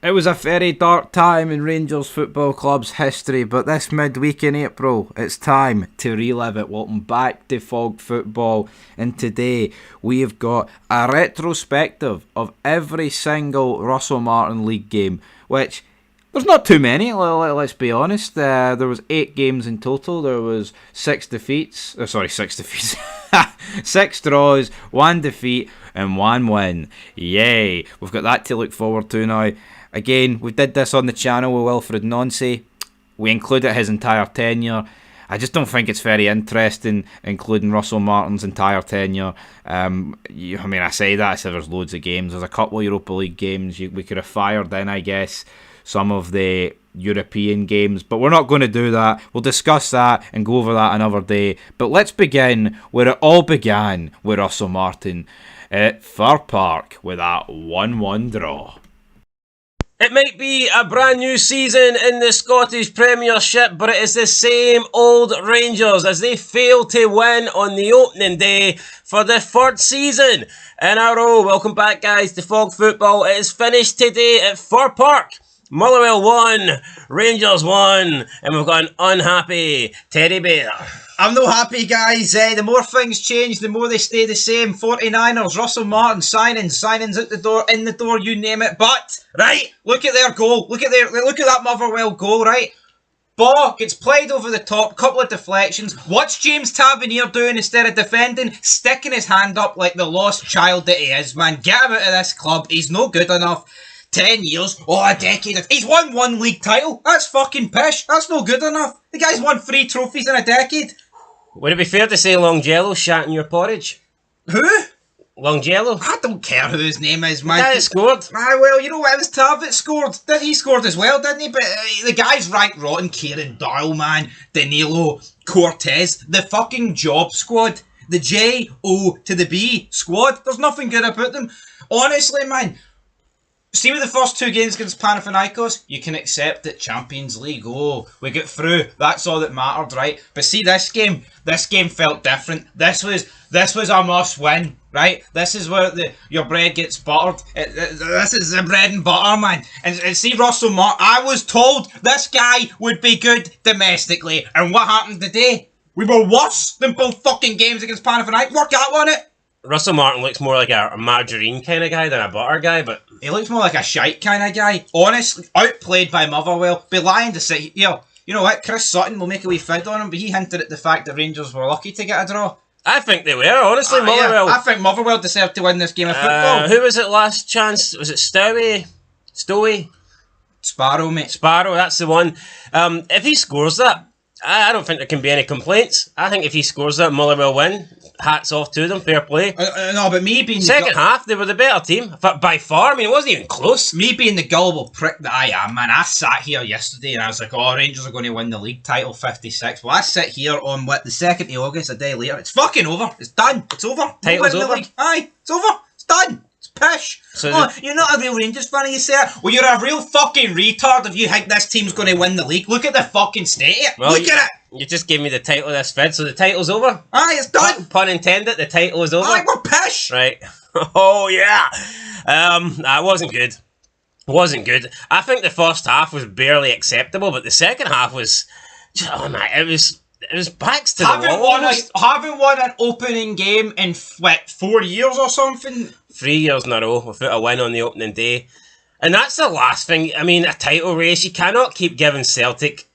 It was a very dark time in Rangers Football Club's history, but this midweek in April, it's time to relive it. Welcome back to Fog Football, and today we've got a retrospective of every single Russell Martin League game, which there's not too many, let's be honest. There was 8 games in total. There was 6 defeats. 6 draws, 1 defeat, and 1 win. Yay! We've got that to look forward to now. Again, we did this on the channel with Wilfred Nonce. We included his entire tenure. I just don't think it's very interesting including Russell Martin's entire tenure. I say that, I said there's loads of games. There's a couple of Europa League games we could have fired in, I guess. Some of the European games, but we're not going to do that. We'll discuss that and go over that another day. But let's begin where it all began with Russell Martin at Fir Park with that 1-1 draw. It might be a brand new season in the Scottish Premiership, but it is the same old Rangers as they fail to win on the opening day for the 3rd season in a row. Welcome back, guys, to Fog Football. It is finished today at Fir Park. Motherwell 1, Rangers 1, and we've got an unhappy Teddy Bear. I'm not happy, guys. The more things change, the more they stay the same. 49ers, Russell Martin, signings out the door, in the door, you name it. But, right, look at their goal. Look at that Motherwell goal, right? Ball gets played over the top, couple of deflections. What's James Tavernier doing instead of defending? Sticking his hand up like the lost child that he is, man. Get him out of this club. He's no good enough. 10 years, a decade. He's won 1 league title. That's fucking pish. That's no good enough. The guy's won 3 trophies in a decade. Would it be fair to say Longjello shat in your porridge? Who? Longjello? I don't care who his name is, man. The guy that scored. Well, you know what? It was Tav that scored. He scored as well, didn't he? But the guy's ranked rotten. Kieran Doyle, man. Danilo, Cortez. The fucking job squad. The J-O to the B squad. There's nothing good about them. Honestly, man. See with the first 2 games against Panathinaikos, you can accept that Champions League, we get through, that's all that mattered, right? But see this game felt different. This was a must win, right? This is where your bread gets buttered. This is the bread and butter, man. And see Russell Martin, I was told this guy would be good domestically. And what happened today? We were worse than both fucking games against Panathinaikos. Work out on it. Russell Martin looks more like a margarine kind of guy than a butter guy, but... He looks more like a shite kind of guy. Honestly, outplayed by Motherwell. Be lying to say, you know what, Chris Sutton will make a wee fid on him, but he hinted at the fact that Rangers were lucky to get a draw. I think they were, honestly, Motherwell. Yeah, I think Motherwell deserved to win this game of football. Who was it last chance? Was it Stowey? Sparrow, mate. Sparrow, that's the one. If he scores that, I don't think there can be any complaints. I think if he scores that, Motherwell win. Hats off to them, fair play. No, but me being... Second half, they were the better team. By far, I mean, it wasn't even close. Me being the gullible prick that I am, man, I sat here yesterday and I was like, Rangers are going to win the league title 56. Well, I sit here on, the 2nd of August, a day later. It's fucking over. It's done. It's over. Title's over? Aye, it's over. It's done. It's pish. So you're not a real Rangers fan, you say it? Well, you're a real fucking retard if you think this team's going to win the league. Look at the fucking state of it. Well, Look at it. You just gave me the title of this vid, so the title's over. Aye, it's done. Pun intended, the title is over. Aye, we're pish. Right. Oh, yeah. It wasn't good. I think the first half was barely acceptable, but the second half was... Oh, man, it was backs to the wall. Haven't won an opening game in, 4 years or something? 3 years in a row without a win on the opening day. And that's the last thing. I mean, a title race, you cannot keep giving Celtic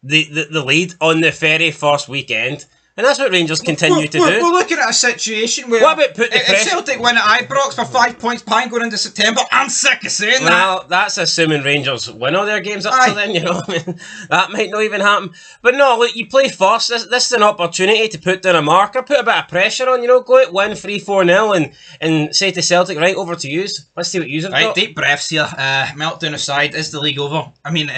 the lead on the very first weekend, and that's what Rangers continue to do. We're looking at a situation where what about put the pressure? Celtic win at Ibrox for 5 points behind going into September. I'm sick of saying that. Well, that's assuming Rangers win all their games up to then, you know. I mean, that might not even happen. But no, look, you play first. This is an opportunity to put down a marker, put a bit of pressure on, you know, go out, win 3-4-0 and say to Celtic, right, over to yous. Let's see what yous have got. Right, deep breaths here. Meltdown aside, is the league over? I mean...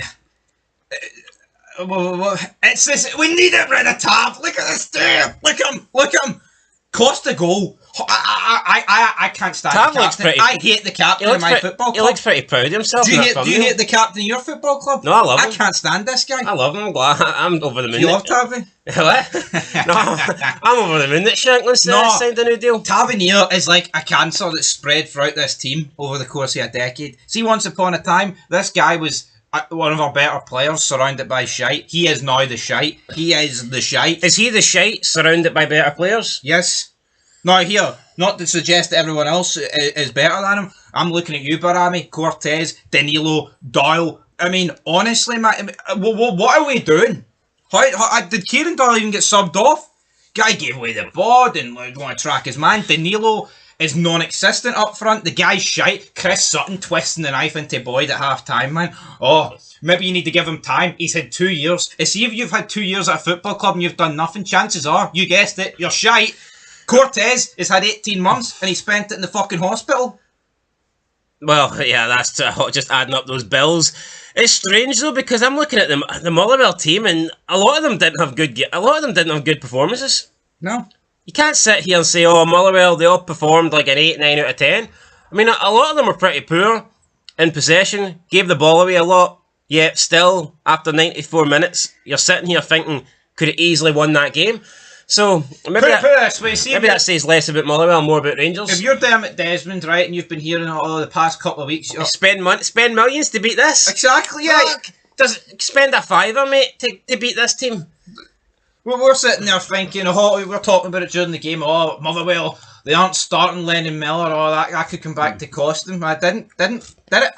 It's this. We need it rid of Tav. Look at this dude. Look at him. Cost a goal. I can't stand Tav the looks captain. pretty- I hate the captain of my football He club. looks pretty proud of himself. Do in you that hate thumbnail. the captain of your football club? No, I love him. I can't stand this guy. I love him. I'm glad. I'm over the moon. Do you love Tavi? What? No, I'm over the moon that Shankland signed a new deal. Tavernier is like a cancer that's spread throughout this team over the course of a decade. See, once upon a time, this guy was one of our better players, surrounded by shite. He is now the shite. He is the shite. Is he the shite surrounded by better players? Yes. Now here, not to suggest that everyone else is better than him. I'm looking at you, Barami, Cortez, Danilo, Doyle. I mean, honestly, man, what are we doing? How did Kieran Doyle even get subbed off? Guy gave away the ball, didn't want to track his man. Danilo is non-existent up front. The guy's shite. Chris Sutton twisting the knife into Boyd at half-time, man. Oh, maybe you need to give him time. He's had 2 years. See, if you've had 2 years at a football club and you've done nothing, chances are, you guessed it, you're shite. Cortez has had 18 months and he spent it in the fucking hospital. Well, yeah, that's just adding up those bills. It's strange though, because I'm looking at the Motherwell team, and a lot of them didn't have good performances. No. You can't sit here and say, "Oh, Motherwell, they all performed like an 8, 9 out of 10." I mean, a lot of them were pretty poor in possession, gave the ball away a lot. Yet still, after 94 minutes, you're sitting here thinking, could have easily won that game. So maybe Put it this way, see, that says less about Motherwell, more about Rangers. if you're Dermot Desmond, right, and you've been hearing it the past couple of weeks, Spend millions to beat this. exactly, yeah. Does spend a fiver, mate, to beat this team? We're sitting there thinking, oh, we're talking about it during the game. Oh, Motherwell, they aren't starting Lennon Miller. Oh, that could come back to cost them. I did it?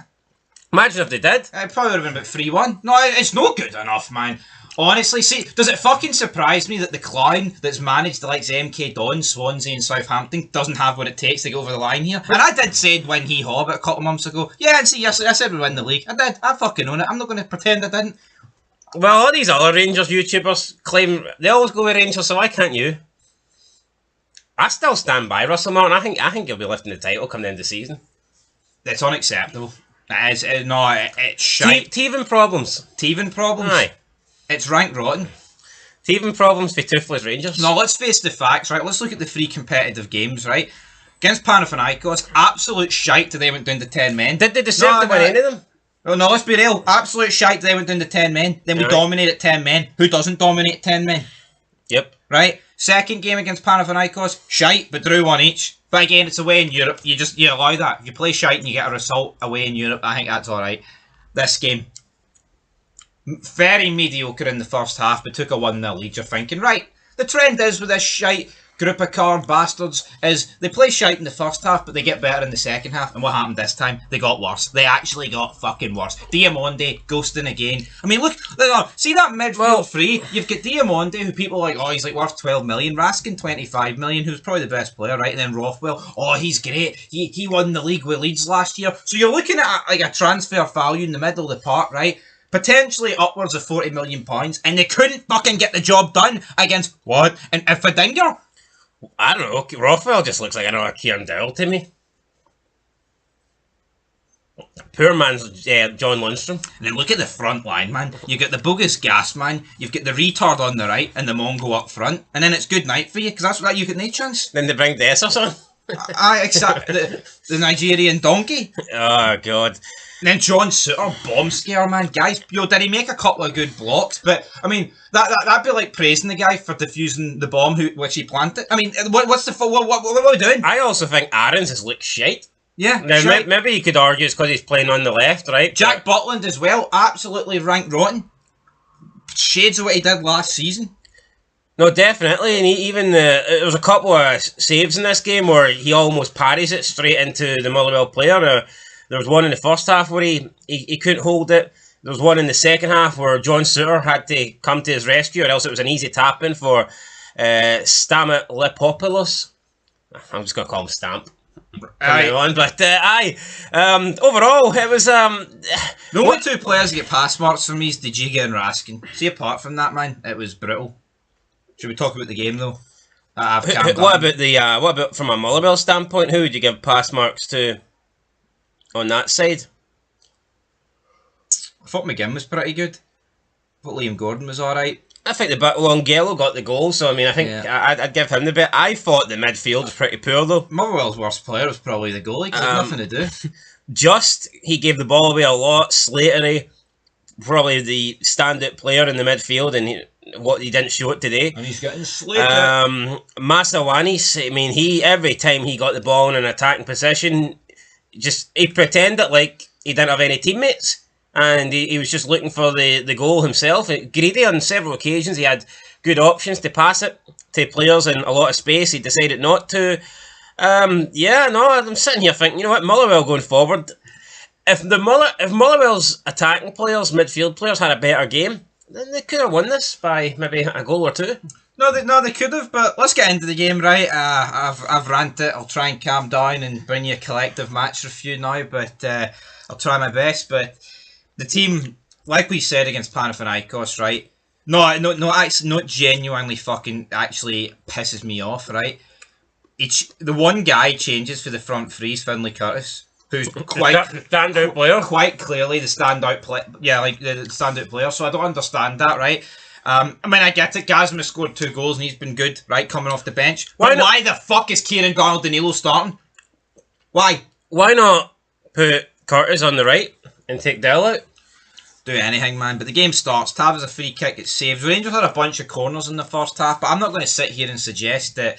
Imagine if they did. It probably would have been about 3-1. No, it's no good enough, man. Honestly, see, does it fucking surprise me that the clown that's managed the likes of MK Dons, Swansea and Southampton doesn't have what it takes to get over the line here? And I did say when he hob a couple of months ago, yeah, and see, I said we'd win the league. I did. I fucking own it. I'm not going to pretend I didn't. Well, all these other Rangers YouTubers claim they always go with Rangers, so why can't you? I still stand by Russell Martin. I think he'll be lifting the title come the end of the season. It's unacceptable. It's shite. Teething problems. Teething problems? Aye. It's rank rotten. Teething problems for toothless Rangers. No, let's face the facts, right? Let's look at the 3 competitive games, right? Against Panathinaikos, absolute shite till they went down to 10 men. Did they deserve to win any of them? Oh no, let's be real. Absolute shite till they went down to 10 men. Then we dominated 10 men. Who doesn't dominate 10 men? Yep. Right? Second game against Panathinaikos, shite, but drew 1 each. But again, it's away in Europe. You allow that. If you play shite and you get a result away in Europe, I think that's alright. This game, very mediocre in the first half, but took a 1-0 lead. You're thinking, right, the trend is with this shite group of card bastards is they play shite in the first half, but they get better in the second half. And what happened this time? They got worse. They actually got fucking worse. Diamonde ghosting again. I mean, look, see that midfield free? You've got Diamonde, who people are like, oh, he's like worth 12 million. Raskin, 25 million, who's probably the best player, right? And then Rothwell, oh, he's great. He won the league with Leeds last year. So you're looking at like a transfer value in the middle of the park, right? Potentially upwards of 40 million pounds, and they couldn't fucking get the job done against what? And Fadinger? I don't know. Rothwell just looks like another Kieran Dowell to me. Poor man's John Lundstrom. And then look at the front line, man. You've got the bogus gas man, you've got the retard on the right, and the Mongo up front, and then it's good night for you, because that's what you get no chance. Then they bring Dessers on. I accept the Nigerian donkey. Oh, God. And then John Suter, bomb scare, man. Guys, did he make a couple of good blocks? But, I mean, that'd be like praising the guy for defusing the bomb which he planted. I mean, what are we doing? I also think Aarons has looked shite. Yeah, now, maybe you could argue it's because he's playing on the left, right? Jack Butland as well, absolutely rank rotten. Shades of what he did last season. No, definitely, and there was a couple of saves in this game where he almost parries it straight into the Motherwell player. There was one in the first half where he couldn't hold it. There was one in the second half where John Suter had to come to his rescue, or else it was an easy tap-in for Stamit Lipopoulos. I'm just going to call him Stamp. Overall, it was... the only 2 players that get pass marks for me is Dejiga and Raskin. See, apart from that, man, it was brutal. Should we talk about the game, though? What about from a Motherwell standpoint? Who would you give pass marks to on that side? I thought McGinn was pretty good. I thought Liam Gordon was alright. I think Longello got the goal, so I mean, I think I'd give him the bit. I thought the midfield was pretty poor though. Motherwell's worst player was probably the goalie because he had nothing to do. He gave the ball away a lot. Slatery, probably the standout player in the midfield, and he didn't show it today. And he's getting slated. Masawanis, I mean, every time he got the ball in an attacking position, he pretended like he didn't have any teammates. And he was just looking for the goal himself. Greedy on several occasions. He had good options to pass it to players in a lot of space. He decided not to. I'm sitting here thinking, you know what, Motherwell going forward. If Motherwell's attacking players, midfield players had a better game, then they could have won this by maybe a goal or two. No, they could have. But let's get into the game, right? I've ranted. I'll try and calm down and bring you a collective match review now. But I'll try my best. But the team, like we said against Panathinaikos, right? Not genuinely fucking actually pisses me off, right? The one guy changes for the front three is Finlay Curtis, who's quite standout player, quite clearly the standout player. Yeah, like the standout player. So I don't understand that, right? I mean, I get it. Gazma scored 2 goals and he's been good, right? Coming off the bench. Why the fuck is Kieran Donald-Danilo starting? Why? Why not put Curtis on the right and take Dell out? Do anything, man. But the game starts. Tav has a free kick. It's saved. Rangers had a bunch of corners in the first half, but I'm not going to sit here and suggest that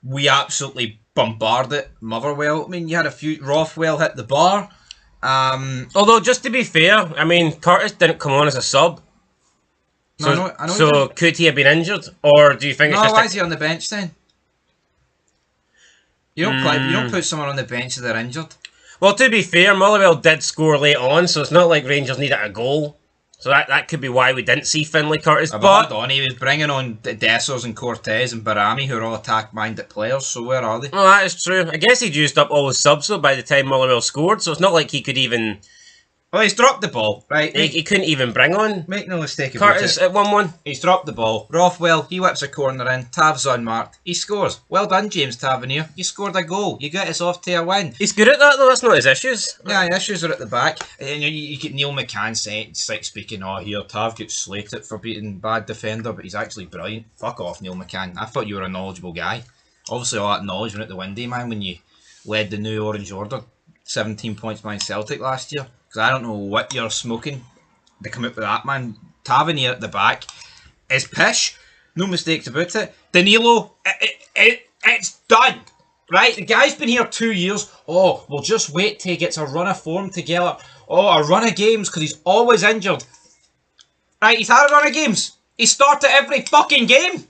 we absolutely bombarded Motherwell. I mean, you had a few. Rothwell hit the bar. Although, just to be fair, I mean, Curtis didn't come on as a sub. So, I know so could he have been injured, or do you think? Why is he on the bench then? You don't put someone on the bench if they're injured. Well, to be fair, Motherwell did score late on, so it's not like Rangers needed a goal. So that could be why we didn't see Finlay Curtis. But he was bringing on Dessers and Cortez and Barami, who are all attack-minded players, so where are they? Well, that is true. I guess he'd used up all his subs by the time Motherwell scored, so it's not like he could even... Well, he's dropped the ball, right? He couldn't even bring on. Make no mistake about Curtis at 1-1. He's dropped the ball. Rothwell, he whips a corner in. Tav's unmarked. He scores. Well done, James Tavernier. You scored a goal. You got us off to a win. He's good at that, though. That's not his issues. Yeah, his issues are at the back. And you get Neil McCann speaking, here, Tav gets slated for beating bad defender, but he's actually brilliant. Fuck off, Neil McCann. I thought you were a knowledgeable guy. Obviously, all that knowledge went out the window, man, when you led the new Orange Order 17 points behind Celtic last year. I don't know what you're smoking to come up with that, man. Tavernier at the back is pish. No mistakes about it. Danilo, it's done. Right? The guy's been here 2 years. Oh, we'll just wait till he gets a run of form together. Oh, a run of games because he's always injured. Right, he's had a run of games. He started every fucking game.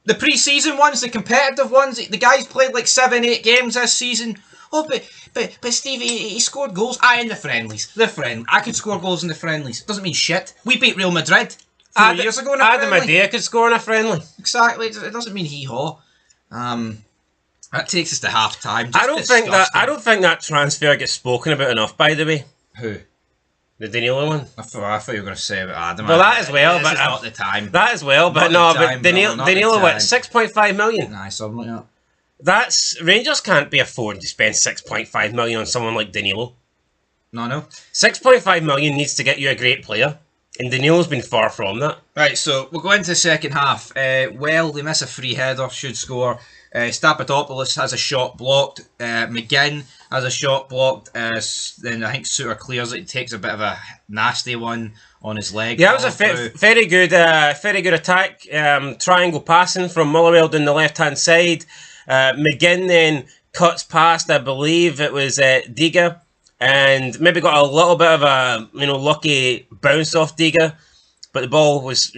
The pre-season ones, the competitive ones. The guy's played like 7-8 games this season. Oh, but Steve, he scored goals. In the friendlies. I could score goals in the friendlies. Doesn't mean shit. We beat Real Madrid 4 years ago in a Adam friendly. Adea could score in a friendly. Exactly. It doesn't mean hee-haw. That takes us to half-time. I don't think that transfer gets spoken about enough, by the way. Who? The Danilo one. I thought you were going to say about Adam. Well, that as well, this but is not the time. That as well, but Danilo, what, 6.5 million? Nah, something like that. Rangers can't be affording to spend 6.5 million on someone like Danilo. No. 6.5 million needs to get you a great player, and Danilo's been far from that. Right, so we'll go into the second half. They miss a free header, should score. Stapadopoulos has a shot blocked. McGinn has a shot blocked. Then I think Suter clears it. He takes a bit of a nasty one on his leg. Yeah, it was a very good attack. Triangle passing from Motherwell down the left-hand side. McGinn then cuts past, I believe it was Diga, and maybe got a little bit of a lucky bounce off Diga, but the ball was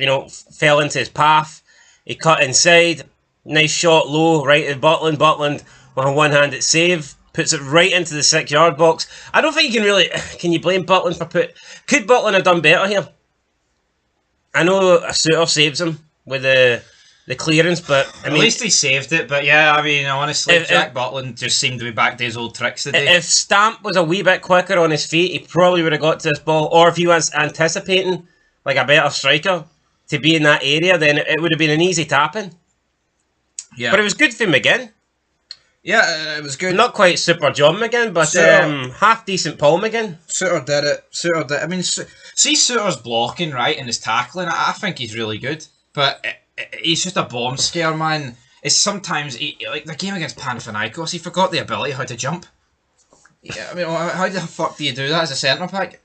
fell into his path. He cut inside, nice shot low right at Butland. Butland with a one-handed save puts it right into the 6-yard box. I don't think can you blame Butland for could Butland have done better here? I know a Suter saves him with the clearance, but at least he saved it. But yeah, I mean, honestly, Jack Butland just seemed to be back to his old tricks today. If Stamp was a wee bit quicker on his feet, he probably would have got to this ball. Or if he was anticipating like a better striker to be in that area, then it would have been an easy tap-in. Yeah, but it was good for McGinn. Yeah, it was good. Not quite Super John McGinn, but half decent Paul McGinn. Suter did it. I mean, see Suter's blocking, right, and his tackling. I think he's really good. But he's just a bomb scare, man. It's sometimes, like the game against Panathinaikos, he forgot the ability how to jump. Yeah, I mean, how the fuck do you do that as a centre-back?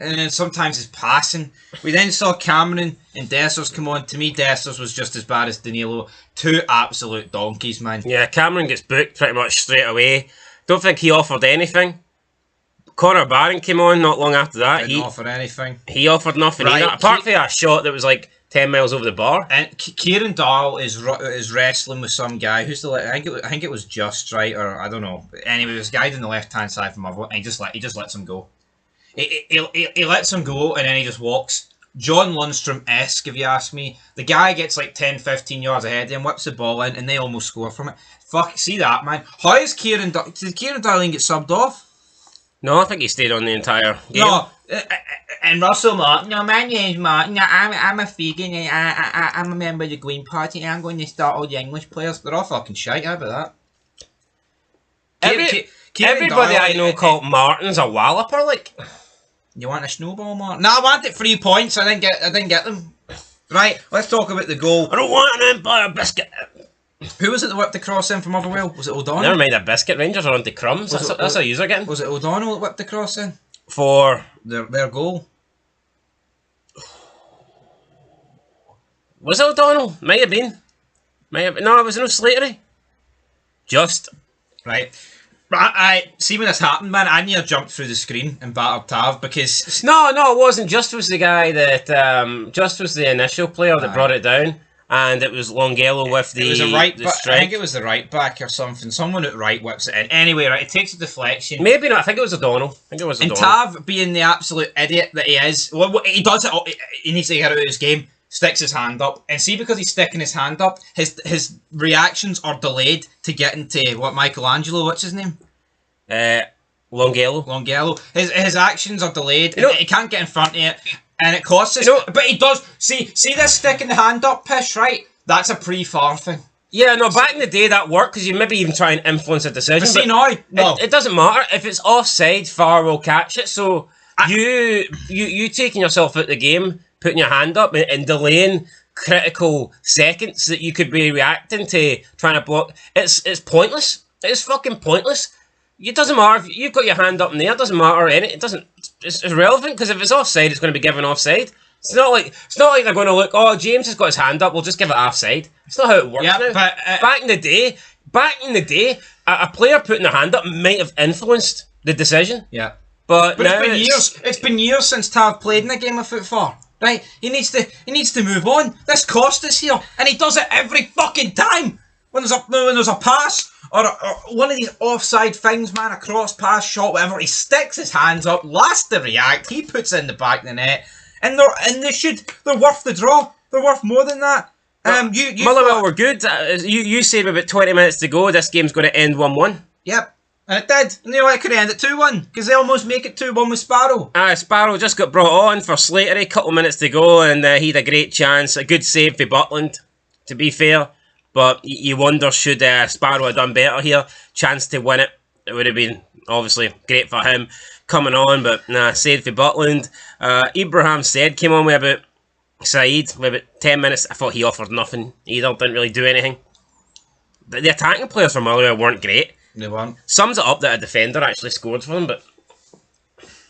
And then sometimes it's passing. We then saw Cameron and Dessers come on. To me, Dessers was just as bad as Danilo. Two absolute donkeys, man. Yeah, Cameron gets booked pretty much straight away. Don't think he offered anything. Connor Barron came on not long after that. Didn't offer anything. He offered nothing either. Apart from a shot that was like 10 miles over the bar. And Kieran Doyle is wrestling with some guy. Who's the? I think it was Just Right, or I don't know. Anyway, this guy on the left hand side from Motherwell, and he just lets him go. He lets him go, and then he just walks. John Lundstrom-esque, if you ask me. The guy gets like 10, 15 yards ahead of him, whips the ball in, and they almost score from it. Fuck, see that, man. How is Kieran Doyle... Did Kieran Doyle get subbed off? No, I think he stayed on the entire game. No, and Russell Martin. No, my name's Martin. I'm a vegan, and I'm a member of the Green Party, and I'm going to start all the English players. They're all fucking shite, how about that? Everybody I know called Martin's a walloper, like... You want a snowball, Martin? No, I wanted 3 points. I didn't get them. Right, let's talk about the goal. I don't want an Empire biscuit. Who was it that whipped the cross in from Motherwell? Was it O'Donnell? Never mind a biscuit. Rangers are onto crumbs. That's a user getting. Was it O'Donnell that whipped the cross in? For their goal. Was it O'Donnell? Might have been. No, it was no Slatery. Just. Right. I see when this happened, man. I near jumped through the screen and battered Tav because no, it wasn't. Just was the guy that Just was the initial player that brought it down, and it was Longello with the. It was a right back. Strike. I think it was the right back or something. Someone at right whips it in. Anyway, right, it takes a deflection. Maybe not. I think it was O'Donnell. And Tav, being the absolute idiot that he is, well, he does it. He needs to get out of his game. Sticks his hand up, and see, because he's sticking his hand up, his reactions are delayed to get into what Michelangelo, what's his name? Longello. His actions are delayed, and he can't get in front of it, and it costs us. But he does. See this sticking the hand up pish, right? That's a pre-far thing. Yeah, no, back in the day that worked because you maybe even try and influence a decision. But see now, no. It doesn't matter if it's offside. VAR will catch it. So you taking yourself out the game, putting your hand up and delaying critical seconds that you could be reacting to trying to block. It's pointless. It's fucking pointless. It doesn't matter if you've got your hand up in there. It doesn't matter. It's irrelevant because if it's offside, it's going to be given offside. It's not like they're going to look. Oh, James has got his hand up. We'll just give it offside. It's not how it works. Yeah, now. But back in the day, a player putting their hand up might have influenced the decision. Yeah, but now it's been years. It's been years since Tav played in a game of football. Right, he needs to move on. This cost us here, and he does it every fucking time. When there's a pass or one of these offside things, man, a cross pass, shot, whatever, he sticks his hands up, last to react, he puts it in the back of the net, and they're worth the draw. They're worth more than that. Motherwell were good. You said with about 20 minutes to go, this game's going to end 1-1. Yep. And it did. And you know, it could end at 2-1 because they almost make it 2-1 with Sparrow. Sparrow just got brought on for Slatery, couple of minutes to go, and he had a great chance. A good save for Butland, to be fair. But you wonder, should Sparrow have done better here? Chance to win it. It would have been, obviously, great for him coming on, but nah, save for Butland. Ibrahim Said came on with about Saeed with about 10 minutes. I thought he offered nothing either, didn't really do anything. The attacking players from Motherwell weren't great. They weren't. Sums it up that a defender actually scored for them, but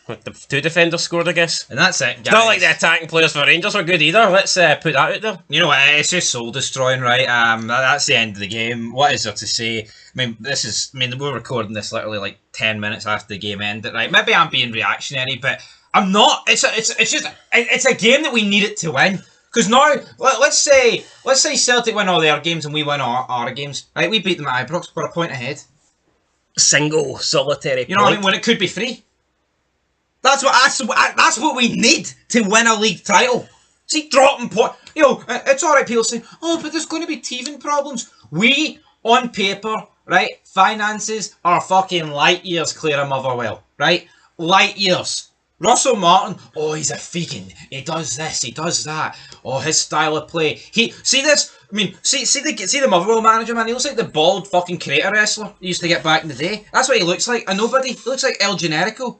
the two defenders scored, I guess. And that's it, guys. It's not like the attacking players for Rangers were good either. Let's put that out there. You know what? It's just soul destroying, right? That's the end of the game. What is there to say? We're recording this literally like 10 minutes after the game ended, right? Maybe I'm being reactionary, but I'm not. It's a game that we need it to win. Because now, let's say Celtic win all their games and we win our games, right? We beat them at Ibrox, we're a point ahead. Single solitary point. You know what I mean? When it could be 3. That's what we need to win a league title. See, dropping point. You know, it's all right. People say, "Oh, but there's going to be teething problems." We, on paper, right? Finances are fucking light years clear of Motherwell, right? Light years. Russell Martin, oh, he's a vegan. He does this, he does that. Oh, his style of play. See this? I mean, see the Motherwell manager, man. He looks like the bald fucking crater wrestler he used to get back in the day. That's what he looks like. A nobody. He looks like El Generico.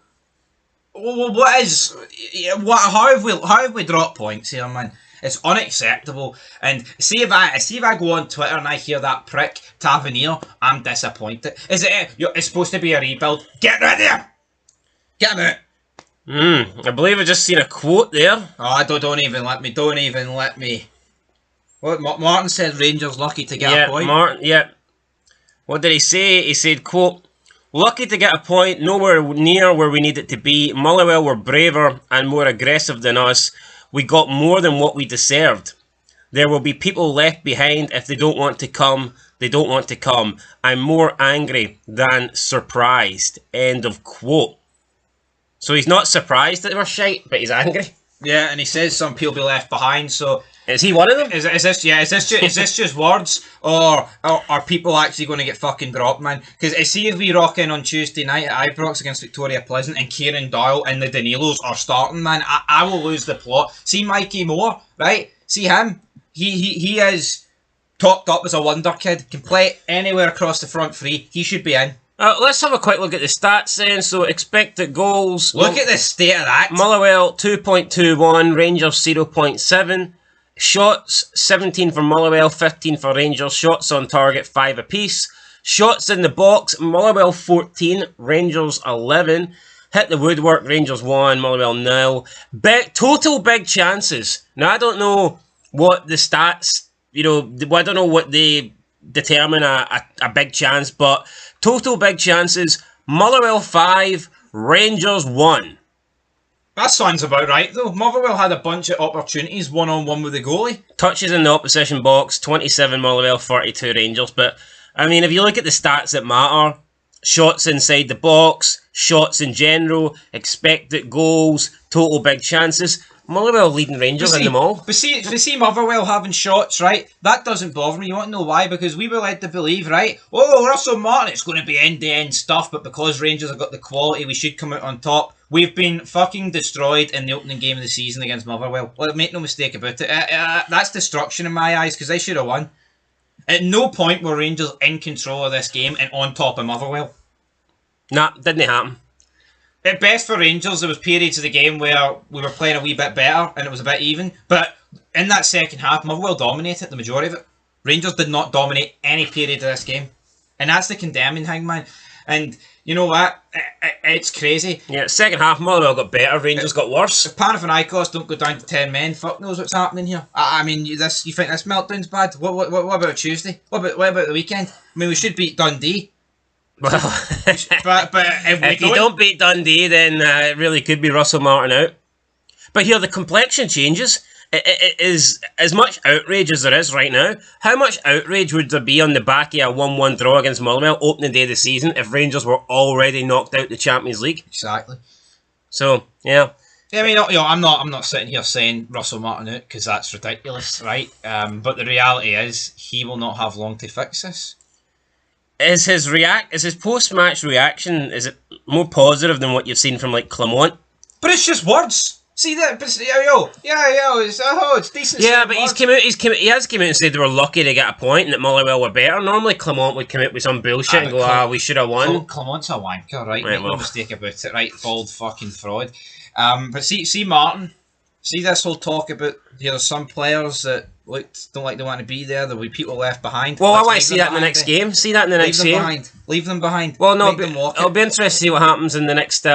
How have we dropped points here, man? It's unacceptable. And see if I go on Twitter and I hear that prick Tavernier, I'm disappointed. It's supposed to be a rebuild. Get rid of him! Get him out! I believe I just seen a quote there. Oh, don't even let me. What, Martin said Rangers lucky to get a point? Martin, yeah. What did he say? He said, quote, lucky to get a point, nowhere near where we need it to be. Motherwell were braver and more aggressive than us. We got more than what we deserved. There will be people left behind. If they don't want to come, they don't want to come. I'm more angry than surprised. End of quote. So he's not surprised that they were shite, but he's angry. Yeah, and he says some people be left behind, so... Is he one of them? Is this just words, or are people actually going to get fucking dropped, man? Because see if we rock in on Tuesday night at Ibrox against Victoria Pleasant and Kieran Doyle and the Danilos are starting, man, I will lose the plot. See Mikey Moore, right? See him? He is topped up as a wonder kid. Can play anywhere across the front three. He should be in. Let's have a quick look at the stats then. So expected goals. Look at the state of that. Motherwell 2.21, Rangers 0.7. Shots 17 for Motherwell, 15 for Rangers. Shots on target 5 apiece. Shots in the box, Motherwell 14, Rangers 11. Hit the woodwork, Rangers 1, Motherwell 0. Total big chances. Now I don't know what the stats, I don't know what they determine a big chance, but total big chances, Motherwell 5, Rangers 1. That sounds about right, though. Motherwell had a bunch of opportunities, one-on-one with the goalie. Touches in the opposition box, 27 Motherwell, 42 Rangers. But, I mean, if you look at the stats that matter, shots inside the box, shots in general, expected goals, total big chances, Motherwell leading Rangers in them all. But see Motherwell having shots, right? That doesn't bother me. You want to know why? Because we were led to believe, right? Oh, Russell Martin, it's going to be end-to-end stuff, but because Rangers have got the quality, we should come out on top. We've been fucking destroyed in the opening game of the season against Motherwell. Well, make no mistake about it. That's destruction in my eyes, because they should have won. At no point were Rangers in control of this game and on top of Motherwell. Nah, didn't happen. At best for Rangers, there was periods of the game where we were playing a wee bit better and it was a bit even. But in that second half, Motherwell dominated the majority of it. Rangers did not dominate any period of this game. And that's the condemning thing, man. And you know what? It's crazy. Yeah, second half, Motherwell got better, Rangers got worse. If Panathinaikos don't go down to 10 men, fuck knows what's happening here. I mean, you think this meltdown's bad? What about Tuesday? What about the weekend? I mean, we should beat Dundee. Well, but if you don't beat Dundee, then it really could be Russell Martin out. But here, the complexion changes. It is as much outrage as there is right now. How much outrage would there be on the back of a 1-1 draw against Motherwell opening day of the season if Rangers were already knocked out the Champions League? Exactly. So, yeah. I mean, I'm not sitting here saying Russell Martin out because that's ridiculous, right? But the reality is he will not have long to fix this. Is his post-match reaction, is it more positive than what you've seen from like Clement? But it's just words. See that? But it's decent. Yeah, but he has come out and said they were lucky to get a point and that Motherwell were better. Normally Clement would come out with some bullshit and go, we should have won. Clement's a wanker, right? Make no mistake about it, right? Bald fucking fraud. But see Martin. See this whole talk about there's some players that don't like they want to be there. There'll be people left behind. Well, I want to see that in the next game. See that in the next game. Leave them behind. Well, no, it'll be interesting to see what happens in the next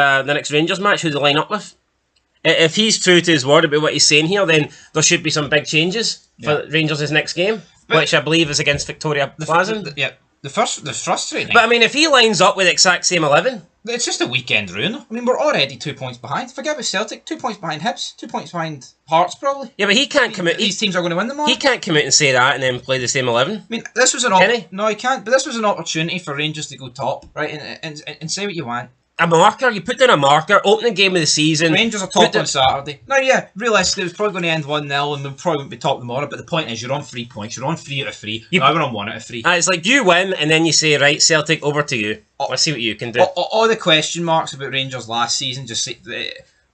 Rangers match. Who they line up with. If he's true to his word about what he's saying here, then there should be some big changes for Rangers' next game, which I believe is against Victoria Pleasant. The frustrating. But I mean, if he lines up with the exact same 11, it's just a weekend ruin. I mean, we're already 2 points behind. Forget about Celtic, 2 points behind Hibs, 2 points behind Hearts, probably. Yeah, but he can't commit. These teams are going to win them all. He can't come out and say that and then play the same 11. I mean, this was no, he can't. But this was an opportunity for Rangers to go top, right, and say what you want. A marker, you put down a marker, opening game of the season. Rangers are top on Saturday. Now, yeah, realistically, it was probably going to end 1-0 and we probably wouldn't be top tomorrow, but the point is you're on 3 points, you're on 3 out of 3, now we're on 1 out of 3. It's like you win and then you say, right, Celtic, over to you. Let's see what you can do. All the question marks about Rangers last season just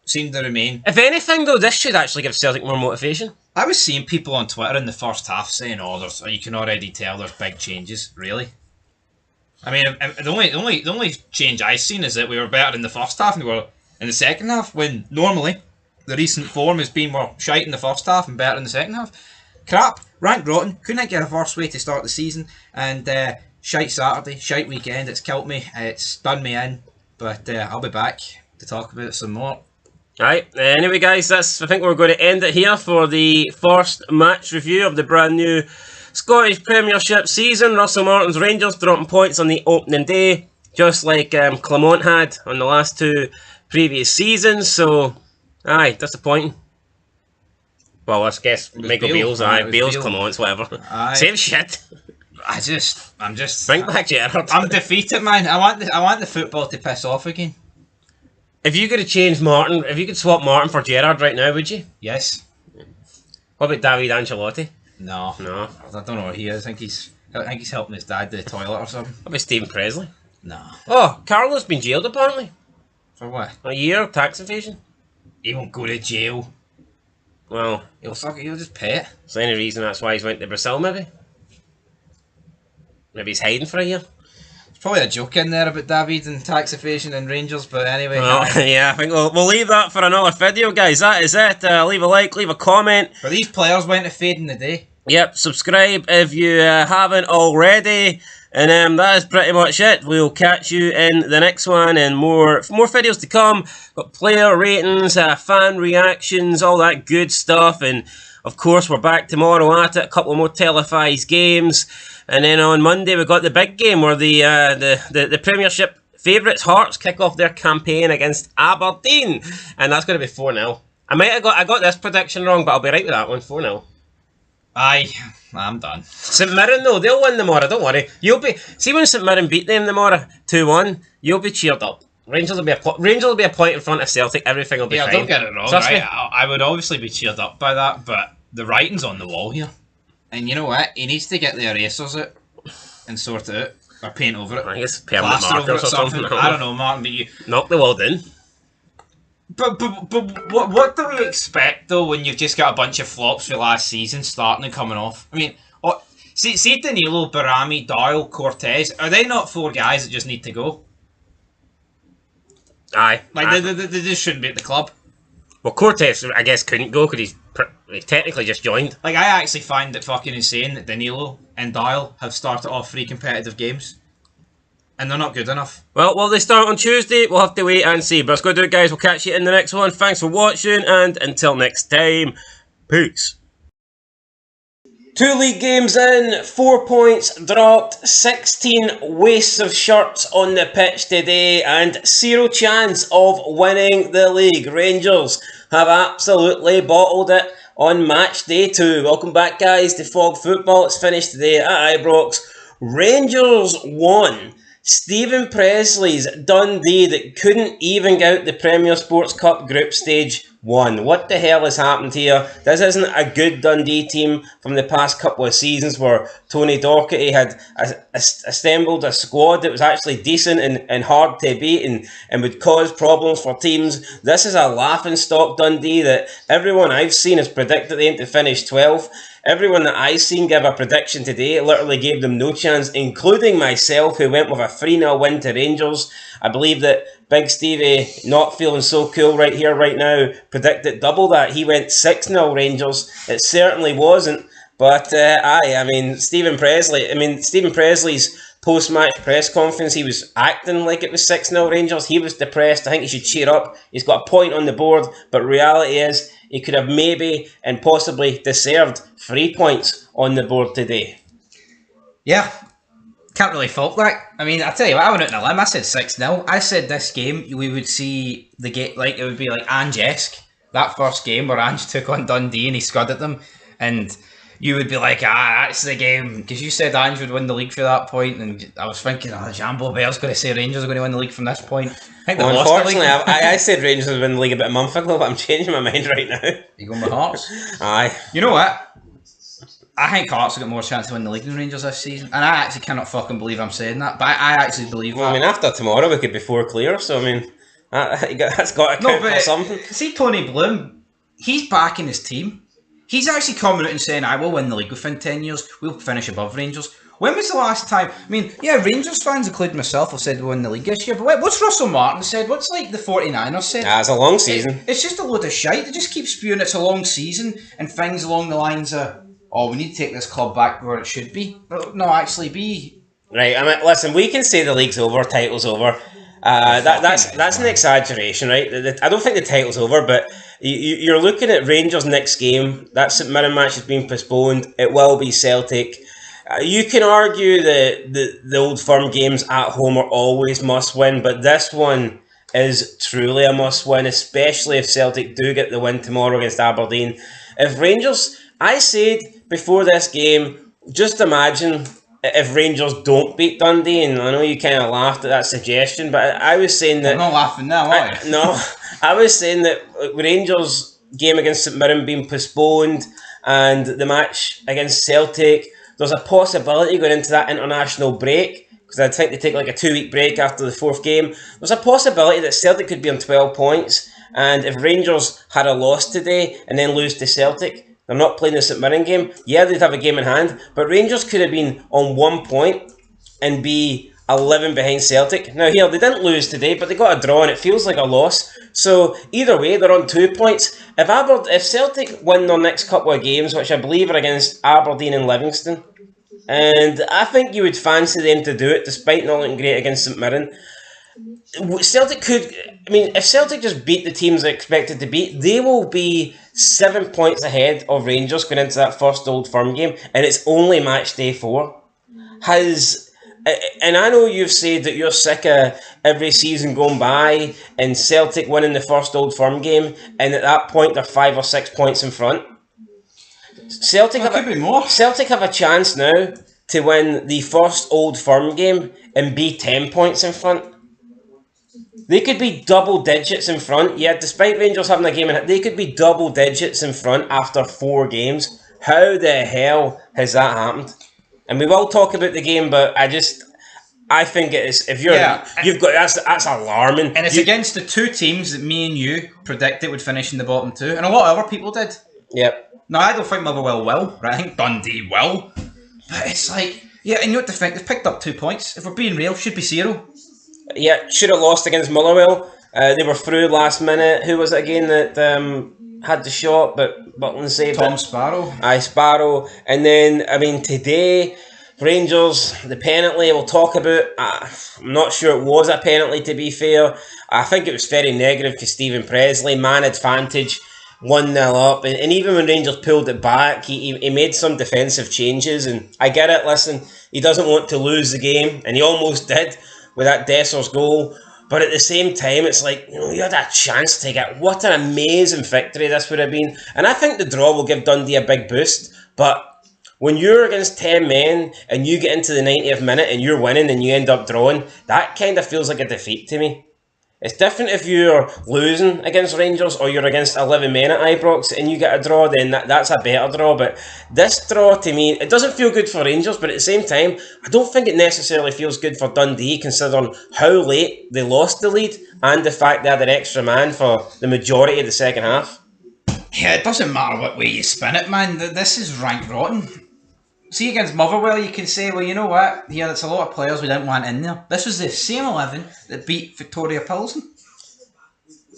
seem to remain. If anything, though, this should actually give Celtic more motivation. I was seeing people on Twitter in the first half saying, you can already tell there's big changes, really? I mean, the only change I've seen is that we were better in the first half and we were in the second half, when normally the recent form has been more shite in the first half and better in the second half. Crap, rank rotten, couldn't get a worse way to start the season, and shite Saturday, shite weekend, it's killed me, it's done me in, but I'll be back to talk about it some more. Right, anyway guys, I think we're going to end it here for the first match review of the brand new Scottish Premiership season. Russell Martin's Rangers dropping points on the opening day, just like Clermont had on the last two previous seasons, so, aye, disappointing. Well, I guess Michael Beale's, Beale's, Clermont's, whatever. Aye. Same shit. I'm just... Bring back Gerrard. I'm defeated, man. I want the football to piss off again. If you could have changed Martin, if you could swap Martin for Gerrard right now, would you? Yes. What about David Ancelotti? No. I don't know where he is. I think he's helping his dad to the toilet or something. What about Stephen Presley? No. Oh, Carlo's been jailed apparently. For what? A year, tax evasion. He won't go to jail. Well, He'll just pay it. is there any reason that's why he's went to Brazil maybe? Maybe he's hiding for a year? There's probably a joke in there about David and tax evasion and Rangers, but anyway. Well, yeah, I think we'll leave that for another video, guys. That is it. Leave a like, leave a comment. But these players went to fade in the day. Yep, subscribe if you haven't already. And that is pretty much it. We'll catch you in the next one, and more videos to come. Got player ratings, fan reactions, all that good stuff. And of course, we're back tomorrow at it. A couple more televised games, and then on Monday we've got the big game where the Premiership favourites Hearts kick off their campaign against Aberdeen, and that's going to be 4-0. I got this prediction wrong, but I'll be right with that one. 4-0. Aye, I'm done. St Mirren though, they'll win tomorrow, don't worry. See when St Mirren beat them tomorrow 2-1, you'll be cheered up. Rangers will be a point in front of Celtic, everything will be fine. Yeah, don't get it wrong, Trust right? me. I would obviously be cheered up by that, but the writing's on the wall here. And you know what? He needs to get the erasers out and sort it out. Or paint over it. I guess permanent Plaster over markers it or something. I don't know, Martin, but you... Knock the wall down. But what do we expect, though, when you've just got a bunch of flops for last season starting and coming off? I mean, see Danilo, Barami, Doyle, Cortez, are they not four guys that just need to go? Aye. Like, they just shouldn't be at the club. Well, Cortez, I guess, couldn't go because he's technically just joined. Like, I actually find it fucking insane that Danilo and Doyle have started off 3 competitive games. And they're not good enough. Well, they start on Tuesday. We'll have to wait and see. But let's go do it, guys. We'll catch you in the next one. Thanks for watching, and until next time, peace. 2 league games in, 4 points dropped, 16 wastes of shirts on the pitch today, and 0 chance of winning the league. Rangers have absolutely bottled it on match day 2. Welcome back, guys, to Fog Football. It's finished today at Ibrox. Rangers won. Stephen Presley's Dundee that couldn't even get out the Premier Sports Cup group stage won. What the hell has happened here? This isn't a good Dundee team from the past couple of seasons where Tony Docherty had assembled a squad that was actually decent and hard to beat and would cause problems for teams. This is a laughingstock Dundee that everyone I've seen has predicted them to finish 12th. Everyone that I've seen give a prediction today literally gave them no chance, including myself, who went with a 3-0 win to Rangers. I believe that Big Stevie, not feeling so cool right here, right now, predicted double that. He went 6-0 Rangers. It certainly wasn't. But, Stephen Presley's post-match press conference, he was acting like it was 6-0 Rangers. He was depressed. I think he should cheer up. He's got a point on the board, but reality is he could have maybe and possibly deserved 3 points on the board today. Yeah, can't really fault that. I mean, I tell you what, I went out on a limb. I said 6-0. I said this game we would see the game like it would be like Ange-esque. That first game where Ange took on Dundee and he scudded them, and you would be like, that's the game, because you said Ange would win the league for that point, and I was thinking, Jambo Bell's going to say Rangers are going to win the league from this point. Well, unfortunately, I said Rangers would win the league about a month ago, but I'm changing my mind right now. You going with Hearts? Aye. You know what? I think Hearts have got more chance to win the league than Rangers this season, and I actually cannot fucking believe I'm saying that, but I actually believe that. I mean, after tomorrow we could be 4 clear, so I mean, that's got to count for something. See Tony Bloom, he's backing his team. He's actually coming out and saying, I will win the league within 10 years. We'll finish above Rangers. When was the last time? I mean, yeah, Rangers fans, including myself, have said we won the league this year. But what's Russell Martin said? What's like the 49ers said? It's a long season. It's just a load of shite. They just keep spewing it's a long season and things along the lines of, oh, we need to take this club back where it should be. But no, actually be. Right, I mean, listen, we can say the league's over, title's over. That's an exaggeration, right? I don't think the title's over, but you're looking at Rangers' next game. That St Mirren match has been postponed. It will be Celtic. You can argue that the Old Firm games at home are always must-win, but this one is truly a must-win, especially if Celtic do get the win tomorrow against Aberdeen. If Rangers... I said before this game, just imagine if Rangers don't beat Dundee, and I know you kind of laughed at that suggestion, but I was saying that... I'm not laughing now, are you? No, I was saying that Rangers' game against St Mirren being postponed and the match against Celtic, there's a possibility going into that international break, because I think they take like a 2-week break after the fourth game. There's a possibility that Celtic could be on 12 points, and if Rangers had a loss today and then lose to Celtic, they're not playing the St Mirren game. Yeah, they'd have a game in hand, but Rangers could have been on 1 point and be 11 behind Celtic. Now here, they didn't lose today, but they got a draw and it feels like a loss. So either way, they're on 2 points. If Celtic win their next couple of games, which I believe are against Aberdeen and Livingston, and I think you would fancy them to do it despite not looking great against St Mirren, Celtic could... I mean, if Celtic just beat the teams they're expected to beat, they will be 7 points ahead of Rangers going into that first Old Firm game, and it's only match day 4. And I know you've said that you're sick of every season going by and Celtic winning the first Old Firm game, and at that point they're 5 or 6 points in front. Celtic have a chance now to win the first Old Firm game and be 10 points in front. They could be double digits in front. Yeah, despite Rangers having a game in it, they could be double digits in front after 4 games. How the hell has that happened? And we will talk about the game, but I think it is. If you've got that's alarming. And it's against the 2 teams that me and you predicted would finish in the bottom 2, and a lot of other people did. Yep. Now I don't think Motherwell will, right? I think Dundee will, but it's like, yeah, and you know what to think? They've picked up 2 points. If we're being real, should be 0. Yeah, should have lost against Motherwell. They were through last minute. Who was it again that had the shot, but Butland saved Tom it? Sparrow. Sparrow. And then, I mean, today, Rangers, the penalty we'll talk about. I'm not sure it was a penalty, to be fair. I think it was very negative for Stephen Presley. Man advantage, 1-0 up. And even when Rangers pulled it back, he made some defensive changes. And I get it, listen, he doesn't want to lose the game, and he almost did with that Desser's goal. But at the same time, it's like, you had a chance to get... What an amazing victory this would have been. And I think the draw will give Dundee a big boost. But when you're against 10 men and you get into the 90th minute and you're winning and you end up drawing, that kind of feels like a defeat to me. It's different if you're losing against Rangers or you're against 11 men at Ibrox and you get a draw, then that's a better draw. But this draw, to me, it doesn't feel good for Rangers, but at the same time, I don't think it necessarily feels good for Dundee, considering how late they lost the lead and the fact they had an extra man for the majority of the second half. Yeah, it doesn't matter what way you spin it, man. This is rank rotten. See, against Motherwell, you can say, well, you know what? Yeah, that's a lot of players we didn't want in there. This was the same 11 that beat Victoria Pilsen.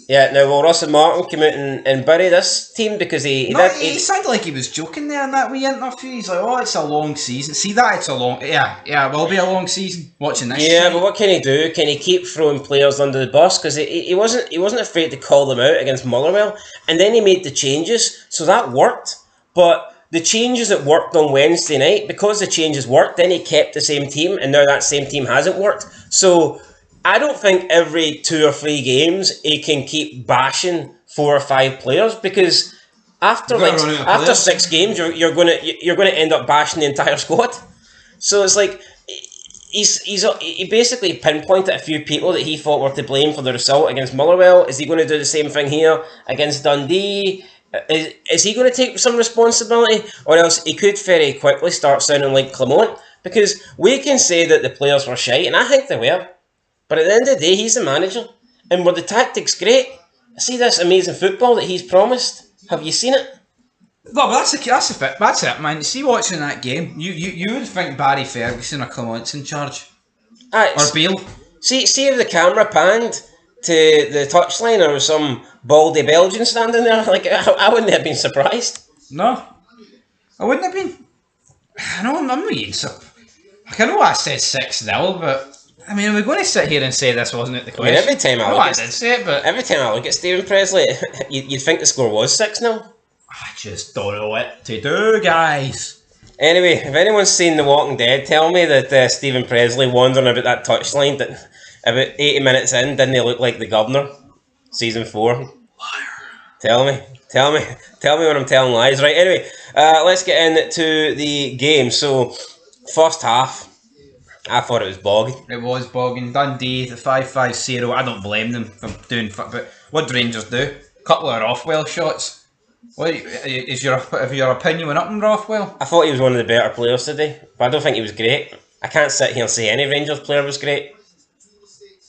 Yeah, now, will Russell Martin come out and bury this team? Because he sounded like he was joking there in that wee interview. He's like, oh, it's a long season. See that? It's a long... Yeah, it will be a long season watching this. Yeah, but what can he do? Can he keep throwing players under the bus? Because he wasn't afraid to call them out against Motherwell. And then he made the changes, so that worked. But the changes that worked on Wednesday night, because the changes worked, then he kept the same team, and now that same team hasn't worked. So I don't think every 2 or 3 games he can keep bashing 4 or 5 players, because after 6 games you're going to end up bashing the entire squad. So it's like he basically pinpointed a few people that he thought were to blame for the result against Motherwell. Is he going to do the same thing here against Dundee? Is he going to take some responsibility, or else he could very quickly start sounding like Clement? Because we can say that the players were shite, and I think they were, but at the end of the day, he's the manager, and were the tactics great? I see this amazing football that he's promised. Have you seen it? No, but that's it, man. See, watching that game, you would think Barry Ferguson or Clement's in charge, or Bale. See if the camera panned to the touchline, or was some baldy Belgian standing there. Like I wouldn't have been surprised. No, I wouldn't have been. I know I'm not even I know I said 6-0, but I mean, are we going to sit here and say this wasn't the question? I mean, every time I did say it, but every time I look at Stephen Presley, you'd think the score was 6-0. I just don't know what to do, guys. Anyway, if anyone's seen The Walking Dead, tell me that Stephen Presley wandering about that touchline that about 80 minutes in didn't he look like the governor? Season 4. Liar. Tell me when I'm telling lies. Right, anyway, let's get into the game. So, first half, I thought it was bogging. It was bogging. Dundee, the 5-5-0. I don't blame them for doing. But what did Rangers do? Couple of Rothwell shots. What is your opinion went up on Rothwell? I thought he was one of the better players today, but I don't think he was great. I can't sit here and say any Rangers player was great,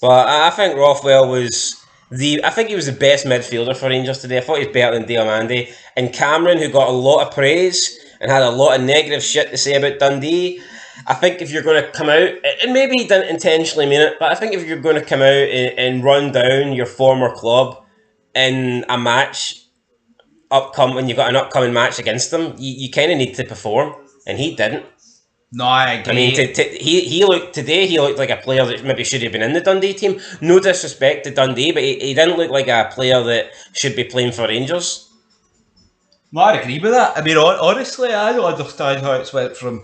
but I think Rothwell was I think he was the best midfielder for Rangers today. I thought he was better than Diomande. And Cameron, who got a lot of praise and had a lot of negative shit to say about Dundee. I think if you're going to come out, and maybe he didn't intentionally mean it, but I think if you're going to come out and run down your former club in a match, when you've got an upcoming match against them, you kind of need to perform, and he didn't. No, I agree. I mean, he looked like a player that maybe should have been in the Dundee team. No disrespect to Dundee, but he didn't look like a player that should be playing for Rangers. No, I agree with that. I mean, honestly, I don't understand how it's went from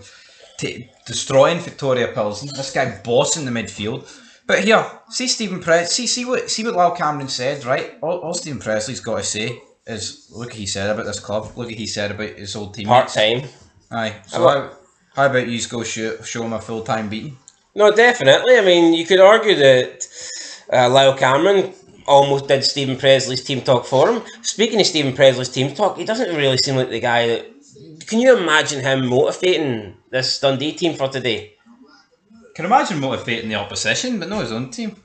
destroying Victoria Pilsen, this guy bossing the midfield. But here, see Stephen Presley, see what Lyle Cameron said, right? All Stephen Presley's got to say is, look what he said about this club, look what he said about his old teammates. Part-time. Aye. So how about you go show him a full-time beating? No, definitely. I mean, you could argue that Lyle Cameron almost did Stephen Presley's team talk for him. Speaking of Stephen Presley's team talk, he doesn't really seem like the guy that... Can you imagine him motivating this Dundee team for today? Can imagine motivating the opposition, but not his own team.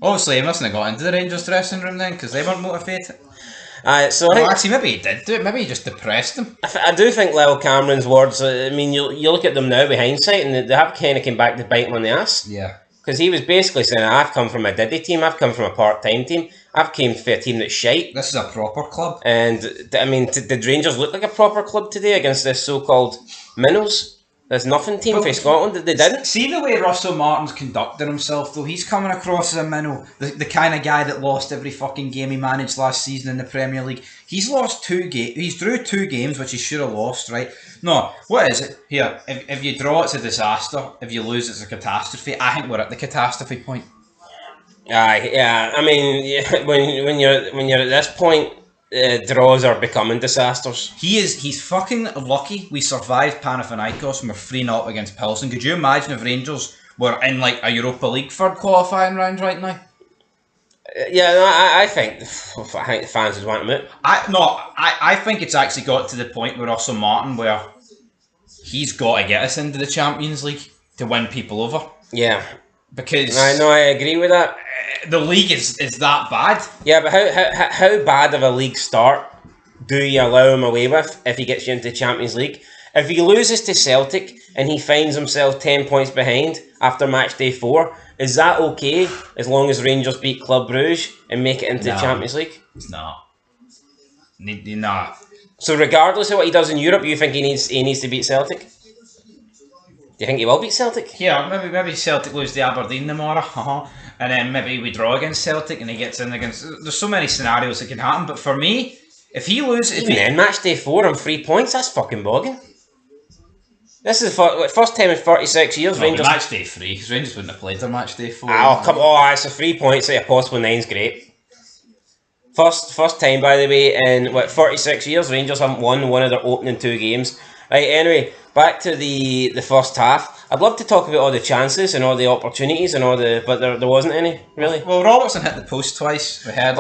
Obviously, he mustn't have got into the Rangers dressing room then, because they weren't motivated. Actually, maybe he did do it. Maybe he just depressed them. I do think Lyle Cameron's words, I mean, you look at them now with hindsight, and they have kind of came back to bite him on the ass. Yeah. Because he was basically saying, I've come from a Diddy team, I've come from a part-time team, I've come from a team that's shite. This is a proper club. And, I mean, did Rangers look like a proper club today against this so-called minnows? There's nothing team for Scotland that they didn't. See the way Russell Martin's conducted himself, though. He's coming across as a minnow. The kind of guy that lost every fucking game he managed last season in the Premier League. He's lost 2 games. He's drew 2 games, which he should have lost, right? No, what is it? Here, if you draw, it's a disaster. If you lose, it's a catastrophe. I think we're at the catastrophe point. Yeah. I mean, when you're at this point, draws are becoming disasters. He's fucking lucky we survived Panathinaikos and we're 3-0 against Pilsen. Could you imagine if Rangers were in like a Europa League third qualifying round right now? I think the fans would want him out. I think it's actually got to the point with Russell Martin where he's got to get us into the Champions League to win people over. Yeah. Because I agree with that. The league is that bad. Yeah, but how bad of a league start do you allow him away with if he gets you into the Champions League? If he loses to Celtic and he finds himself 10 points behind after match day 4, is that okay as long as Rangers beat Club Brugge and make it into the Champions League? It's not. Nah. So regardless of what he does in Europe, you think he needs to beat Celtic? Do you think he will beat Celtic? Yeah, maybe Celtic lose to Aberdeen tomorrow, and then maybe we draw against Celtic and he gets in against... There's so many scenarios that can happen, but for me, if he loses... Even then, match day 4 on 3 points, that's fucking bogging. This is the first time in 36 years Rangers... match day 3, because Rangers wouldn't have played their match day 4. Oh, come on, it's a 3 points at a possible 9's great. First time, by the way, in 36 years, Rangers haven't won one of their opening 2 games. Right, anyway, back to the first half. I'd love to talk about all the chances and all the opportunities and but there wasn't any, really. Well, Robertson hit the post twice. Cal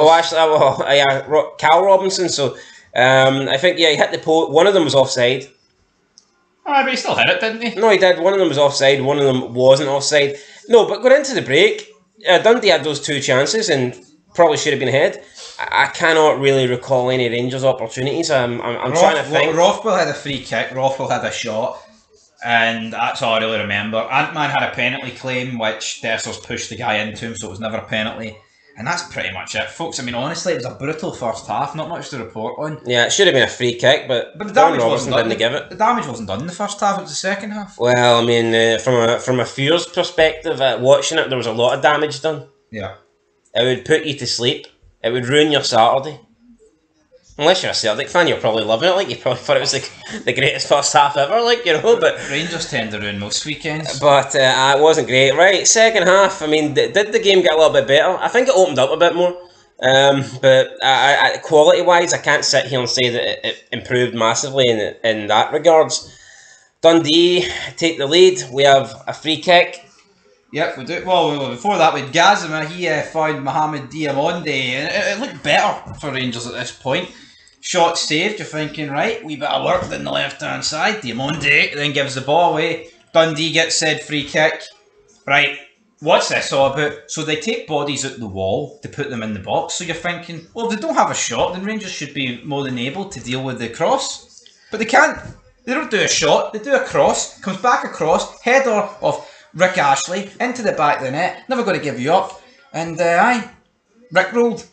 Robinson, so I think, he hit the post. One of them was offside. But he still hit it, didn't he? No, he did. One of them was offside, one of them wasn't offside. No, but going into the break, Dundee had those 2 chances and probably should have been ahead. I cannot really recall any Rangers opportunities. I'm trying to think. Rothwell had a free kick, Rothwell had a shot, and that's all I really remember. Ant-Man had a penalty claim, which Dessers pushed the guy into him, so it was never a penalty. And that's pretty much it, folks. I mean, honestly, it was a brutal first half, not much to report on. Yeah, it should have been a free kick, but the damage Robertson wasn't done. didn't give it. The damage wasn't done in the first half, it was the second half. Well, I mean, from a viewer's perspective, watching it, there was a lot of damage done. Yeah. It would put you to sleep. It would ruin your Saturday. Unless you're a Celtic fan, you're probably loving it. Like, you probably thought it was the greatest first half ever, like, you know. But Rangers tend to ruin most weekends. But it wasn't great. Right, second half, I mean, did the game get a little bit better? I think it opened up a bit more. But quality-wise, I can't sit here and say that it improved massively in that regards. Dundee take the lead. We have a free kick. Yep, we do. Well, before that, with Gazima, he found Mohamed Diamonde, and it looked better for Rangers at this point. Shot saved, you're thinking, right, wee bit of work than the left-hand side. Diamonde then gives the ball away. Dundee gets said free kick. Right, what's this all about? So they take bodies at the wall to put them in the box. So you're thinking, well, if they don't have a shot, then Rangers should be more than able to deal with the cross. But they can't. They don't do a shot, they do a cross, comes back across, header of Rick Ashley into the back of the net, never going to give you up, and Rick rolled.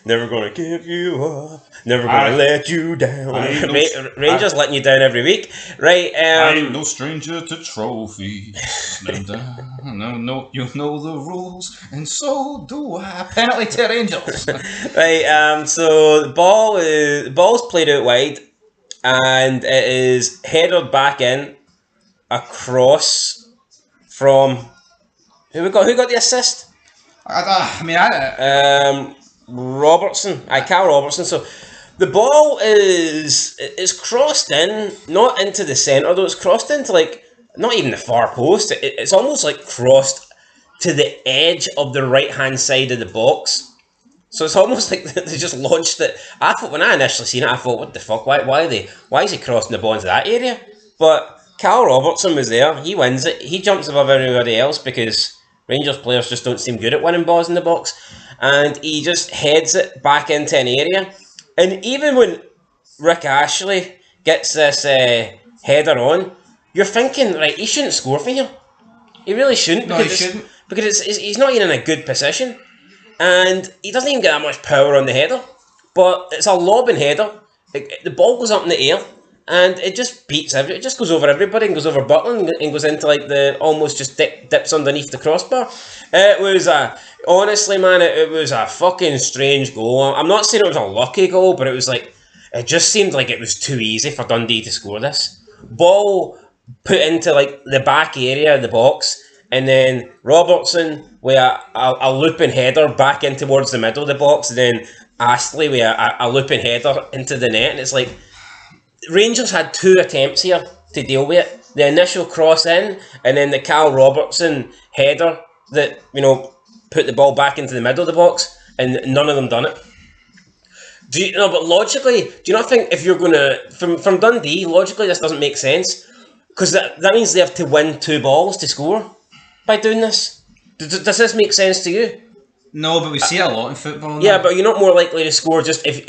Never going to give you up, never going to let you down. Rangers letting you down every week. Right, I'm no stranger to trophies. No, you know the rules, and so do I. Penalty to Rangers. Right, so the ball's played out wide, and it is headed back in. Across from who got the assist? Robertson. Cal Robertson. So the ball is crossed in, not into the centre though. It's crossed into like not even the far post. It's almost like crossed to the edge of the right hand side of the box. So it's almost like they just launched it. I thought when I initially seen it, I thought, what the fuck? Why is he crossing the ball into that area? But Cal Robertson was there. He wins it. He jumps above everybody else because Rangers players just don't seem good at winning balls in the box. And he just heads it back into an area. And even when Rick Ashley gets this header on, you're thinking, right, he shouldn't score for here. He really shouldn't. No, he shouldn't. Because he's not even in a good position. And he doesn't even get that much power on the header. But it's a lobbing header. The ball goes up in the air. And it just beats every. It just goes over everybody and goes over Butland and goes into like the almost just dips underneath the crossbar. It was honestly, man, it was a fucking strange goal. I'm not saying it was a lucky goal, but it was like it just seemed like it was too easy for Dundee to score this. Ball put into like the back area of the box, and then Robertson with a looping header back in towards the middle of the box, and then Astley with a looping header into the net, and it's like. Rangers had two attempts here to deal with it. The initial cross in, and then the Cal Robertson header that, put the ball back into the middle of the box, and none of them done it. But logically, do you not think if you're going to... From Dundee, logically this doesn't make sense. Because that means they have to win 2 balls to score by doing this. Does this make sense to you? No, but we see it a lot in football. Yeah, but you're not more likely to score just if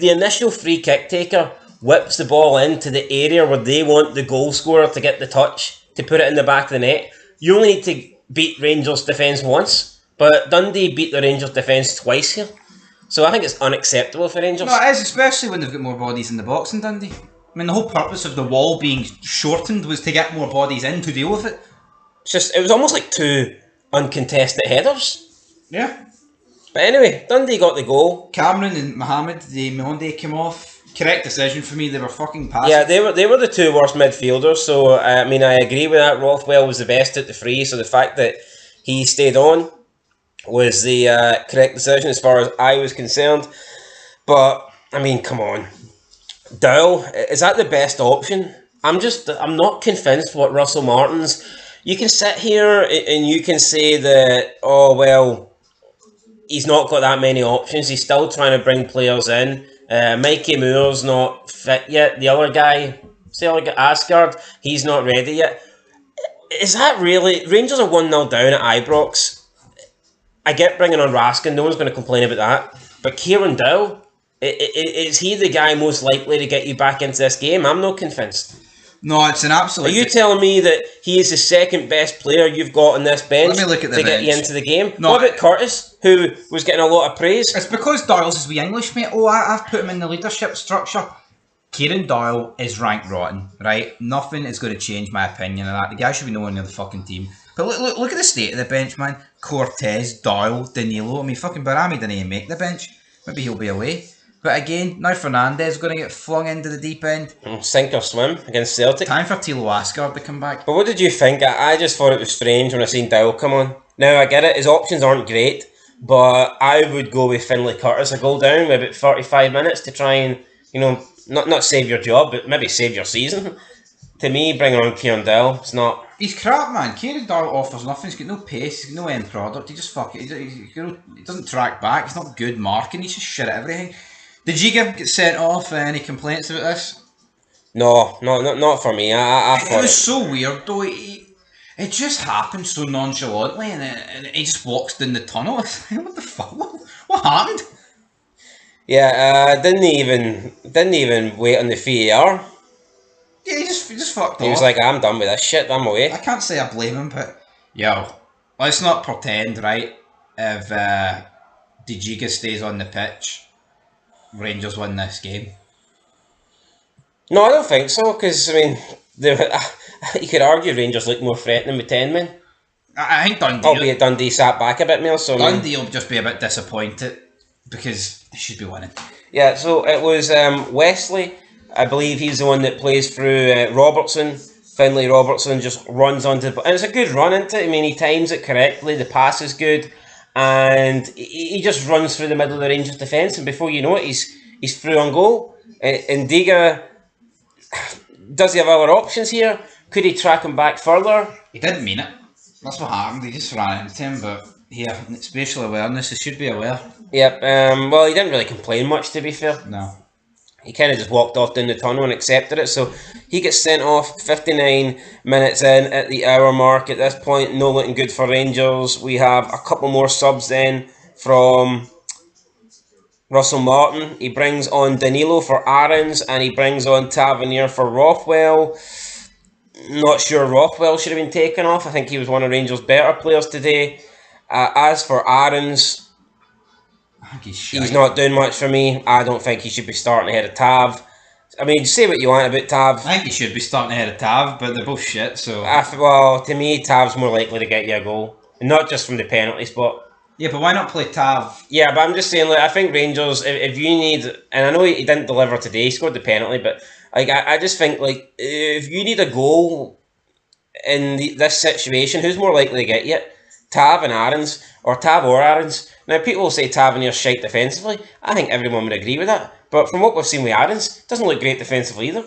the initial free kick taker whips the ball into the area where they want the goal scorer to get the touch to put it in the back of the net. You only need to beat Rangers' defence once, but Dundee beat the Rangers' defence twice here. So I think it's unacceptable for Rangers. No, it is, especially when they've got more bodies in the box than Dundee. I mean, the whole purpose of the wall being shortened was to get more bodies in to deal with it. It was almost like 2 uncontested headers. Yeah. But anyway, Dundee got the goal. Cameron and Mohamed Diamonde came off. Correct decision for me. They were fucking passive. Yeah, they were the 2 worst midfielders. So I mean, I agree with that. Rothwell was the best at the 3. So the fact that he stayed on was the correct decision as far as I was concerned. But I mean, come on, Dow, is that the best option? I'm not convinced what Russell Martin's. You can sit here and you can say that, oh well, he's not got that many options. He's still trying to bring players in. Mikey Moore's not fit yet. The other guy, Asgard, he's not ready yet. Is that really... Rangers are 1-0 down at Ibrox. I get bringing on Raskin, no one's going to complain about that. But Kieran Dowell, is he the guy most likely to get you back into this game? I'm not convinced. No, it's an absolute... Are you telling me that he is the second best player you've got on this bench Let me look at the to get bench. you into the game? No, what about Curtis, who was getting a lot of praise? It's because Doyle's his wee English, mate. Oh, I've put him in the leadership structure. Kieran Doyle is ranked rotten, right? Nothing is going to change my opinion of that. The guy should be nowhere near the fucking team. But look at the state of the bench, man. Cortez, Doyle, Danilo. I mean, fucking Barami didn't even make the bench. Maybe he'll be away. But again, now Fernandez is going to get flung into the deep end. Sink or swim against Celtic. Time for Tilo Asgard to come back. But what did you think? I just thought it was strange when I seen Dowell come on. Now, I get it, his options aren't great, but I would go with Finlay Curtis a goal down with about 45 minutes to try and, not save your job, but maybe save your season. To me, bringing on Kieran Dowell, it's not... He's crap, man. Kieran Doyle offers nothing. He's got no pace. He's got no end product. He just he doesn't track back. He's not good marking. He's just shit at everything. Did Giga get sent off? Any complaints about this? No, not for me. I thought it was so weird though. It just happened so nonchalantly, and he just walks down the tunnel. What the fuck? What happened? Yeah, didn't even wait on the VAR. Yeah, he just fucked off. He was like, I'm done with this shit. I'm away. I can't say I blame him, but let's not pretend, right? If De Giga stays on the pitch, Rangers win this game. No, I don't think so, because, I mean, you could argue Rangers look more threatening with 10 men. I think Dundee... Albeit Dundee sat back a bit more, so... Dundee will just be a bit disappointed, because they should be winning. Yeah, so it was Wesley, I believe he's the one that plays through Robertson. Finlay Robertson just runs onto... And it's a good run into it. I mean, he times it correctly, the pass is good, and he just runs through the middle of the Rangers defence, and before you know it, he's through on goal. And Diga, does he have other options here? Could he track him back further? He didn't mean it. That's what happened. He just ran into him, but here, spatial awareness, he should be aware. Yep, well, he didn't really complain much, to be fair. No. He kind of just walked off down the tunnel and accepted it. So he gets sent off 59 minutes in at the hour mark. At this point, no looking good for Rangers. We have a couple more subs then from Russell Martin. He brings on Danilo for Aarons and he brings on Tavernier for Rothwell. Not sure Rothwell should have been taken off. I think he was one of Rangers' better players today. As for Aarons, he's not doing much for me. I don't think he should be starting ahead of Tav. I mean, say what you want about Tav. I think he should be starting ahead of Tav, but they're both shit, so... Well, to me, Tav's more likely to get you a goal. And not just from the penalty spot. Yeah, but why not play Tav? Yeah, but I'm just saying, like, I think Rangers, if you need... And I know he didn't deliver today, he scored the penalty, but like I just think, like, if you need a goal in this situation, who's more likely to get you? Tav and Aarons, or Tav or Aarons. Now, people will say Tavernier's shite defensively. I think everyone would agree with that. But from what we've seen with Aarons, doesn't look great defensively either.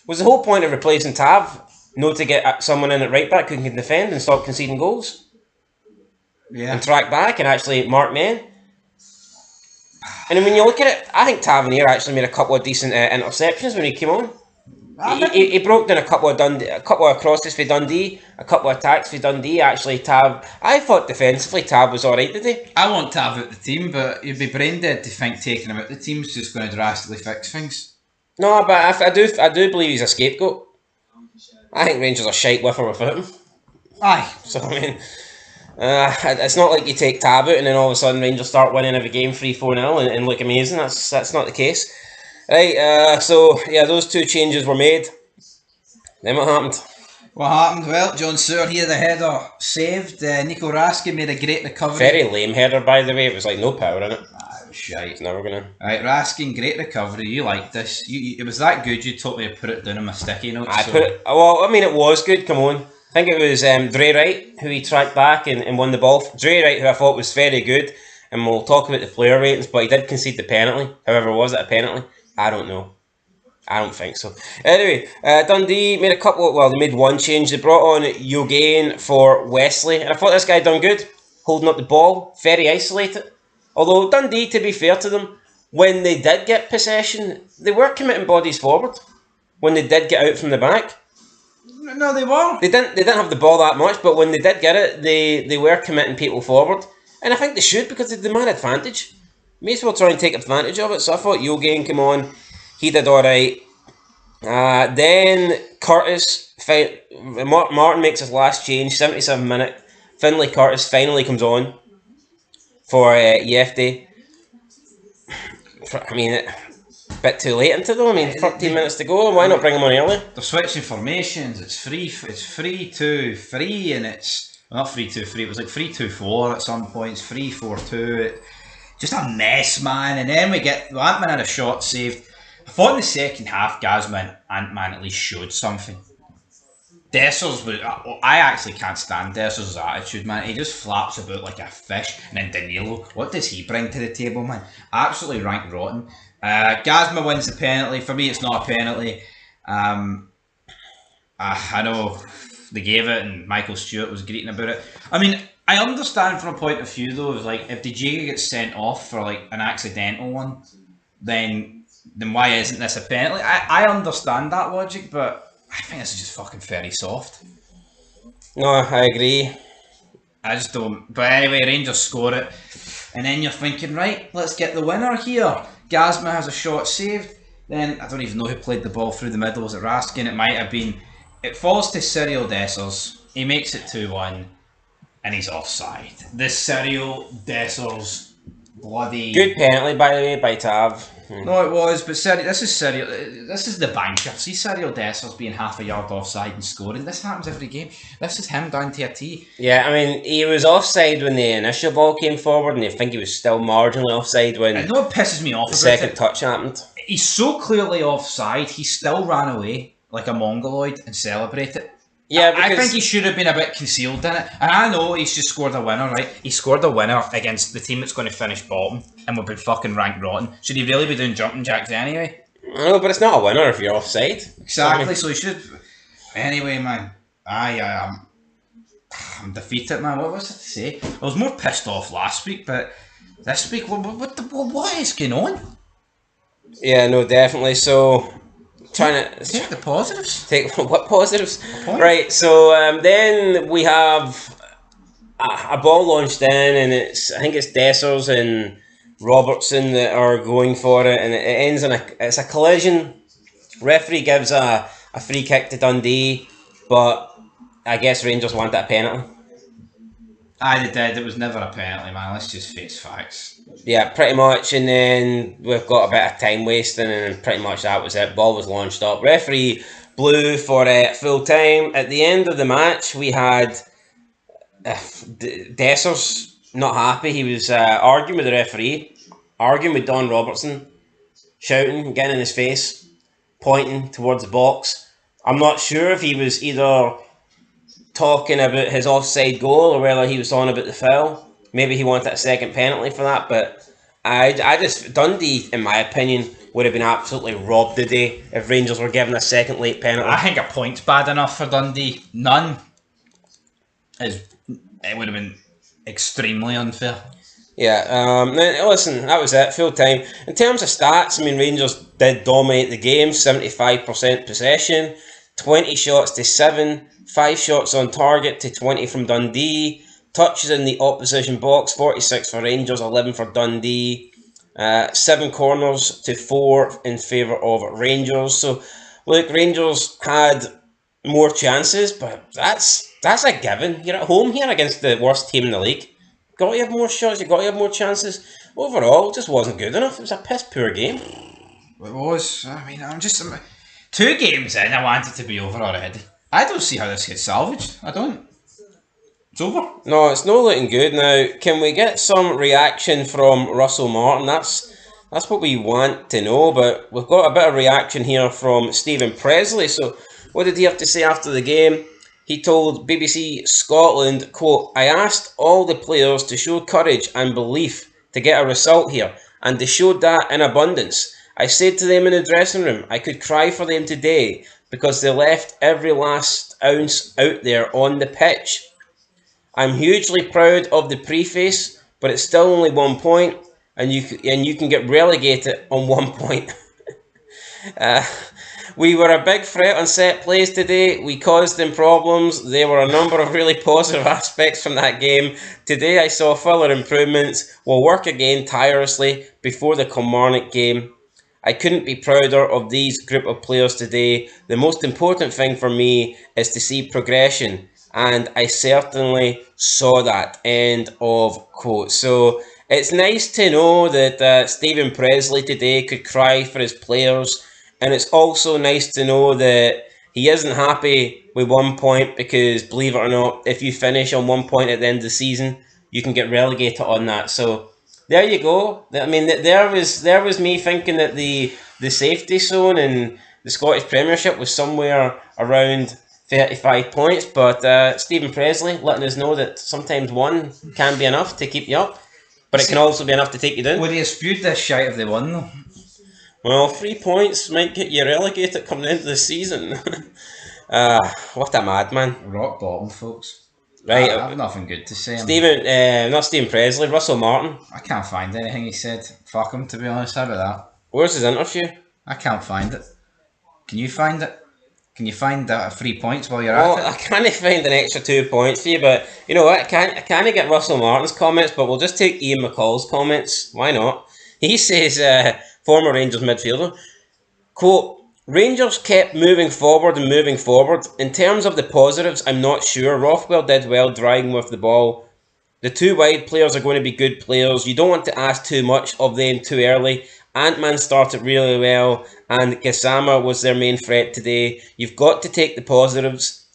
Was the whole point of replacing Tav to get someone in at right back who can defend and stop conceding goals? Yeah. And track back and actually mark men? And when you look at it, I think Tavernier actually made a couple of decent interceptions when he came on. He broke down a couple of crosses for Dundee, a couple of attacks for Dundee. Actually, Tav, I thought defensively Tav was alright today. I want Tav out the team, but you'd be brain dead to think taking him out the team is just going to drastically fix things. No, but I do believe he's a scapegoat. I think Rangers are shite with or without him. Aye. So I mean, it's not like you take Tav out and then all of a sudden Rangers start winning every game 3-4-0 and look amazing. That's not the case. Right, so yeah, those two changes were made. Then what happened? What happened? Well, John Sewer here, the header saved. Nico Raskin made a great recovery. Very lame header, by the way. It was like no power in it. It was shite. It's never gonna. Right, Raskin, great recovery. You liked this. It was that good. You told me to put it down on my sticky notes. Put it. Well, I mean, it was good. Come on. I think it was Dre Wright who he tracked back and won the ball. Dre Wright, who I thought was very good, and we'll talk about the player ratings, but he did concede the penalty. However, was it a penalty? I don't know. I don't think so. Anyway, Dundee made they made one change. They brought on Yogain for Wesley, and I thought this guy done good, holding up the ball, very isolated. Although Dundee, to be fair to them, when they did get possession, they were committing bodies forward. When they did get out from the back, no, they weren't. They didn't have the ball that much, but when they did get it, they were committing people forward. And I think they should, because they demand advantage. May as well try and take advantage of it. So I thought Yogain came on. He did alright. Then Curtis, Martin makes his last change, 77 minute. Finlay Curtis finally comes on for EFD. I mean, a bit too late into them. I mean, 13 minutes to go. Why not bring him on early? They're switching formations. It's 3-2-3, and it's not 3-2-3. It was like 3-2-4 at some points. 3-4-2. Just a mess, man. And then Ant-Man had a shot saved. I thought in the second half, Ant-Man at least showed something. Dessers, I actually can't stand Dessers' attitude, man. He just flaps about like a fish. And then Danilo, what does he bring to the table, man? Absolutely rank rotten. Gazma wins the penalty. For me, it's not a penalty. I know they gave it, and Michael Stewart was greeting about it. I mean, I understand from a point of view though, like if De Jager gets sent off for like an accidental one, then why isn't this a penalty? I understand that logic, but I think this is just fucking very soft. No, I agree. I just don't. But anyway, Rangers score it, and then you're thinking, right, let's get the winner here. Gazma has a shot saved. Then I don't even know who played the ball through the middle. Was it Raskin? It might have been. It falls to Cyril Dessers. He makes it 2-1, and he's offside. This Cyril Dessers bloody good penalty, by the way, by Tav. No, it was, but this is the banker. See Cyril Dessers being half a yard offside and scoring. This happens every game. This is him down to a T. Yeah, I mean, he was offside when the initial ball came forward, and I think he was still marginally offside when I know it pisses me off. The second touch happened. He's so clearly offside. He still ran away like a mongoloid and celebrated. Yeah, I think he should have been a bit concealed in it. And I know he's just scored a winner, right? He scored a winner against the team that's going to finish bottom, and we've been fucking ranked rotten. Should he really be doing jumping jacks anyway? I know, but it's not a winner if you're offside. Exactly, so he should. Anyway, man, I'm defeated, man. What was it to say? I was more pissed off last week, but this week, what is going on? Yeah, no, definitely. So, trying to take the positives. Take what positives? Right. So then we have a ball launched in, and I think it's Dessers and Robertson that are going for it, and it ends in it's a collision. Referee gives a free kick to Dundee, but I guess Rangers want that penalty. They did. It was never a penalty, man. Let's just face facts. Yeah, pretty much. And then we've got a bit of time wasting, and pretty much that was it. Ball was launched up. Referee blew for full time. At the end of the match, we had Dessers not happy. He was arguing with the referee, arguing with Don Robertson, shouting, getting in his face, pointing towards the box. I'm not sure if he was either talking about his offside goal or whether he was talking about the foul. Maybe he wanted a second penalty for that, but Dundee, in my opinion, would have been absolutely robbed today if Rangers were given a second late penalty. I think a point's bad enough for Dundee. None. It would have been extremely unfair. Yeah, listen, that was it, full time. In terms of stats, I mean, Rangers did dominate the game, 75% possession, 20 shots to 7, 5 shots on target to 20 from Dundee, touches in the opposition box, 46 for Rangers, 11 for Dundee, 7 corners to 4 in favour of Rangers. So, look, Rangers had more chances, but that's a given. You're at home here against the worst team in the league. Got to have more shots, you've got to have more chances. Overall, it just wasn't good enough. It was a piss poor game. It was. I mean, 2 games in, I want it to be over already. I don't see how this gets salvaged. I don't. It's over. No, it's not looking good now. Can we get some reaction from Russell Martin? That's what we want to know, but we've got a bit of reaction here from Stephen Presley. So, what did he have to say after the game? He told BBC Scotland, quote, "I asked all the players to show courage and belief to get a result here, and they showed that in abundance. I said to them in the dressing room, I could cry for them today because they left every last ounce out there on the pitch. I'm hugely proud of the preface, but it's still only 1 point, and you can get relegated on 1 point." We were a big threat on set plays today. We caused them problems. There were a number of really positive aspects from that game. Today I saw further improvements. We'll work again tirelessly before the Kilmarnock game. I couldn't be prouder of these group of players today. The most important thing for me is to see progression, and I certainly saw that. End of quote. So it's nice to know that Stephen Presley today could cry for his players, and it's also nice to know that he isn't happy with 1 point because, believe it or not, if you finish on 1 point at the end of the season, you can get relegated on that. So there you go. I mean, there was me thinking that the safety zone in the Scottish Premiership was somewhere around 35 points, but Stephen Presley letting us know that sometimes one can be enough to keep you up, but it can also be enough to take you down. Would he have spewed this shite if they won, though? Well, 3 points might get you relegated coming into the season. What a madman. Rock bottom, folks. Right. I have nothing good to say. Not Stephen Presley, Russell Martin. I can't find anything he said. Fuck him, to be honest. How about that? Where's his interview? I can't find it. Can you find it? Can you find 3 points while you're Well, at it? I can't find an extra 2 points for you, but you know what? I can't get Russell Martin's comments, but we'll just take Ian McCall's comments. Why not? He says, former Rangers midfielder, quote, Rangers kept moving forward and moving forward. In terms of the positives, I'm not sure. Rothwell did well driving with the ball. The two wide players are going to be good players. You don't want to ask too much of them too early. Ant-Man started really well, and Gassama was their main threat today. You've got to take the positives.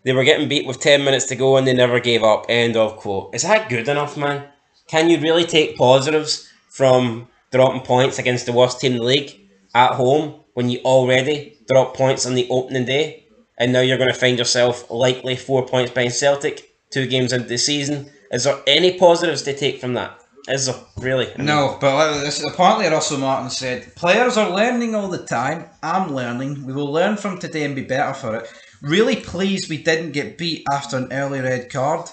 They were getting beat with 10 minutes to go and they never gave up. End of quote. Is that good enough, man? Can you really take positives from dropping points against the worst team in the league at home when you already dropped points on the opening day, and now you're going to find yourself likely 4 points behind Celtic 2 games into the season? Is there any positives to take from that? Is there really? No, but apparently Russell Martin said, players are learning all the time. I'm learning. We will learn from today and be better for it. Really pleased we didn't get beat after an early red card.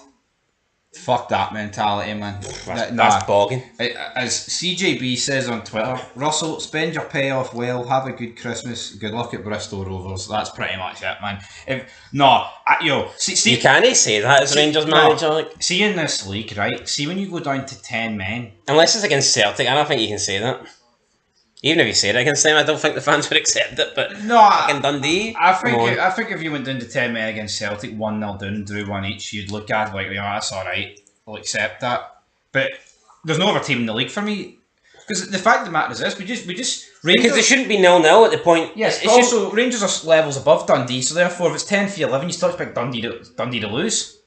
Fuck that mentality, man. That's bogging. As CJB says on Twitter, Russell, spend your payoff well, have a good Christmas, good luck at Bristol Rovers. That's pretty much it, man. See, you can't say that as Rangers manager. Like. See, in this league, right? See, when you go down to 10 men... Unless it's against Celtic, I don't think you can say that. Even if you said it against them, I don't think the fans would accept it, but no, in Dundee... I think if you went down to 10 men against Celtic, 1-0 down and drew 1 each, you'd look at it like, that's alright, I'll accept that. But there's no other team in the league for me. Because the fact of the matter is this, we just Rangers, because it shouldn't be 0-0 at the point. Yes, but also Rangers are levels above Dundee, so therefore if it's 10-11, you still expect Dundee to lose.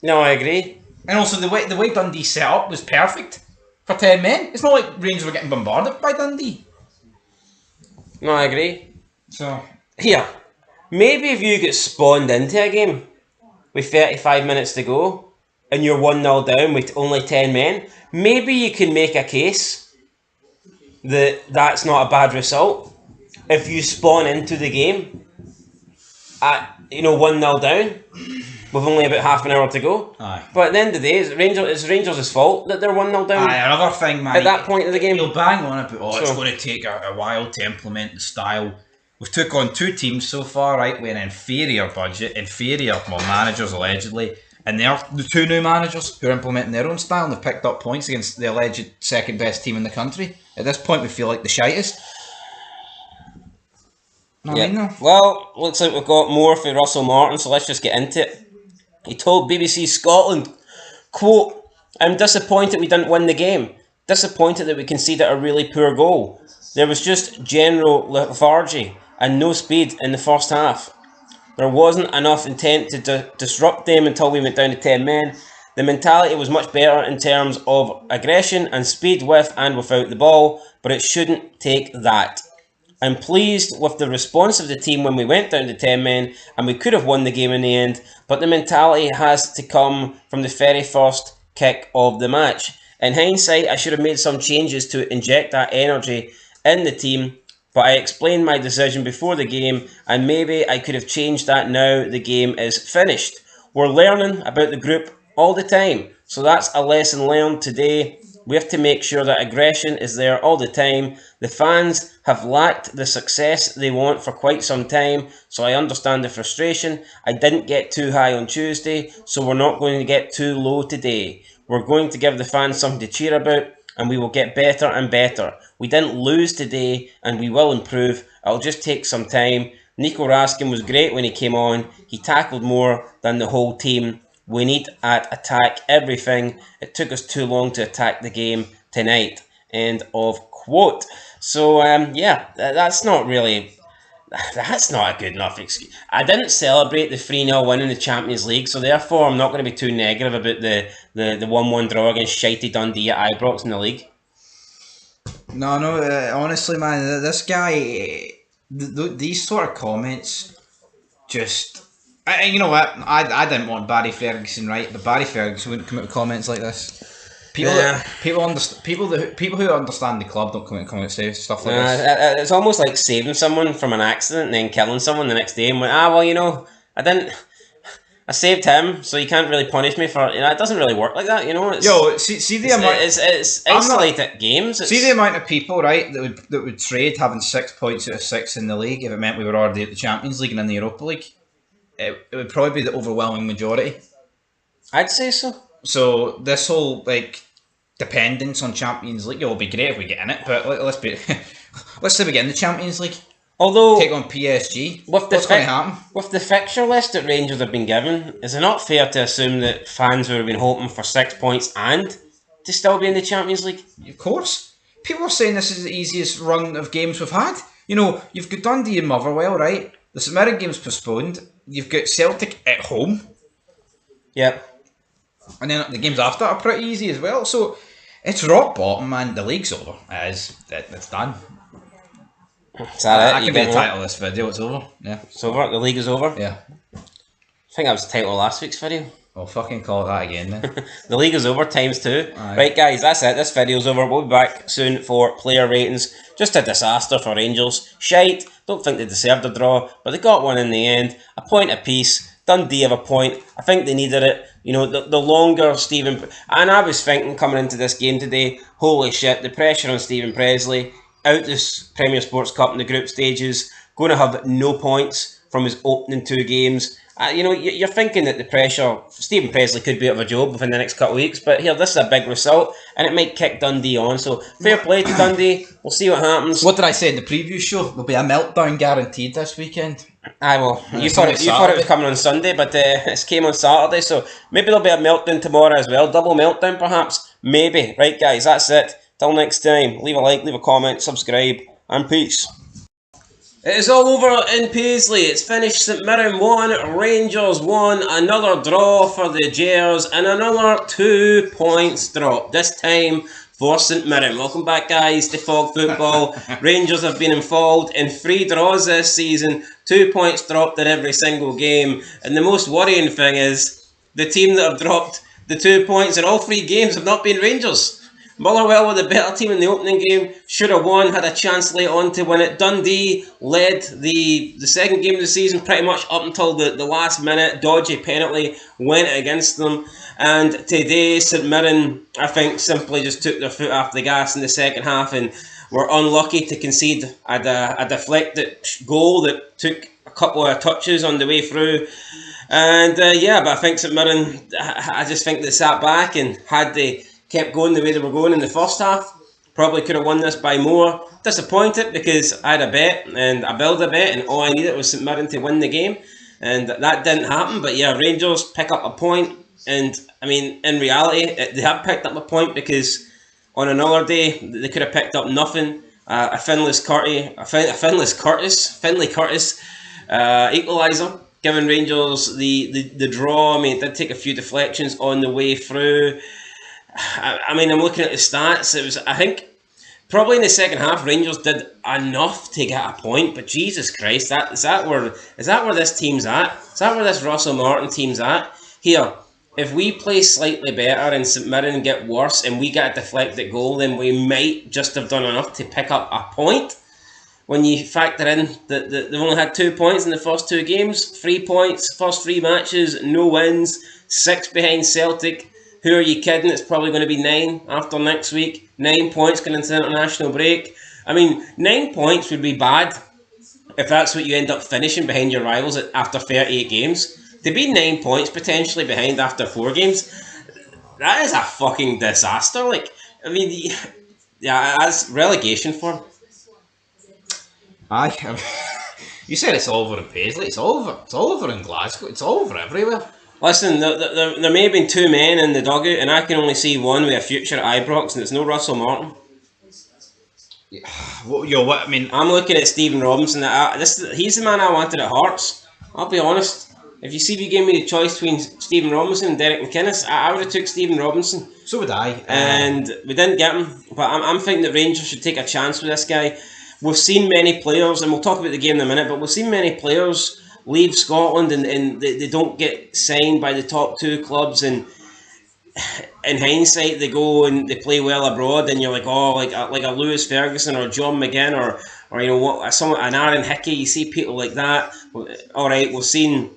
No, I agree. And also the way Dundee set up was perfect for 10 men. It's not like Rangers were getting bombarded by Dundee. No, I agree. So here, maybe if you get spawned into a game with 35 minutes to go and you're 1-0 down with only 10 men, maybe you can make a case that that's not a bad result. If you spawn into the game at 1-0 down with only about half an hour to go. Aye. But at the end of the day, it's Rangers' fault that they're 1-0 down. Aye, another thing, man. At that point of the game. You'll bang on about, it's going to take a while to implement the style. We've took on 2 teams so far, right, with an inferior budget, managers allegedly, and they're the 2 new managers who are implementing their own style and they've picked up points against the alleged second best team in the country. At this point, we feel like the shittest. Yeah. Well, looks like we've got more for Russell Martin, so let's just get into it. He told BBC Scotland, quote, I'm disappointed we didn't win the game. Disappointed that we conceded a really poor goal. There was just general lethargy and no speed in the first half. There wasn't enough intent to disrupt them until we went down to 10 men. The mentality was much better in terms of aggression and speed with and without the ball, but it shouldn't take that. I'm pleased with the response of the team when we went down to 10 men and we could have won the game in the end, but the mentality has to come from the very first kick of the match. In hindsight, I should have made some changes to inject that energy in the team, but I explained my decision before the game and maybe I could have changed that now the game is finished. We're learning about the group all the time, so that's a lesson learned today. We have to make sure that aggression is there all the time. The fans have lacked the success they want for quite some time, so I understand the frustration. I didn't get too high on Tuesday, so we're not going to get too low today. We're going to give the fans something to cheer about, and we will get better and better. We didn't lose today, and we will improve. It'll just take some time. Nico Raskin was great when he came on. He tackled more than the whole team. We need to attack everything. It took us too long to attack the game tonight. End of quote. So, that's not really... That's not a good enough excuse. I didn't celebrate the 3-0 win in the Champions League, so therefore I'm not going to be too negative about the 1-1 draw against shitey Dundee at Ibrox in the league. No, honestly, man, this guy, these sort of comments, just, you know what? I didn't want Barry Ferguson, right? But Barry Ferguson wouldn't come out with comments like this. People who understand the club don't come out and say stuff like this. It's almost like saving someone from an accident and then killing someone the next day and went, I saved him, so you can't really punish me for it. It doesn't really work like that, See the amount. It's isolated games. See the amount of people, right, that would trade having 6 points out of 6 in the league if it meant we were already at the Champions League and in the Europa League. It would probably be the overwhelming majority. I'd say so. So this whole dependence on Champions League, it will be great if we get in it, but let's say we get in the Champions League. Although take on PSG, what's going to happen? With the fixture list that Rangers have been given, is it not fair to assume that fans would have been hoping for 6 points and to still be in the Champions League? Of course. People are saying this is the easiest run of games we've had. You've got Dundee and Motherwell, right? The St Mirren game's postponed. You've got Celtic at home. Yep. And then the games after are pretty easy as well. So it's rock bottom, man. The league's over. It is. It's done. Is that it? I can be the title of this video. It's over. Yeah. It's over? The league is over? Yeah. I think that was the title of last week's video. Well, fucking call it that again then. The league is over ×2. Aye. Right, guys, that's it. This video's over. We'll be back soon for player ratings. Just a disaster for Rangers. Shite. Don't think they deserved a draw, but they got one in the end. A point apiece. Dundee have a point. I think they needed it. The longer Stephen... And I was thinking coming into this game today, holy shit, the pressure on Stephen Presley, out this Premier Sports Cup in the group stages, going to have no points from his opening 2 games. You're thinking that the pressure, Stephen Presley could be out of a job within the next couple of weeks, but here, this is a big result, and it might kick Dundee on, so fair play to Dundee. We'll see what happens. What did I say in the preview show? There'll be a meltdown guaranteed this weekend. Aye, well, you thought it was coming on Sunday, but it came on Saturday, so maybe there'll be a meltdown tomorrow as well. Double meltdown, perhaps. Maybe. Right, guys, that's it. Till next time, leave a like, leave a comment, subscribe, and peace. It is all over in Paisley. It's finished. St Mirren 1, Rangers 1, another draw for the Jers, and another 2 points drop. This time for St Mirren. Welcome back, guys, to Fog Football. Rangers have been involved in 3 draws this season, 2 points dropped in every single game, and the most worrying thing is the team that have dropped the 2 points in all 3 games have not been Rangers. Motherwell were the better team in the opening game, should have won, had a chance late on to win it. Dundee led the second game of the season pretty much up until the last minute. Dodgy penalty went against them. And today, St Mirren, I think, simply just took their foot off the gas in the second half and were unlucky to concede a deflected goal that took a couple of touches on the way through. And but I think St Mirren, I just think they sat back, and had they kept going the way they were going in the first half, probably could have won this by more. Disappointed because I had a bet and I built a bet, and all I needed was St Mirren to win the game, and that didn't happen. But yeah, Rangers pick up a point, and I mean, in reality, they have picked up a point, because on another day they could have picked up nothing. A Finlay Curtis equaliser, giving Rangers the draw. I mean, it did take a few deflections on the way through. I mean, I'm looking at the stats. It was, I think, probably in the second half, Rangers did enough to get a point. But Jesus Christ, is that where this team's at? Is that where this Russell Martin team's at? Here, if we play slightly better and St Mirren get worse and we get a deflected goal, then we might just have done enough to pick up a point. When you factor in that they've only had 2 points in the first 2 games, 3 points, first 3 matches, no wins, 6 behind Celtic. Who are you kidding? It's probably going to be 9 after next week. 9 points going into international break. I mean, 9 points would be bad if that's what you end up finishing behind your rivals after 38 games. To be 9 points potentially behind after 4 games, that is a fucking disaster. Like, I mean, yeah, that's relegation form. Aye. You said it's all over in Paisley. It's all over. It's all over in Glasgow. It's all over everywhere. Listen, there may have been 2 men in the dugout, and I can only see one with a future at Ibrox, and it's no Russell Martin. Yeah. What? I mean, I'm looking at Stephen Robinson. He's the man I wanted at Hearts. I'll be honest. If you gave me the choice between Stephen Robinson and Derek McInnes, I would have took Stephen Robinson. So would I. And we didn't get him. But I'm thinking that Rangers should take a chance with this guy. We've seen many players, and we'll talk about the game in a minute, but we've seen many players leave Scotland and they don't get signed by the top 2 clubs, and in hindsight they go and they play well abroad, and you're like, oh, like a Lewis Ferguson or John McGinn or you know what, an Aaron Hickey. You see people like that. Alright, we've seen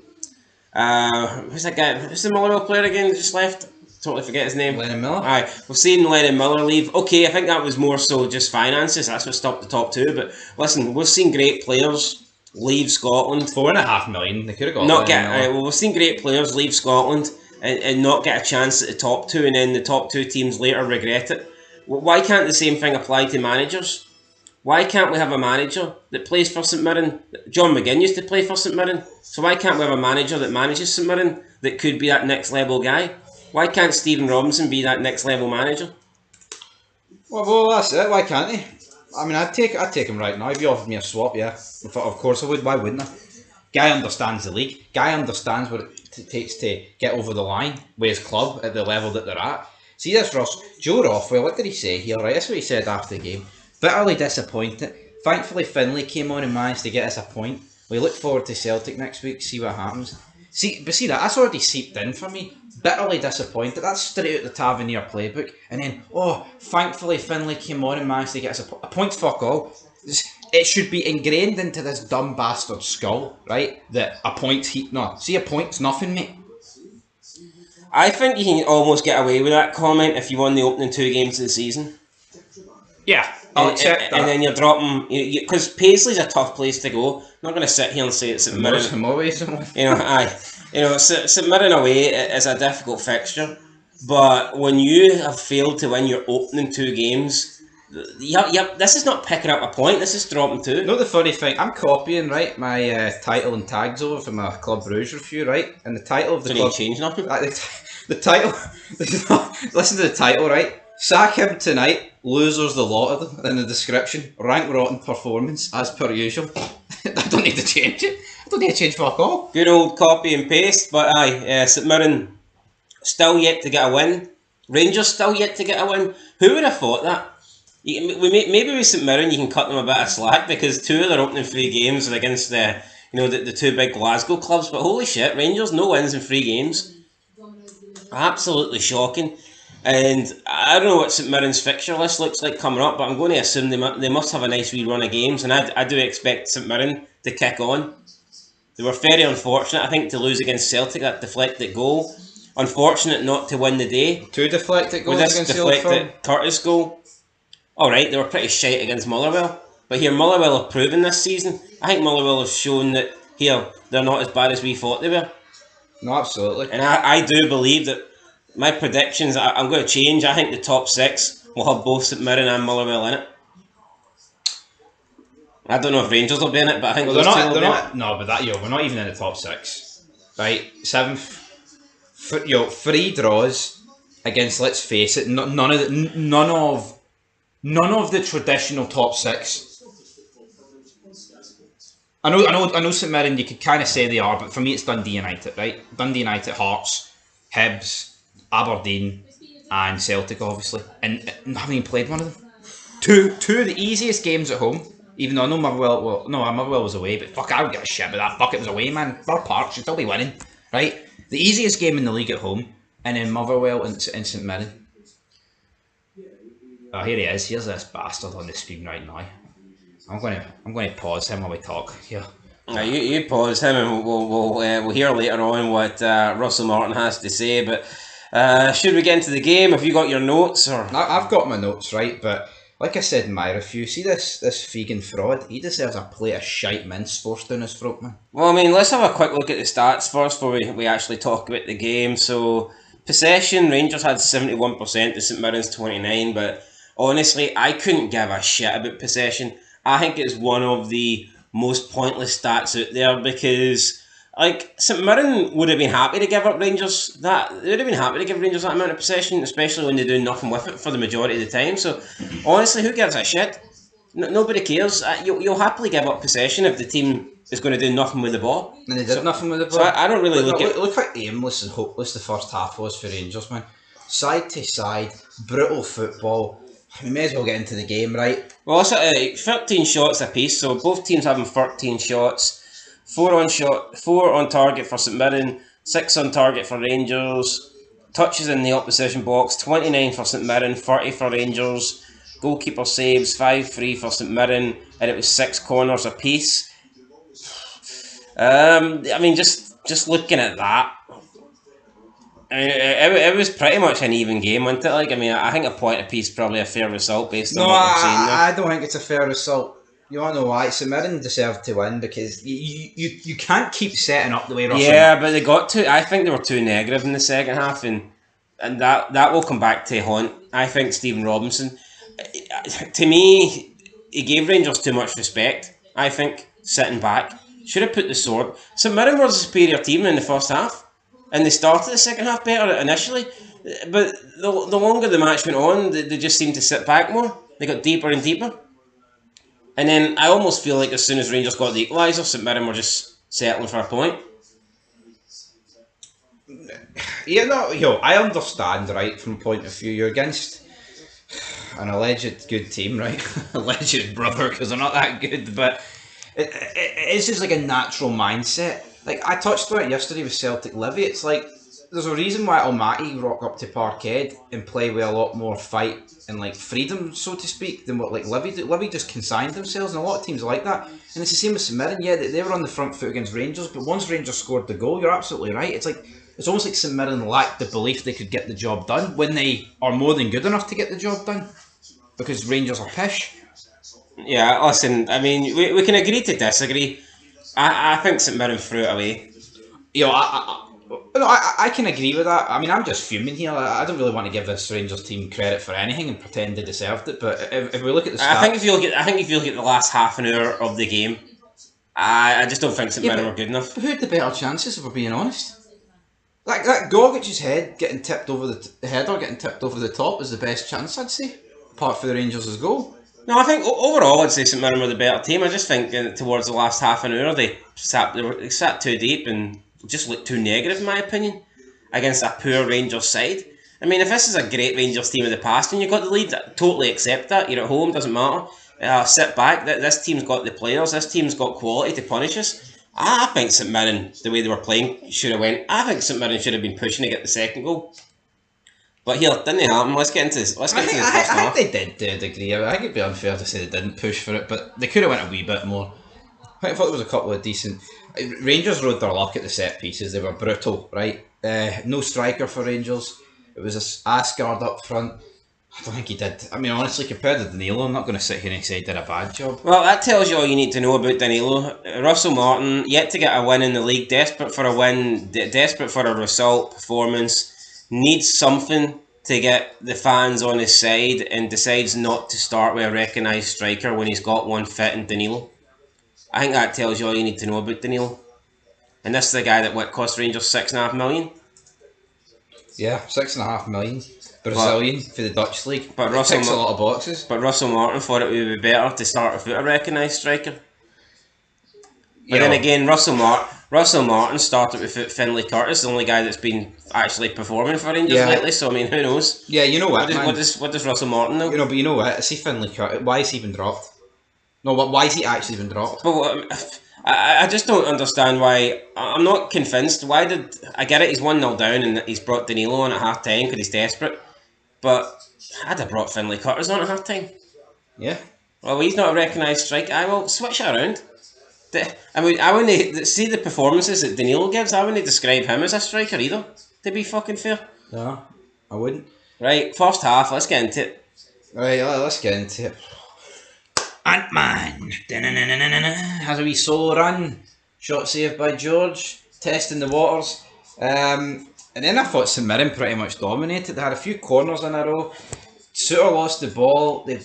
who's that guy? Who's the Motherwell player again that just left? Totally forget his name. Lennon Miller. Aye, we've seen Lennon Miller leave. Okay, I think that was more so just finances. That's what stopped the top 2. But listen, we've seen great players leave Scotland. 4.5 million. They could have got. We've seen great players leave Scotland and not get a chance at the top 2, and then the top 2 teams later regret it. Why can't the same thing apply to managers? Why can't we have a manager that plays for St Mirren? John McGinn used to play for St Mirren. So why can't we have a manager that manages St Mirren that could be that next level guy? Why can't Stephen Robinson be that next level manager? Well, that's it. Why can't he? I mean, I'd take him right now. If you offered me a swap, yeah. Of course I would. Why wouldn't I? Guy understands the league. Guy understands what it takes to get over the line with his club at the level that they're at. See this, Ross? Joe Rothwell, what did he say here? Right, that's what he said after the game. Bitterly disappointed. Thankfully, Finlay came on and managed to get us a point. We look forward to Celtic next week, see what happens. See that's already seeped in for me. Bitterly disappointed. That's straight out the Tavernier playbook. And then, thankfully Finlay came on and managed to get us a point. Fuck all. It should be ingrained into this dumb bastard's skull, right? That a point's a point's nothing, mate. I think you can almost get away with that comment if you won the opening 2 games of the season. Yeah, I'll accept that. And then you're dropping, because Paisley's a tough place to go. I'm not going to sit here and say it's St Mirren. St Mirren away is a difficult fixture, but when you have failed to win your opening 2 games, this is not picking up a point. This is dropping 2. No, the funny thing, I'm copying my title and tags over from my Club Bruges review, right? And the title of the club. Change nothing. The title. Listen to the title, right? Sack him tonight, losers the lot of them, in the description. Rank rotten performance, as per usual. I don't need to change it. I don't need to change fuck all. Good old copy and paste, but St Mirren still yet to get a win. Rangers still yet to get a win. Who would have thought that? Maybe with St Mirren you can cut them a bit of slack, because 2 of their opening 3 games are against the 2 big Glasgow clubs, but holy shit, Rangers, no wins in 3 games. Absolutely shocking. And I don't know what St Mirren's fixture list looks like coming up, but I'm going to assume they must have a nice wee run of games, and I do expect St Mirren to kick on. They were very unfortunate, I think, to lose against Celtic, that deflected goal. Unfortunate not to win the day. 2 deflected goals against Celtic. Deflected Curtis goal. Alright, they were pretty shite against Motherwell. But here, Motherwell have proven this season. I think Motherwell have shown that, here, they're not as bad as we thought they were. No, absolutely. And I do believe that my predictions, I'm going to change. I think the top 6 will have both St Mirren and Motherwell in it. I don't know if Rangers will be in it, but I think they're not. No, but we're not even in the top 6. Right, 7th. 3 draws against, let's face it, none of the traditional top 6. I know St Mirren, you could kind of say they are, but for me it's Dundee United, right? Dundee United, Hearts, Hibs, Aberdeen and Celtic, obviously, and haven't even played one of them. Two of the easiest games at home, even though I know Motherwell was away, but fuck, I don't give a shit about that. Fuck, it was away, man. Borough Park should still be winning, right? The easiest game in the league at home, and then Motherwell and St Mirren. Oh, here he is. Here's this bastard on the screen right now. I'm going to pause him while we talk here. You pause him, and we'll hear later on what Russell Martin has to say. But Should we get into the game? Have you got your notes? Or I've got my notes, right, but like I said in my review, see this Fegan fraud? He deserves a plate of shite mince forced down his throat, man. Well, I mean, let's have a quick look at the stats first before we actually talk about the game. So, possession, Rangers had 71% to St Mirren's 29%, but honestly, I couldn't give a shit about possession. I think it's one of the most pointless stats out there because, like, St Mirren would have been happy to give up Rangers that. They would have been happy to give Rangers that amount of possession, especially when they do nothing with it for the majority of the time. So, honestly, who gives a shit? Nobody cares. You'll happily give up possession if the team is going to do nothing with the ball. And they did nothing with the ball. So I don't really look how aimless and hopeless the first half was for Rangers, man. Side to side, brutal football. We may as well get into the game, right? Well, it's 13 shots apiece, so both teams having 13 shots. 4 on target for St Mirren, 6 on target for Rangers. Touches in the opposition box, 29 for St Mirren, 30 for Rangers. Goalkeeper saves, 5-3 for St Mirren, and it was 6 corners apiece. I mean, just looking at that, I mean, it was pretty much an even game, wasn't it? Like, I mean, I think a point apiece is probably a fair result based on what we've seen. I don't think it's a fair result. You want to know why? St Mirren deserved to win because you can't keep setting up the way Russell. Yeah, but they got to. I think they were too negative in the second half, and that will come back to haunt. I think Stephen Robinson, to me, he gave Rangers too much respect. I think sitting back should have put the sword. St Mirren was a superior team in the first half, and they started the second half better initially. But the longer the match went on, they just seemed to sit back more. They got deeper and deeper. And then I almost feel like as soon as Rangers got the equaliser, St Mirren were just settling for a point. Yeah, no, I understand, right, from point of view. You're against an alleged good team, right? Alleged brother, because they're not that good, but it's just like a natural mindset. Like, I touched on it yesterday with Celtic Livy. It's like, there's a reason why Almaty rock up to Parkhead and play with a lot more fight and like freedom, so to speak, than what like Livy do. Livy just consigned themselves, and a lot of teams are like that. And it's the same with St Mirren. Yeah, they were on the front foot against Rangers, but once Rangers scored the goal, you're absolutely right. It's almost like St Mirren lacked the belief they could get the job done when they are more than good enough to get the job done, because Rangers are pish. Yeah, listen, I mean, we can agree to disagree. I think St Mirren threw it away. You know, I can agree with that. I mean, I'm just fuming here. I don't really want to give this Rangers team credit for anything and pretend they deserved it. But if we look at the stats, I think if you look at the last half an hour of the game, I just don't think St Mirren were good enough. Who had the better chances, if we're being honest? Like that Gogic's head getting tipped over the header, getting tipped over the top is the best chance, I'd say, apart from the Rangers' goal. No, I think overall I'd say St Mirren were the better team. I just think towards the last half an hour they sat too deep and just looked too negative, in my opinion, against a poor Rangers side. I mean, if this is a great Rangers team of the past and you got the lead, totally accept that. You're at home, doesn't matter. Sit back. This team's got the players. This team's got quality to punish us. I think St Mirren, the way they were playing, should have went. I think St Mirren should have been pushing to get the second goal. But here, didn't happen. Let's get into this. I think they did agree. I think it'd be unfair to say they didn't push for it, but they could have went a wee bit more. I thought there was a couple of decent. Rangers rode their luck at the set pieces. They were brutal, right? No striker for Rangers. It was Asgard up front. I don't think he did. I mean, honestly, compared to Danilo, I'm not going to sit here and say he did a bad job. Well, that tells you all you need to know about Danilo. Russell Martin, yet to get a win in the league, desperate for a win, desperate for a result, performance, needs something to get the fans on his side, and decides not to start with a recognised striker when he's got one fit in Danilo. I think that tells you all you need to know about Danilo. And this is the guy that cost Rangers $6.5 million. Yeah, $6.5 million. Brazilian for the Dutch league. But Russell ticks a lot of boxes. But Russell Martin thought it would be better to start without a recognised striker. But then again, Russell Martin started without Finlay Curtis, the only guy that's been actually performing for Rangers lately. So I mean, who knows? Yeah, you know what? What does Russell Martin know? But you know what? I see Finlay Curtis. Why is he been dropped? No, why is he actually been dropped? But I just don't understand why. I'm not convinced. Why did I get it? He's 1-0 down and he's brought Danilo on at half time because he's desperate. But I'd have brought Finlay Curtis on at half time. Yeah. Well, he's not a recognised striker. I will switch it around. I mean, I wouldn't see the performances that Danilo gives. I wouldn't describe him as a striker either. To be fucking fair. No, I wouldn't. Right, first half, let's get into it. Right, let's get into it. Ant-Man has a wee solo run. Shot saved by George. Testing the waters. And then I thought St Mirren pretty much dominated. They had a few corners in a row. Suter lost the ball. They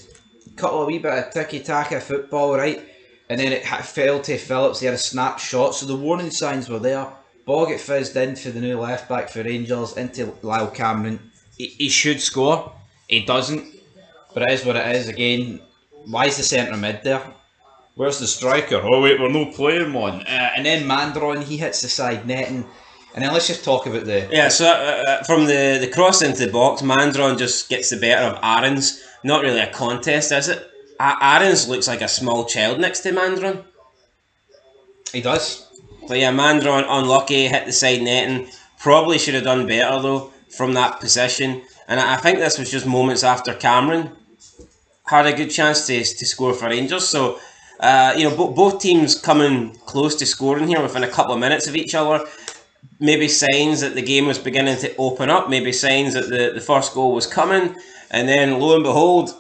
cut a wee bit of tiki-taka football, right? And then it fell to Phillips. They had a snap shot. So the warning signs were there. Ball get fizzed in for the new left back for Rangers into Lyle Cameron. He should score. He doesn't. But it is what it is. Again, why is the centre mid there? Where's the striker? Oh wait, we're not playing one. And then Mandron, he hits the side netting. And then let's just talk about the... Yeah, so from the cross into the box, Mandron just gets the better of Aarons. Not really a contest, is it? Aarons looks like a small child next to Mandron. He does. But yeah, Mandron, unlucky, hit the side netting. Probably should have done better though from that position. And I think this was just moments after Cameron had a good chance to score for Rangers. So, both teams coming close to scoring here within a couple of minutes of each other. Maybe signs that the game was beginning to open up. Maybe signs that the first goal was coming. And then, lo and behold,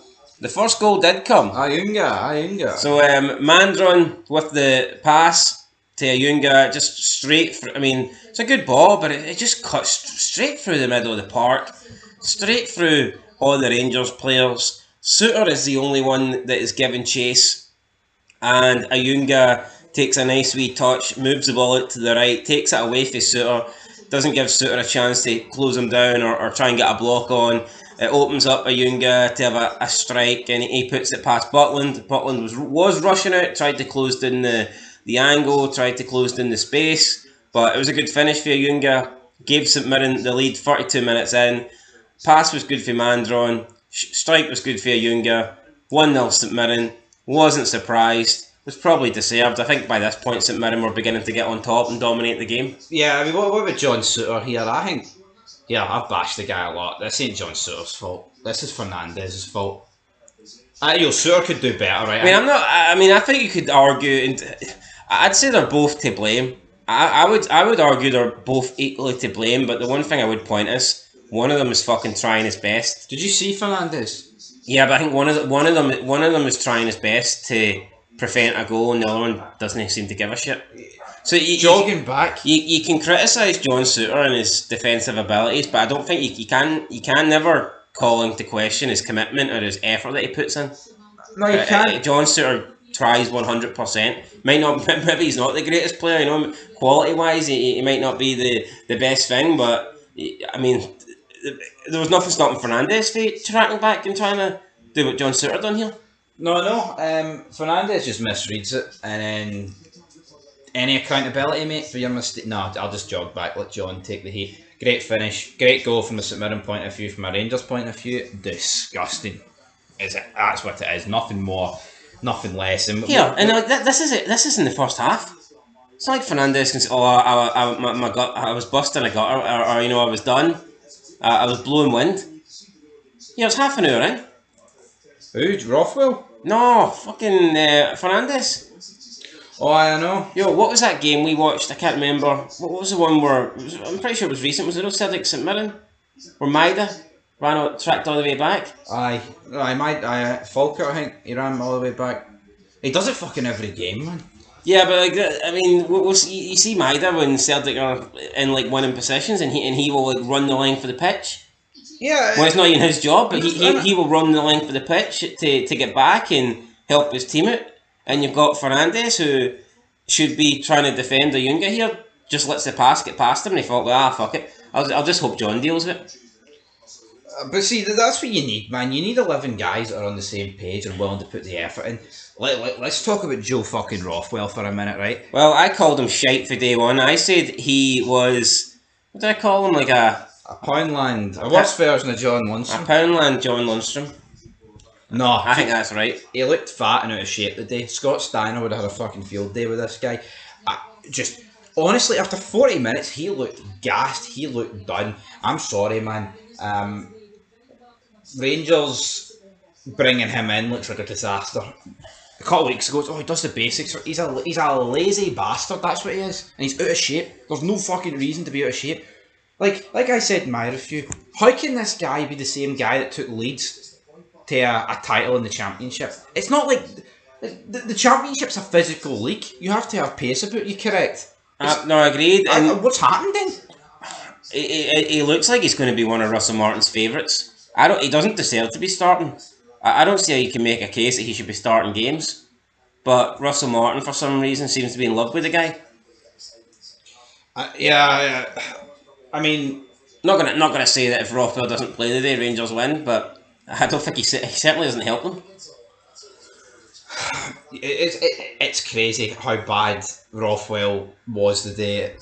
the first goal did come. Ayunga. So, Mandron with the pass to Ayunga, just straight through. I mean, it's a good ball, but it just cuts straight through the middle of the park. Straight through all the Rangers players. Suter is the only one that is given chase. And Ayunga takes a nice wee touch, moves the ball out to the right, takes it away from Suter, doesn't give Suter a chance to close him down or try and get a block on. It opens up Ayunga to have a strike, and he puts it past Butland. Butland was rushing out, tried to close down the angle, tried to close down the space, but it was a good finish for Ayunga. Gave St Mirren the lead 32 minutes in. Pass was good for Mandron. Strike was good for Ayunga. 1-0 St Mirren. Wasn't surprised. Was probably deserved. I think by this point St Mirren were beginning to get on top and dominate the game. Yeah, I mean, what about John Suter here? I think, yeah, I've bashed the guy a lot. This ain't John Suter's fault. This is Fernandez's fault. Suter could do better, right? I think you could argue, and I'd say they're both to blame. I would argue they're both equally to blame, but the one thing I would point is one of them is fucking trying his best. Did you see Fernandez? Yeah, but I think one of them is trying his best to prevent a goal, and the other one doesn't seem to give a shit. So jogging back. You can criticise John Suter and his defensive abilities, but I don't think you can never call into question his commitment or his effort that he puts in. No, you can't. John Suter tries 100%. Maybe he's not the greatest player, quality wise, he might not be the best thing, but I mean, there was nothing stopping Fernandez from tracking back and trying to do what John Suter done here. No. Fernandez just misreads it, and then any accountability, mate, for your mistake? No, I'll just jog back. Let John take the heat. Great finish, great goal from a St Mirren point of view. From a Rangers point of view, disgusting. Is it? That's what it is. Nothing more, nothing less. And this is it. This is in the first half. It's not like Fernandez can say, "Oh, I was busting a gutter," or I was done. I was blowing wind. Yeah, it's half an hour in. Who? Rothwell? No, fucking Fernandez. Oh, I know. Yo, what was that game we watched? I can't remember. What was the one where... I'm pretty sure it was recent. Was it Celtic St Mirren? Where Maida tracked all the way back? Aye, Falkert, I think. He ran all the way back. He does it fucking every game, man. Yeah, but you see Maida when Celtic are in winning positions, and he will run the length of the pitch. Yeah. Well, it's not even his job, but he will run the length of the pitch to get back and help his team out. And you've got Fernandez, who should be trying to defend Ayunga here, just lets the pass get past him, and he thought, fuck it, I'll just hope John deals with it. But see, that's what you need, man. You need 11 guys that are on the same page and willing to put the effort in. Let's talk about Joe fucking Rothwell for a minute, right? Well, I called him shite for day one. I said he was... What did I call him? Like a Poundland. A worse version of John Lundstrom. A Poundland John Lundstrom. No. I think that's right. He looked fat and out of shape today. Scott Steiner would have had a fucking field day with this guy. Honestly, after 40 minutes, he looked gassed. He looked done. I'm sorry, man. Rangers bringing him in looks like a disaster. A couple of weeks ago, he does the basics. He's a lazy bastard, that's what he is. And he's out of shape. There's no fucking reason to be out of shape. Like I said in my review, how can this guy be the same guy that took Leeds to a title in the Championship? It's not like the Championship's a physical league. You have to have pace about you, correct? No, agreed. And What's happened then? he looks like he's going to be one of Russell Martin's favourites. He doesn't deserve to be starting. I don't see how you can make a case that he should be starting games. But Russell Martin, for some reason, seems to be in love with the guy. I mean, not gonna say that if Rothwell doesn't play today, Rangers win, but I don't think he certainly doesn't help them. It's crazy how bad Rothwell was today.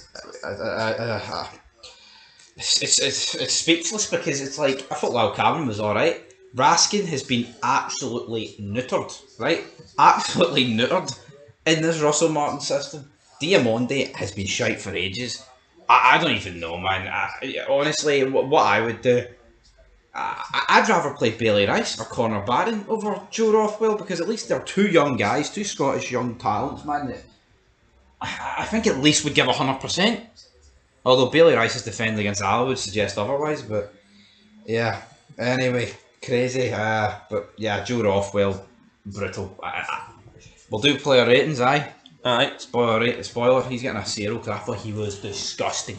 It's speechless because it's like I thought Lyle Cameron was alright. Raskin has been absolutely neutered, right? Absolutely neutered in this Russell Martin system. Diamonde has been shite for ages. I don't even know, man. Honestly, what I would do, I'd rather play Bailey Rice or Connor Barron over Joe Rothwell because at least they're two young guys, two Scottish young talents, man. That I think at least would give 100%. Although Bailey Rice's defending against Al would suggest otherwise, but yeah. Anyway, crazy. But yeah, Joe Rothwell, brutal. We'll do player ratings, aye. Alright. Spoiler, he's getting a 0 because I thought he was disgusting.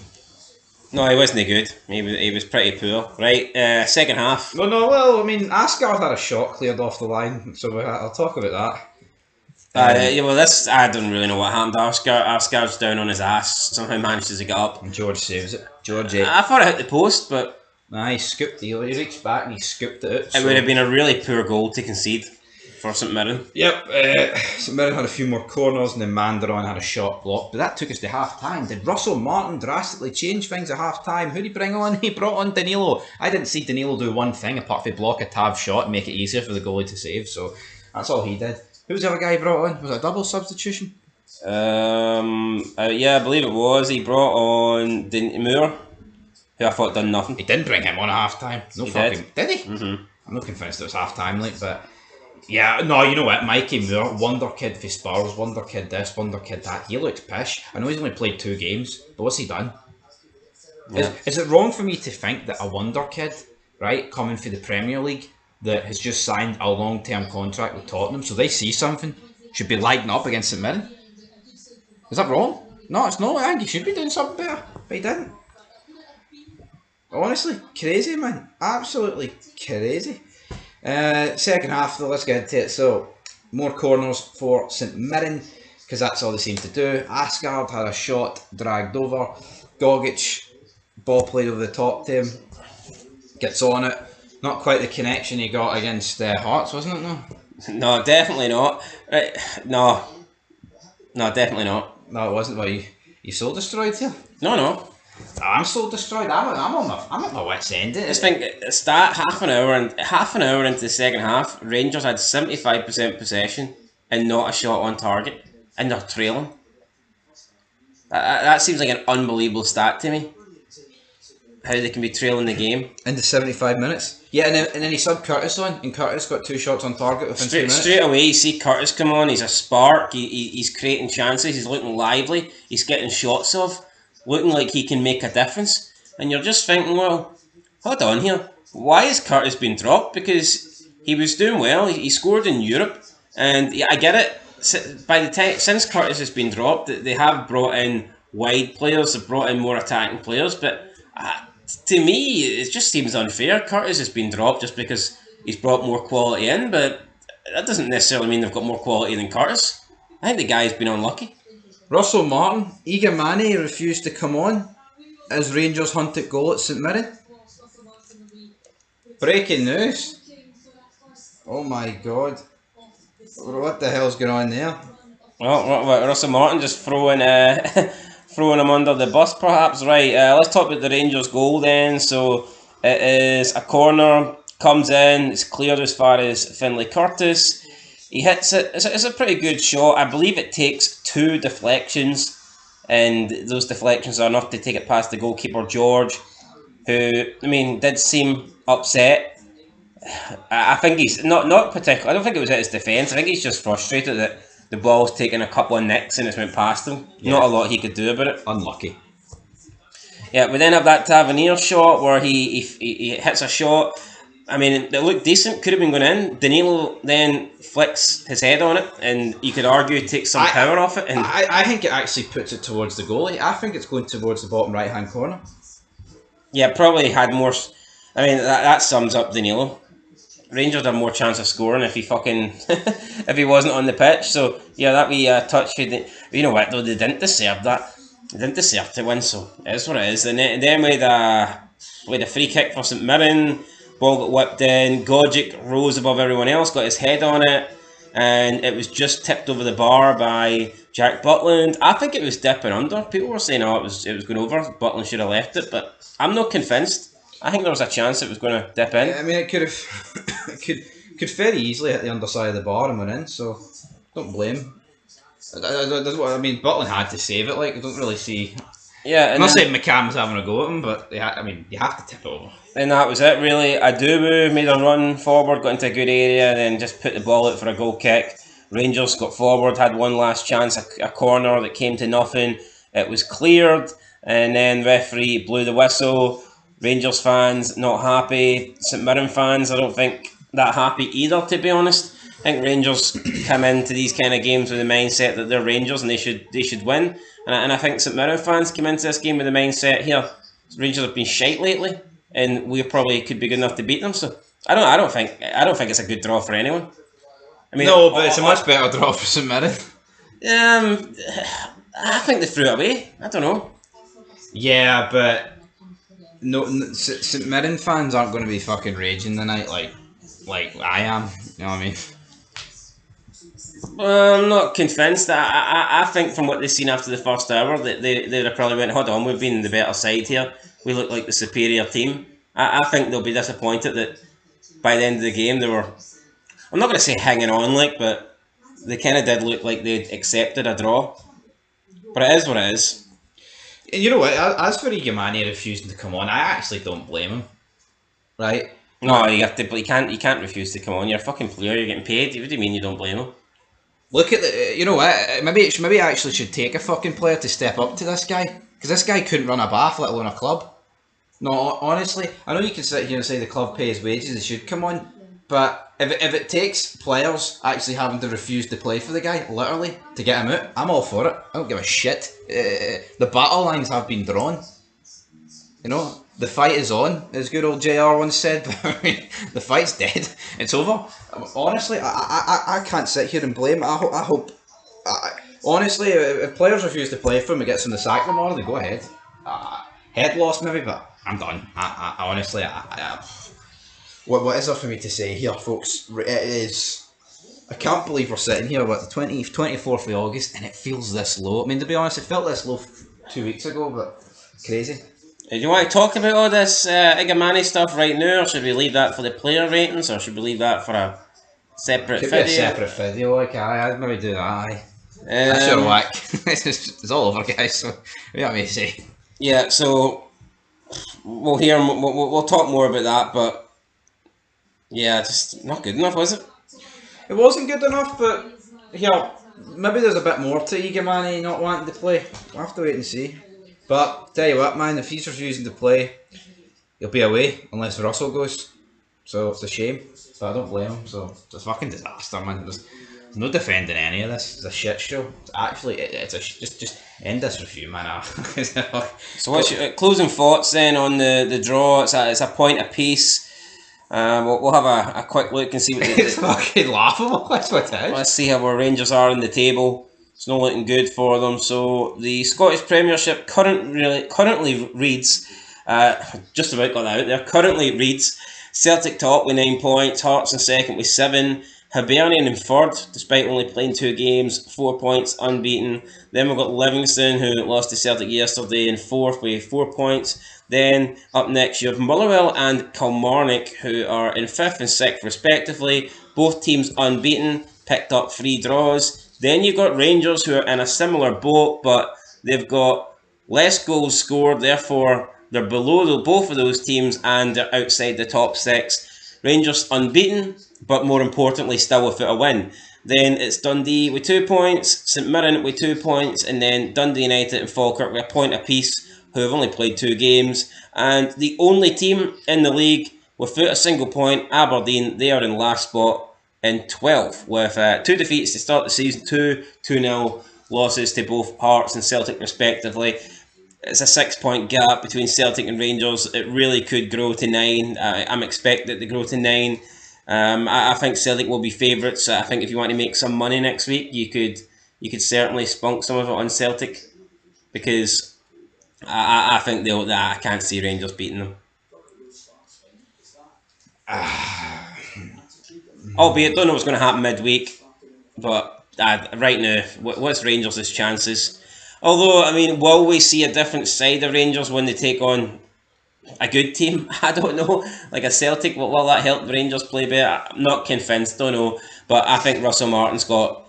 No, he wasn't good. He was pretty poor. Right, second half. No, well, I mean, Asgard had a shot cleared off the line, so I'll talk about that. I don't really know what happened. Asgard's down on his ass. Somehow manages to get up. And George saves it. I thought it hit the post, but he scooped it. He reached back and he scooped it out. It would have been a really poor goal to concede for St Mirren. Yep, St Mirren had a few more corners and then Mandaron had a shot blocked, but that took us to half time. Did Russell Martin drastically change things at half time? Who did he bring on? He brought on Danilo. I didn't see Danilo do one thing apart from block a Tav shot and make it easier for the goalie to save, so that's all he did. Who was the other guy he brought on? Was it a double substitution? I believe it was. He brought on Moore, who I thought done nothing. He didn't bring him on at half time. Did he? Mm-hmm. I'm not convinced it was half time, but yeah, no, you know what? Mikey Moore, wonder kid for Spurs, wonder kid this, wonder kid that. He looks pish. I know he's only played 2 games, but what's he done? Yeah. Is it wrong for me to think that a wonder kid, right, coming for the Premier League, that has just signed a long-term contract with Tottenham, so they see something, should be lighting up against St Mirren? Is that wrong? No, it's not. I think he should be doing something better, but he didn't. Honestly, crazy, man. Absolutely crazy. Second half, though, let's get into it. So, more corners for St Mirren, because that's all they seem to do. Asgard had a shot dragged over. Gogic, ball played over the top to him, gets on it. Not quite the connection he got against Hearts, wasn't it? No, definitely not. Right. No, definitely not. No, it wasn't. Why you soul destroyed here? No. I'm soul destroyed. I'm at my wit's end. Just think, half an hour into the second half, Rangers had 75% possession and not a shot on target, and they're trailing. That seems like an unbelievable stat to me. How they can be trailing the game into 75 minutes. Yeah, and then he subbed Curtis on, and Curtis got 2 shots on target within 2 minutes. Straight away, you see Curtis come on. He's a spark. He's creating chances. He's looking lively. He's getting shots off, looking like he can make a difference. And you're just thinking, well, hold on here. Why has Curtis been dropped? Because he was doing well. He scored in Europe, and I get it. By the time since Curtis has been dropped, they have brought in wide players. They've brought in more attacking players, but. To me, it just seems unfair. Curtis has been dropped just because he's brought more quality in, but that doesn't necessarily mean they've got more quality than Curtis. I think the guy's been unlucky. Russell Martin, Egan Manny refused to come on as Rangers hunted goal at St Mirren. Breaking news. Oh my god. What the hell's going on there? Well, Russell Martin just throwing him under the bus, perhaps. Right, let's talk about the Rangers goal then. So it is a corner, comes in, it's cleared as far as Finlay Curtis. He hits it. It's a pretty good shot. I believe it takes 2 deflections, and those deflections are enough to take it past the goalkeeper George, who, I mean, did seem upset. I think he's not particularly. I don't think it was at his defence. I think he's just frustrated that the ball's taken a couple of nicks and it's went past him. Yeah. Not a lot he could do about it. Unlucky. Yeah, we then have that Tavernier shot where he hits a shot. I mean, it looked decent, could have been going in. Danilo then flicks his head on it, and you could argue takes some power off it. And I think it actually puts it towards the goalie. I think it's going towards the bottom right hand corner. yeah, probably had more. I mean, that sums up Danilo. Rangers had more chance of scoring if he fucking if he wasn't on the pitch. So yeah, that wee touch. You know what though, they didn't deserve that. They didn't deserve to win. So it is what it is. And then we had a free kick for St Mirren. Ball got whipped in. Gogic rose above everyone else, got his head on it, and it was just tipped over the bar by Jack Butland. I think it was dipping under. People were saying, "Oh, it was going over. Butland should have left it," but I'm not convinced. I think there was a chance it was going to dip in. I mean, it could have, it could very easily hit the underside of the bar and went in. So don't blame. I mean, Butland had to save it. Like, I don't really see. Yeah, I'm not saying McCann's having a go at him, but I mean, you have to tip it over. And that was it, really. Adubu made a run forward, got into a good area, and then just put the ball out for a goal kick. Rangers got forward, had one last chance, a corner that came to nothing. It was cleared, and then referee blew the whistle. Rangers fans not happy. St Mirren fans, I don't think that happy either, to be honest. I think Rangers come into these kind of games with the mindset that they're Rangers and they should win. And I think St Mirren fans come into this game with the mindset here. Rangers have been shite lately, and we probably could be good enough to beat them. So I don't think it's a good draw for anyone. I mean, no, but it's a much better draw for St Mirren. I think they threw it away. I don't know. Yeah, but no, St Mirren fans aren't going to be fucking raging tonight like I am. You know what I mean? I'm not convinced. I think from what they've seen after the first hour, that they probably went, hold on, we've been the better side here. We look like the superior team. I think they'll be disappointed that by the end of the game they were, I'm not going to say hanging on but they kind of did look like they'd accepted a draw. But it is what it is. And you know what? As for Igamani refusing to come on, I actually don't blame him. Right? No, you can't refuse to come on. You're a fucking player. You're getting paid. What do you mean you don't blame him? Look at the. You know what? Maybe I actually should take a fucking player to step up to this guy, because this guy couldn't run a bath, let alone a club. No, honestly, I know you can sit here and say the club pays wages, they should come on, but if it takes players actually having to refuse to play for the guy, literally, to get him out, I'm all for it. I don't give a shit. The battle lines have been drawn. You know, the fight is on, as good old JR once said, but I mean, the fight's dead. It's over. Honestly, I can't sit here and blame. I hope. Honestly, if players refuse to play for him, it gets them to sack them, or they go ahead. Head loss maybe, but I'm done. I honestly, what is there for me to say here, folks? It is. I can't believe we're sitting here with the 24th of August and it feels this low. I mean, to be honest, it felt this low 2 weeks ago, but crazy. Do you want to talk about all this Igamani stuff right now, or should we leave that for the player ratings, or should we leave that for a separate Could video? be a separate video, like I'd maybe do that. Aye. That's your whack. It's all over, guys. So what do you want me to say? Yeah, so we'll talk more about that, but yeah, just not good enough, was it? It wasn't good enough, but here, maybe there's a bit more to Igamani not wanting to play. We'll have to wait and see. But tell you what, man, if he's refusing to play, he'll be away unless Russell goes. So it's a shame, but I don't blame him. So it's a fucking disaster, man. There's no defending any of this. It's a shit show. It's actually, just end this review, man. So what's your closing thoughts then on the draw? It's a point apiece. We'll have a quick look and see what it's fucking laughable. That's what it is. Let's see how our Rangers are in the table. It's not looking good for them. So the Scottish Premiership currently reads, just about got that out there, currently reads Celtic top with 9 points, Hearts in second with 7, Hibernian in third, despite only playing 2 games, 4 points, unbeaten. Then we've got Livingston, who lost to Celtic yesterday, in fourth with 4 points. Then up next you have Motherwell and Kilmarnock, who are in fifth and sixth respectively. Both teams unbeaten, picked up 3 draws. Then you've got Rangers, who are in a similar boat, but they've got less goals scored, therefore they're below both of those teams and they're outside the top 6. Rangers unbeaten, but more importantly still without a win. Then it's Dundee with 2 points, St Mirren with 2 points, and then Dundee United and Falkirk with a point apiece, who have only played 2 games, and the only team in the league without a single point, Aberdeen, they are in last spot in 12th with 2 defeats to start the season, 2-0 losses to both Hearts and Celtic respectively. It's a 6-point gap between Celtic and Rangers. It really could grow to 9. I'm expecting it to grow to 9. I think Celtic will be favourites. I think if you want to make some money next week, you could certainly spunk some of it on Celtic, because I think I can't see Rangers beating them. Albeit, don't know what's going to happen midweek, but right now, what's Rangers' chances? Although, I mean, will we see a different side of Rangers when they take on a good team? I don't know. Like a Celtic, will that help the Rangers play better? I'm not convinced, don't know. But I think Russell Martin's got...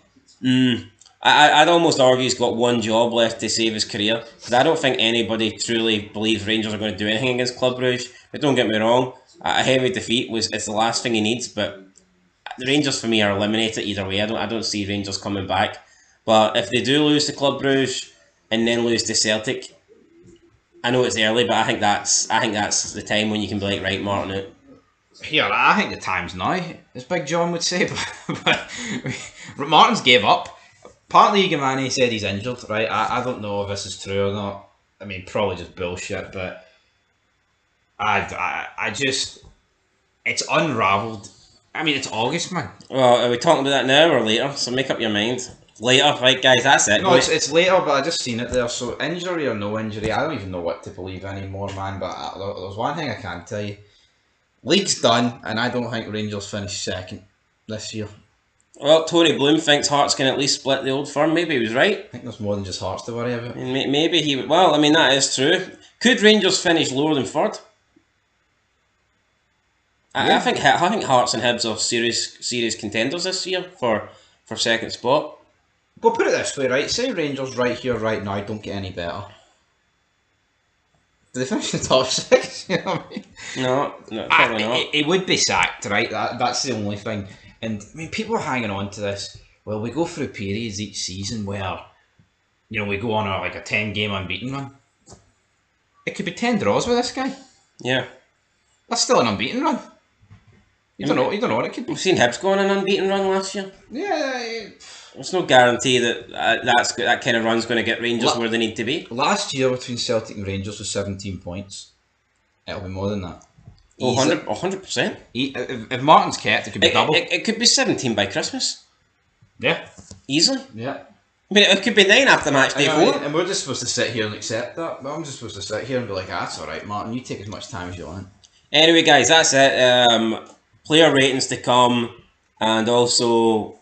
I'd almost argue he's got one job left to save his career. Because I don't think anybody truly believes Rangers are going to do anything against Club Brugge. But don't get me wrong, a heavy defeat it's the last thing he needs. But the Rangers, for me, are eliminated either way. I don't see Rangers coming back. But if they do lose to Club Brugge and then lose to Celtic, I know it's early, but I think that's the time when you can be like, right, Martin out. Here, I think the time's now, as Big John would say, but Martin's gave up. Partly Igamani said he's injured, right? I don't know if this is true or not. I mean, probably just bullshit, but I just... It's unravelled. I mean, it's August, man. Well, are we talking about that now or later? So make up your mind. Later, right, guys, that's it. No, it's later, but I just seen it there. So injury or no injury, I don't even know what to believe anymore, man. But there's one thing I can tell you. League's done, and I don't think Rangers finish second this year. Well, Tony Bloom thinks Hearts can at least split the Old Firm. Maybe he was right. I think there's more than just Hearts to worry about. Maybe he... Well, I mean, that is true. Could Rangers finish lower than third? Yeah. I think Hearts and Hibs are serious contenders this year for second spot. But put it this way, right? Say Rangers right here, right now, don't get any better. Do they finish in the top 6? You know what I mean? No, probably not. It would be sacked, right? That's the only thing. And I mean, people are hanging on to this. Well, we go through periods each season where, you know, we go on a 10-game unbeaten run. It could be 10 draws with this guy. Yeah. That's still an unbeaten run. You don't know what it could be. We've seen Hibs go on an unbeaten run last year. Yeah. There's no guarantee that that kind of run's going to get Rangers where they need to be. Last year between Celtic and Rangers was 17 points. It'll be more than that. 100%. If Martin's kept, it could be double. It could be 17 by Christmas. Yeah. Easily. Yeah. I mean, it could be 9 after match day 4. And we're just supposed to sit here and accept that. But I'm just supposed to sit here and be like, that's alright, Martin, you take as much time as you want. Anyway, guys, that's it. Player ratings to come, and also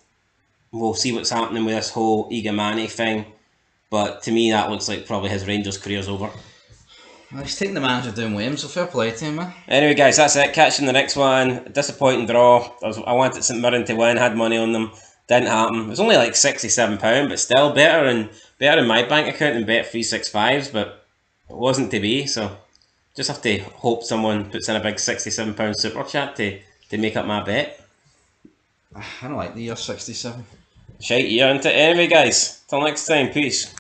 we'll see what's happening with this whole Igamani thing. But to me, that looks like probably his Rangers career's over. Well, he's taking the manager doing with him, so fair play to him, man. Anyway, guys, that's it. Catch you in the next one. Disappointing draw. I wanted St Mirren to win, had money on them. Didn't happen. It was only like £67, but still better in my bank account than Bet365s, but it wasn't to be, so just have to hope someone puts in a big £67 super chat to make up my bet. I don't like the year 67. Shite year, isn't it? Anyway, guys, till next time, peace.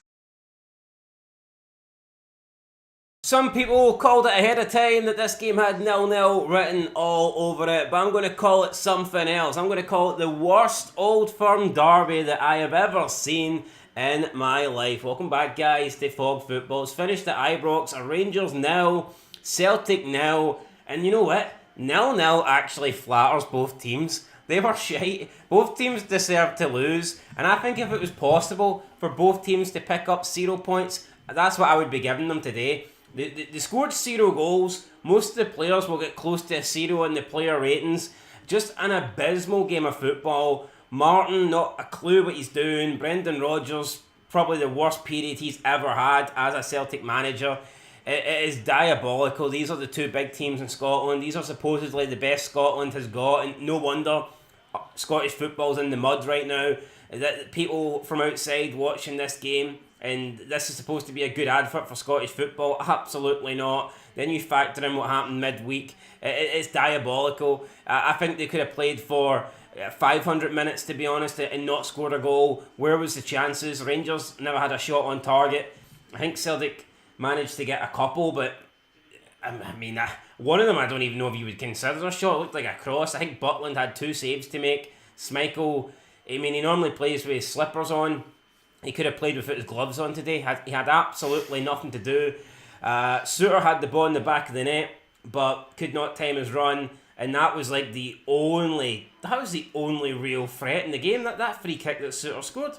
Some people called it ahead of time that this game had 0-0 written all over it, but I'm going to call it something else. I'm going to call it the worst Old Firm derby that I have ever seen in my life. Welcome back, guys, to Fog Football. It's finished at Ibrox. Rangers 0, Celtic 0, and you know what? 0-0 actually flatters both teams. They were shite. Both teams deserved to lose, and I think if it was possible for both teams to pick up 0 points, that's what I would be giving them today. They scored 0 goals. Most of the players will get close to a 0 in the player ratings. Just an abysmal game of football. Martin, not a clue what he's doing. Brendan Rodgers, probably the worst period he's ever had as a Celtic manager. It is diabolical. These are the two big teams in Scotland. These are supposedly the best Scotland has got, and no wonder Scottish football's in the mud right now. That people from outside watching this game, and this is supposed to be a good advert for Scottish football. Absolutely not. Then you factor in what happened midweek. It's diabolical. I think they could have played for 500 minutes, to be honest, and not scored a goal. Where was the chances? Rangers never had a shot on target. I think Celtic managed to get a couple, but I mean, one of them I don't even know if you would consider a shot. It looked like a cross. I think Butland had 2 saves to make. Schmeichel, I mean, he normally plays with his slippers on. He could have played without his gloves on today. He had absolutely nothing to do. Suter had the ball in the back of the net, but could not time his run. And that was like the only real threat in the game. That free kick that Suter scored.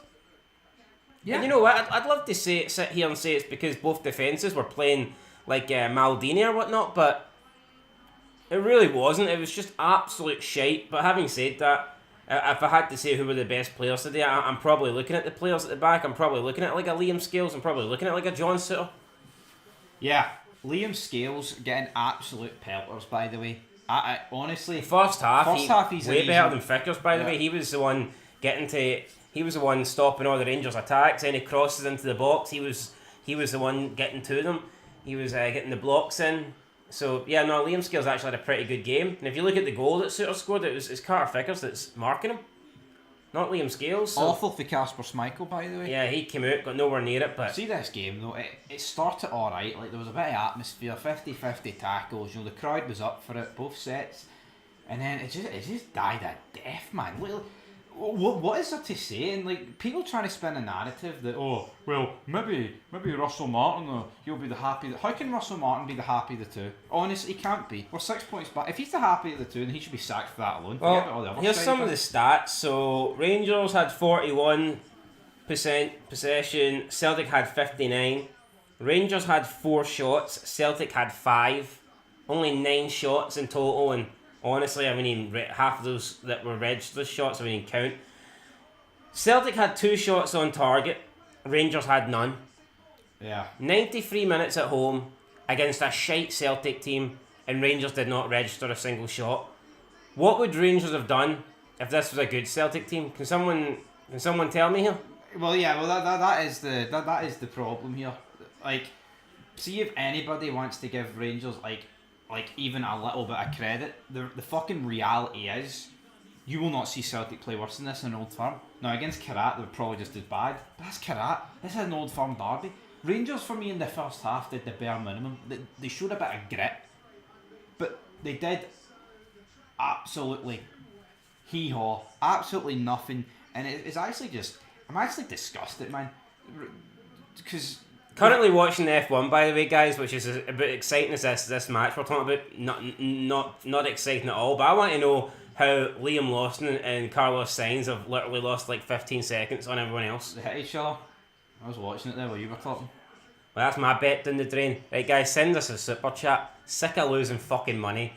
Yeah. And you know what? I'd love to sit here and say it's because both defences were playing like Maldini or whatnot, but it really wasn't. It was just absolute shite. But having said that, if I had to say who were the best players today, I'm probably looking at the players at the back. I'm probably looking at like a Liam Scales. I'm probably looking at like a John Suter. Yeah, Liam Scales getting absolute pelters, by the way. I honestly, first half he's way better than Vickers, by the way. He was the one stopping all the Rangers attacks. Any crosses into the box, he was the one getting to them. He was getting the blocks in. So yeah, no, Liam Scales actually had a pretty good game. And if you look at the goal that Suter scored, it's Carter Vickers that's marking him, not Liam Scales. So. Awful for Kasper Schmeichel, by the way. Yeah, he came out, got nowhere near it. But see this game though, it started alright. Like there was a bit of atmosphere, 50-50 tackles. You know, the crowd was up for it, both sets, and then it just died a death, man. What is there to say? And like people trying to spin a narrative that maybe Russell Martin he'll be the happy. How can Russell Martin be the happy of the two? Honestly, he can't be. We're 6 points back. If he's the happy of the two, then he should be sacked for that alone. Well, here's some of the stats. So Rangers had 41% possession. Celtic had 59. Rangers had 4 shots. Celtic had 5. Only 9 shots in total, and honestly, I mean, half of those that were registered shots, I mean, count. Celtic had 2 shots on target. Rangers had none. Yeah. 93 minutes at home against a shite Celtic team, and Rangers did not register a single shot. What would Rangers have done if this was a good Celtic team? Can someone tell me here? Well, yeah. Well, that is the problem here. Like, see if anybody wants to give Rangers like even a little bit of credit, the fucking reality is you will not see Celtic play worse than this in Old Firm. Now against Karat they were probably just as bad, but that's Karat. This is an Old Firm derby. Rangers for me in the first half did the bare minimum. They showed a bit of grit, but they did absolutely hee-haw, absolutely nothing, and it's actually just, I'm actually disgusted, man, because currently watching the F1, by the way, guys, which is a bit exciting as this match we're talking about. Not exciting at all, but I want to know how Liam Lawson and Carlos Sainz have literally lost like 15 seconds on everyone else. They hit each other. I was watching it there while you were talking. Well, that's my bet down the drain. Right, guys, send us a super chat. Sick of losing fucking money.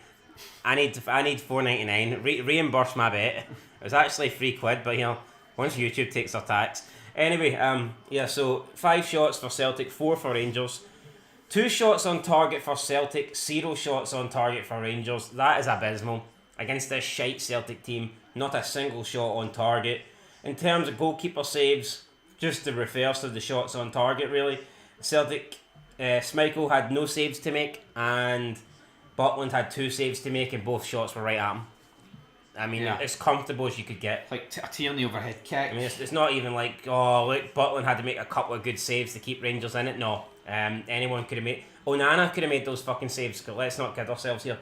I need $4.99. Reimburse my bet. It was actually £3, but you know, once YouTube takes their tax. Anyway, so 5 shots for Celtic, 4 for Rangers. 2 shots on target for Celtic, 0 shots on target for Rangers. That is abysmal. Against this shite Celtic team, not a single shot on target. In terms of goalkeeper saves, just the reverse of the shots on target, really. Celtic, Schmeichel had no saves to make, and Butland had 2 saves to make, and both shots were right at him. I mean, as comfortable as you could get. Like a Tierney overhead kick. I mean, it's not even like, oh, look, Butland had to make a couple of good saves to keep Rangers in it. No. Anyone could have made... Onana could have made those fucking saves. Let's not kid ourselves here.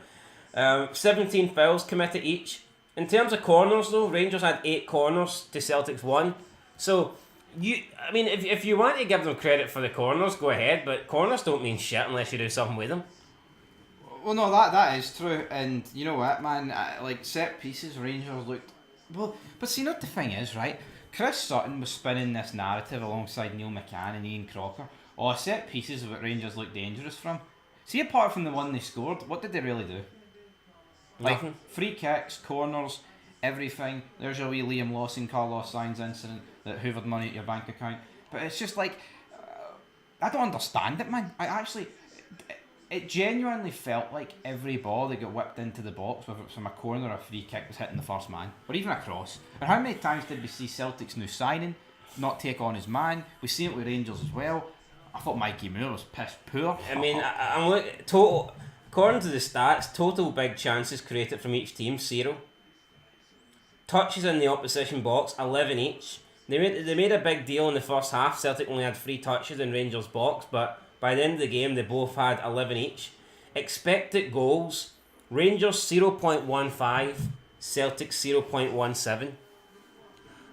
17 fouls committed each. In terms of corners, though, Rangers had 8 corners to Celtic's 1. So, if you want to give them credit for the corners, go ahead. But corners don't mean shit unless you do something with them. Well, no, that is true, and you know what, man, like set pieces, Rangers looked well, but see, not the thing is, right? Chris Sutton was spinning this narrative alongside Neil McCann and Ian Crocker. Oh, set pieces of what Rangers looked dangerous from. See, apart from the one they scored, what did they really do? Like free kicks, corners, everything. There's your wee Liam Lawson, Carlos Sainz incident that hoovered money at your bank account. But it's just like, I don't understand it, man. It genuinely felt like every ball that got whipped into the box, whether it was from a corner or a free kick, was hitting the first man, or even a cross. And how many times did we see Celtic's new signing not take on his man? We've seen it with Rangers as well. I thought Mikey Moore was piss poor. I mean, I'm looking total. According to the stats, total big chances created from each team 0. Touches in the opposition box 11 each. They made a big deal in the first half. Celtic only had 3 touches in Rangers' box, but By the end of the game, they both had 11 each. Expected goals, Rangers 0.15, Celtic 0.17.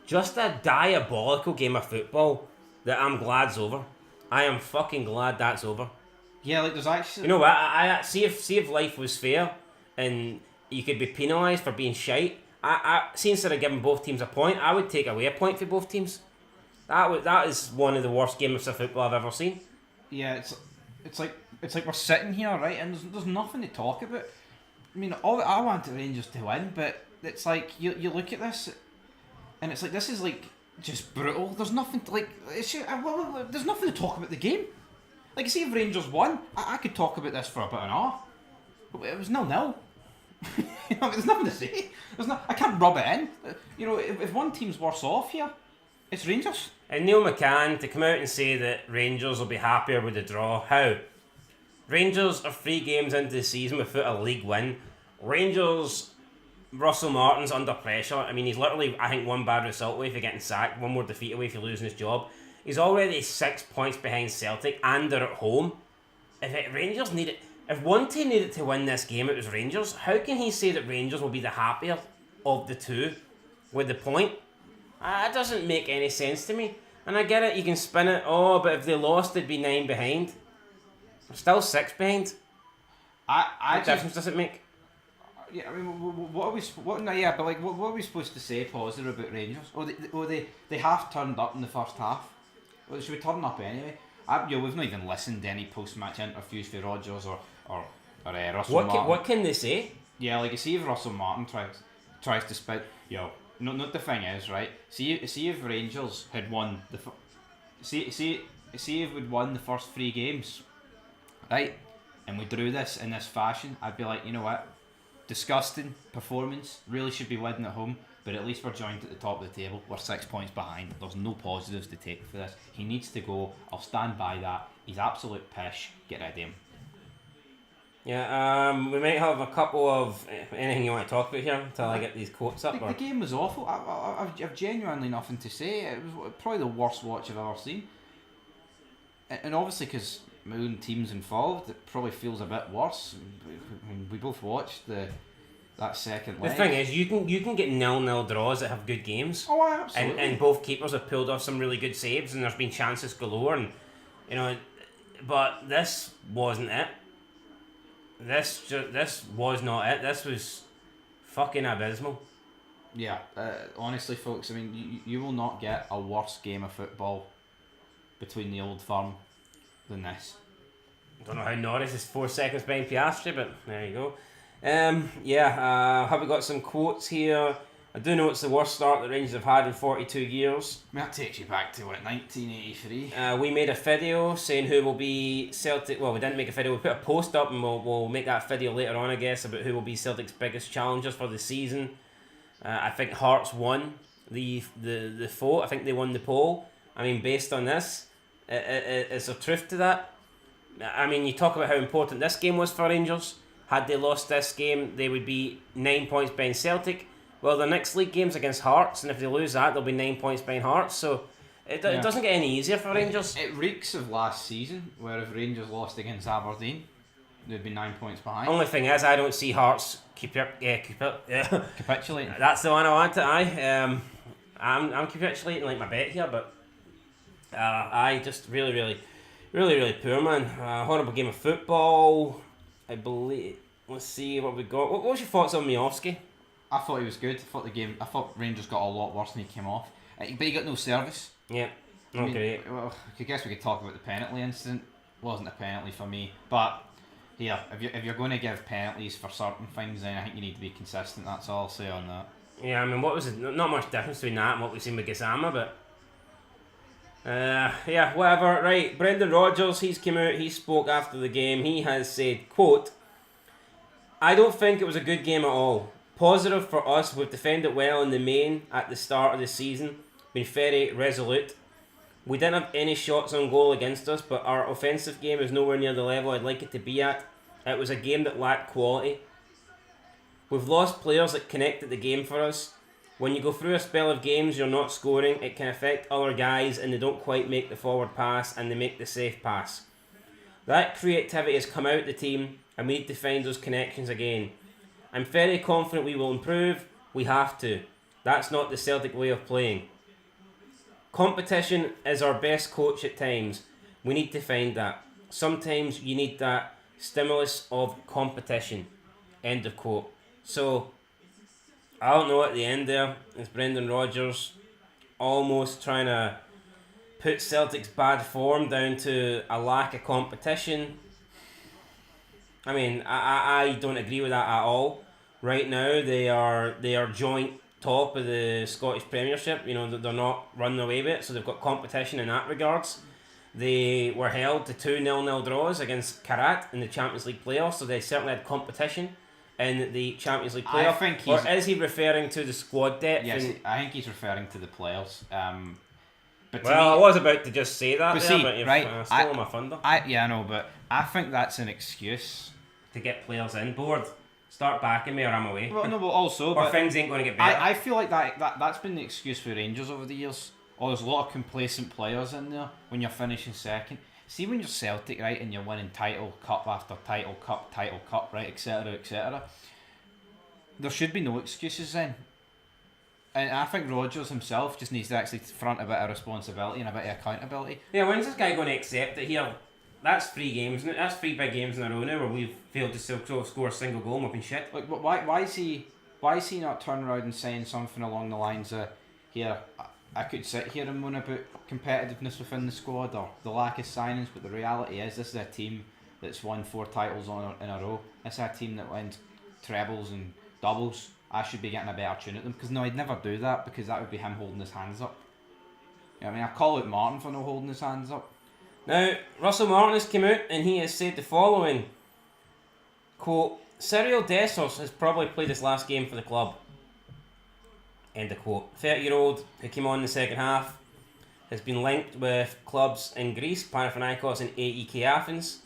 Just a diabolical game of football that I'm glad's over. I am fucking glad that's over. Yeah, like there's actually... You know what? I see if life was fair and you could be penalised for being shite. I see, instead of giving both teams a point, I would take away a point for both teams. That is one of the worst games of football I've ever seen. Yeah, it's like we're sitting here, right, and there's nothing to talk about. I mean, I want the Rangers to win, but it's like you look at this, and it's like this is like just brutal. There's nothing to, like there's nothing to talk about the game. Like, see, if Rangers won, I could talk about this for about an hour. But it was 0-0. You know, there's nothing to say. I can't rub it in. You know, if one team's worse off here, it's Rangers. And Neil McCann to come out and say that Rangers will be happier with the draw. How? Rangers are 3 games into the season without a league win. Rangers, Russell Martin's under pressure. I mean, he's literally, I think, one bad result away for getting sacked, one more defeat away for losing his job. He's already 6 points behind Celtic, and they're at home. If one team needed to win this game, it was Rangers. How can he say that Rangers will be the happier of the two with the point? That doesn't make any sense to me. And I get it, you can spin it, but if they lost, they'd be 9 behind. They're still 6 behind. What difference does it make? Yeah, I mean, what are we? What are we supposed to say positive about Rangers? They half turned up in the first half. Well, should we turn up anyway? We've not even listened to any post-match interviews for Rodgers or Russell Martin. What can they say? Yeah, like, see if Russell Martin tries to spit. Not the thing is, right. See if Rangers had won see if we'd won the first 3 games, right, and we drew this in this fashion. I'd be like, you know what, disgusting performance. Really should be winning at home. But at least we're joined at the top of the table. We're 6 points behind. There's no positives to take for this. He needs to go. I'll stand by that. He's absolute pish. Get rid of him. Yeah, we might have a couple of anything you want to talk about here until I get these quotes up. The game was awful. I've genuinely nothing to say. It was probably the worst watch I've ever seen. And obviously, because my own team's involved, it probably feels a bit worse. We both watched that second leg. The thing is, you can get 0-0 draws that have good games. Oh, absolutely. And both keepers have pulled off some really good saves, and there's been chances galore. And but this wasn't it. This was not it. This was fucking abysmal. Yeah, honestly, folks. I mean, you will not get a worse game of football between the Old Firm than this. I don't know how Norris is 4 seconds behind Piastri, but there you go. Have we got some quotes here? I do know it's the worst start the Rangers have had in 42 years. I mean, that takes you back to, 1983? We made a video saying who will be Celtic... Well, we didn't make a video. We put a post up, and we'll make that video later on, I guess, about who will be Celtic's biggest challengers for the season. I think Hearts won the vote. I think they won the poll. I mean, based on this, is there truth to that? I mean, you talk about how important this game was for Rangers. Had they lost this game, they would be 9 points behind Celtic. Well, the next league game's against Hearts, and if they lose that, they'll be 9 points behind Hearts. So it doesn't get any easier for Rangers. It reeks of last season, where if Rangers lost against Aberdeen, they'd be 9 points behind. Only thing is, I don't see Hearts capitulating. That's the one I want to. I'm capitulating like my bet here, but I just really poor, man. Horrible game of football. I believe. Let's see what we got. What was your thoughts on Miovski? I thought he was good. I thought Rangers got a lot worse when he came off. But he got no service. Yeah. Okay. Well, I guess we could talk about the penalty incident. It wasn't a penalty for me, but here, if you're going to give penalties for certain things, then I think you need to be consistent. That's all I'll say on that. Yeah, I mean, what was it? Not much difference between that and what we've seen with Gassama, but whatever. Right, Brendan Rodgers, he's come out, he spoke after the game. He has said, quote, "I don't think it was a good game at all. Positive for us, we've defended well in the main at the start of the season, been very resolute. We didn't have any shots on goal against us, but our offensive game is nowhere near the level I'd like it to be at. It was a game that lacked quality. We've lost players that connected the game for us. When you go through a spell of games you're not scoring, it can affect other guys and they don't quite make the forward pass and they make the safe pass. That creativity has come out of the team, and we need to find those connections again. I'm very confident we will improve. We have to. That's not the Celtic way of playing. Competition is our best coach at times. We need to find that. Sometimes you need that stimulus of competition. End of quote. So, I don't know, at the end there, it's Brendan Rodgers almost trying to put Celtic's bad form down to a lack of competition. I mean, I don't agree with that at all. Right now, they are joint top of the Scottish Premiership. You know, they're not running away with it, so they've got competition in that regards. They were held to 2 0-0 draws against Karat in the Champions League playoffs, so they certainly had competition in the Champions League playoff. Or is he referring to the squad depth? Yes, I think he's referring to the players. But well, I was about to just say that, but you've right, stolen my thunder. I know, but I think that's an excuse to get players in board. Start backing me or I'm away. Well, no, but also... or things ain't going to get better. I feel like that's been the excuse for Rangers over the years. Oh, there's a lot of complacent players in there when you're finishing second. See, when you're Celtic, right, and you're winning title, cup after title, cup, right, etc., etc., there should be no excuses then. And I think Rodgers himself just needs to actually front a bit of responsibility and a bit of accountability. Yeah, when's this guy going to accept that here? That's 3 games. That's 3 big games in a row now where we've failed to score a single goal and we've been shit. Like, why is he not turning around and saying something along the lines of, here, I could sit here and moan about competitiveness within the squad or the lack of signings, but the reality is this is a team that's won 4 titles in a row. It's a team that wins trebles and doubles. I should be getting a better tune at them, because no, I'd never do that, because that would be him holding his hands up. You know what I mean, I call out Martin for not holding his hands up. Now, Russell Martin has come out and he has said the following, quote, Cyril Dessers has probably played his last game for the club. End of quote. 30-year-old who came on in the second half has been linked with clubs in Greece, Panathinaikos and AEK Athens.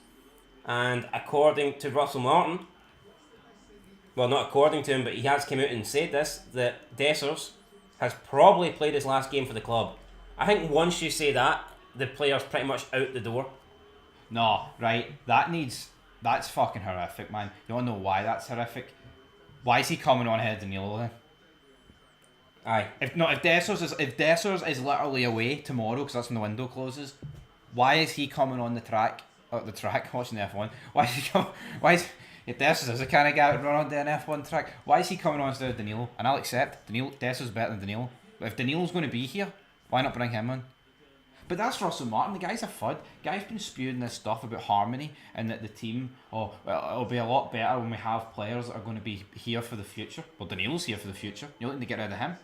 And according to Russell Martin, well, not according to him, but he has come out and said this, that Dessers has probably played his last game for the club. I think once you say that, the player's pretty much out the door. No, right, that's fucking horrific, man. You wanna know why that's horrific? Why is he coming on ahead of Danilo then? Aye. If Dessers is literally away tomorrow, because that's when the window closes, why is he coming on the track watching the F1? If Dessers is the kind of guy that would run on the F1 track, why is he coming on instead of Danilo? And I'll accept, Dessers is better than Danilo. But if Danilo's going to be here, why not bring him on? But that's Russell Martin. The guy's a FUD. The guy's been spewing this stuff about harmony and that the team, it'll be a lot better when we have players that are going to be here for the future. Well, Danilo's here for the future. You're looking to get rid of him.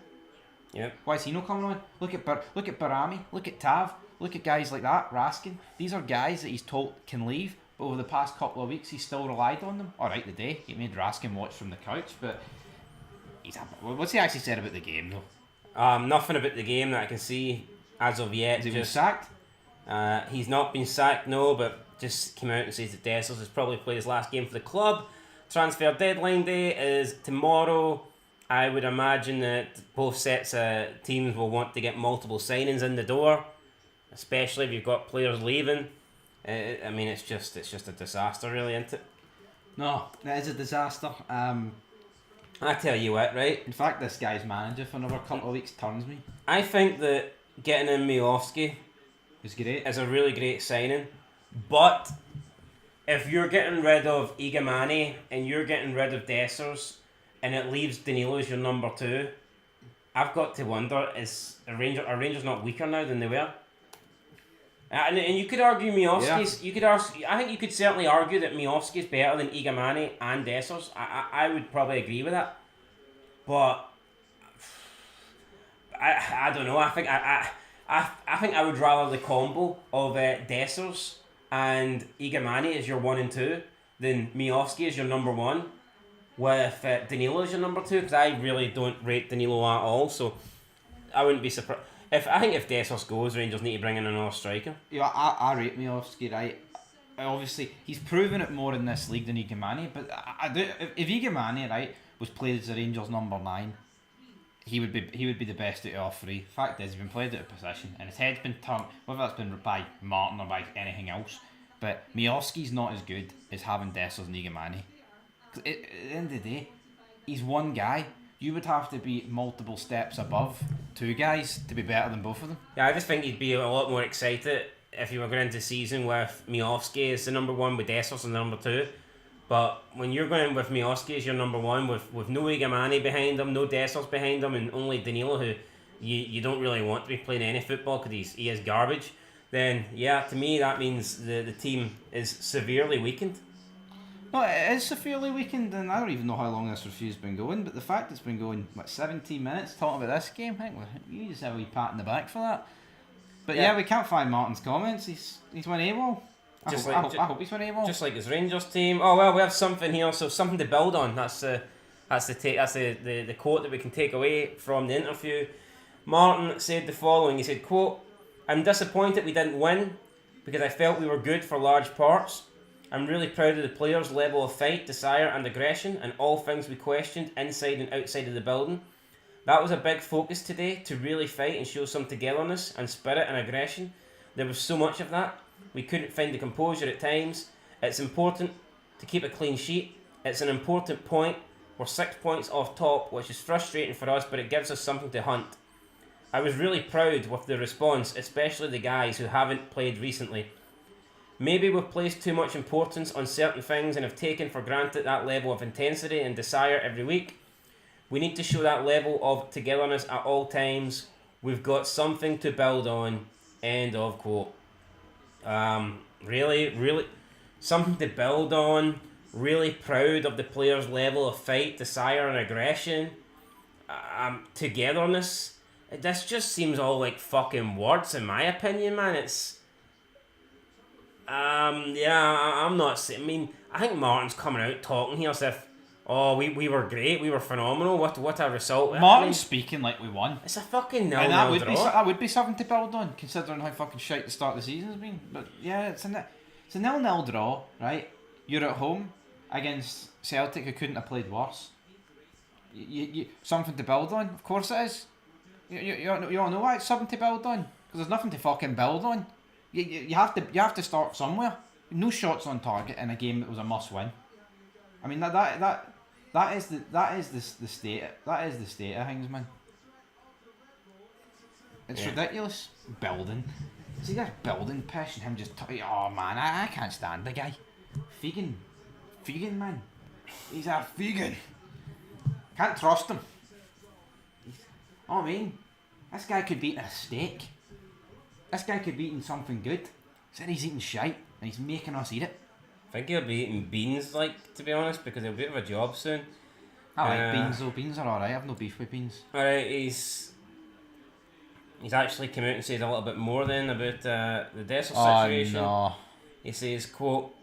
Yeah. Why is he not coming on? Look at Barami. Look at Tav. Look at guys like that. Raskin. These are guys that he's told can leave, but over the past couple of weeks he's still relied on them. All right, the day he made Raskin watch from the couch, but what's he actually said about the game though? Nothing about the game that I can see as of yet. Has he been sacked? He's not been sacked, no, but just came out and says that Dessers has probably played his last game for the club. Transfer deadline day is tomorrow. I would imagine that both sets of teams will want to get multiple signings in the door, especially if you've got players leaving. I mean, it's just a disaster, really, isn't it? No, it is a disaster. I tell you what, right? In fact, this guy's manager for another couple of weeks turns me. I think that getting in Miovski is great. Is a really great signing, but if you're getting rid of Igamani and you're getting rid of Dessers, and it leaves Danilo as your number 2, I've got to wonder, are Rangers not weaker now than they were? And you could argue Miovski's. Yeah. I think you could certainly argue that Miovski's better than Igamani and Dessers. I would probably agree with that, but I don't know. I think I would rather the combo of Dessers and Igamani as your 1 and 2 than Miovski as your number 1. With Danilo as your number 2, because I really don't rate Danilo at all, so I wouldn't be surprised. I think if Dessers goes, Rangers need to bring in another striker. Yeah, I rate Miovski, right? Obviously, he's proven it more in this league than Igamani, but I do. If Igamani, right, was played as the Rangers number 9, he would be the best out of all 3. Fact is, he's been played out of position, and his head's been turned, whether that's been by Martin or by anything else. but Miovski's not as good as having Dessers and Igamani. At the end of the day, he's one guy. You would have to be multiple steps above two guys to be better than both of them. Yeah, I just think you'd be a lot more excited if you were going into the season with Miovski as the number one, with Dessers as the number two. But when you're going with Miovski as your number one, with no Igamani behind him, no Dessers behind him, and only Danilo, who you don't really want to be playing any football because he is garbage, then yeah, to me that means the team is severely weakened. No, it is severely weakened, and I don't even know how long this review's been going, but the fact it's been going, 17 minutes talking about this game, I think you just have a wee pat in the back for that. But yeah, we can't find Martin's comments. He's went AWOL. I hope he's went AWOL. Just like his Rangers team. Oh well, we have something here, so something to build on. That's the quote that we can take away from the interview. Martin said the following. He said, quote, "I'm disappointed we didn't win because I felt we were good for large parts. I'm really proud of the players' level of fight, desire and aggression, and all things we questioned inside and outside of the building. That was a big focus today, to really fight and show some togetherness and spirit and aggression. There was so much of that. We couldn't find the composure at times. It's important to keep a clean sheet. It's an important point. We're 6 points off top, which is frustrating for us, but it gives us something to hunt. I was really proud with the response, especially the guys who haven't played recently. Maybe we've placed too much importance on certain things and have taken for granted that level of intensity and desire every week. We need to show that level of togetherness at all times. We've got something to build on." End of quote. Really, something to build on. Really proud of the players' level of fight, desire and aggression. Togetherness. This just seems all like fucking words in my opinion, man. It's... I'm not saying... I mean, I think Martin's coming out talking here as if, oh, we were great, we were phenomenal, what a result. Martin's speaking like we won. It's a fucking nil-nil draw. That would be something to build on, considering how fucking shite the start of the season has been. But yeah, it's a 0-0 draw, right? You're at home against Celtic, who couldn't have played worse. You something to build on? Of course it is. You all know why it's something to build on, because there's nothing to fucking build on. You have to start somewhere. No shots on target in a game that was a must win. I mean that is the state of things, man. It's ridiculous. Building. See that building pish and him just oh man, I can't stand the guy. Fegan, man. He's a Fegan. Can't trust him. I mean, this guy could be eating a steak. This guy could be eating something good. Said he's eating shite and he's making us eat it. I think he'll be eating beans, to be honest, because he'll be out of a job soon. I like beans though. Beans are alright. I have no beef with beans. Alright, he's actually come out and said a little bit more then about the Dessers situation. No. He says, quote,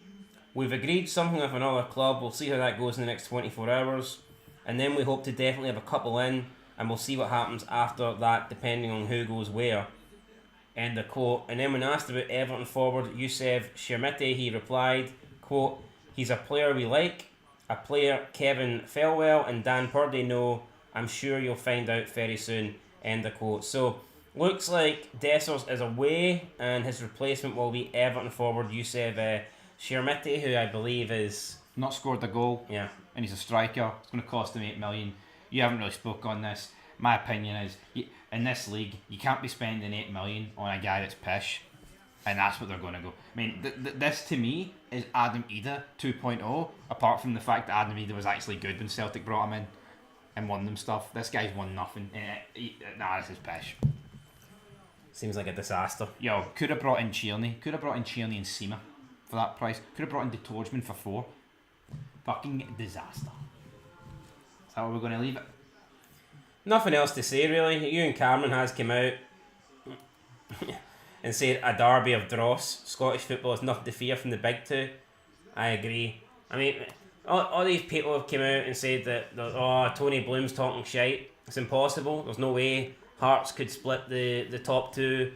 "We've agreed something with another club. We'll see how that goes in the next 24 hours. And then we hope to definitely have a couple in, and we'll see what happens after that, depending on who goes where." End of quote. And then when asked about Everton forward Youssef Chermiti, he replied, quote, "He's a player we like, a player Kevin Felwell and Dan Purdy know. I'm sure you'll find out very soon." End of quote. So, looks like Dessers is away, and his replacement will be Everton forward Youssef Chermiti, who I believe is... not scored a goal. Yeah. And he's a striker. It's going to cost him $8 million. You haven't really spoke on this. My opinion is, in this league, you can't be spending $8 million on a guy that's pish, and that's what they're going to go. I mean, this to me is Adam Ida 2.0. Apart from the fact that Adam Ida was actually good when Celtic brought him in and won them stuff. This guy's won nothing. This is pish. Seems like a disaster. Yo, could have brought in Tierney. Could have brought in Tierney and Seema for that price. Could have brought in De Torgeman for 4. Fucking disaster. Is that where we're going to leave it? Nothing else to say really. Ewan Cameron has come out and said a derby of dross. Scottish football has nothing to fear from the big two. I agree. I mean, all these people have come out and said that Tony Bloom's talking shite. It's impossible. There's no way Hearts could split the top two.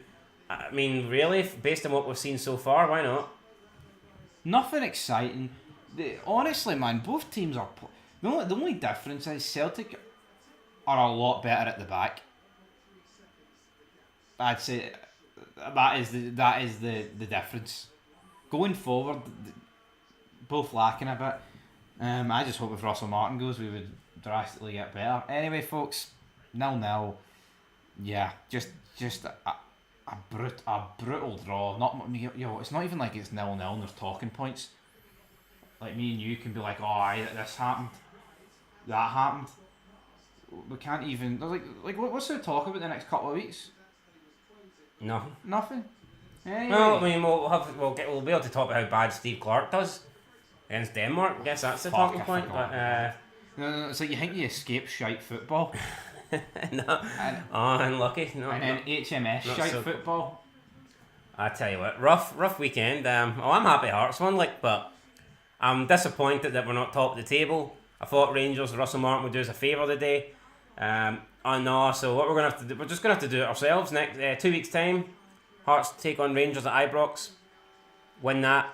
I mean, really, based on what we've seen so far, why not? Nothing exciting. Honestly, man, both teams are... The only difference is Celtic are a lot better at the back. I'd say that is the difference. going forward, both lacking a bit. I just hope if Russell Martin goes, we would drastically get better. Anyway, folks, 0-0. Yeah, just a brutal draw. Not it's not even like it's 0-0 and there's talking points. Like me and you can be like, oh, aye, this happened, that happened. We can't even. Like what's there to talk about the next couple of weeks? Nothing. Anyway. Well, I mean, we'll be able to talk about how bad Steve Clark does against Denmark. I guess that's the talking point. But no, it's like you think you escape shite football. No, unlucky. No, and then HMS shite so football. I tell you what, rough weekend. I'm happy Hearts won, but I'm disappointed that we're not top of the table. I thought Rangers, Russell Martin would do us a favour today. So what we're gonna have to do, we're just gonna have to do it ourselves. Next 2 weeks time, Hearts take on Rangers at Ibrox, win that,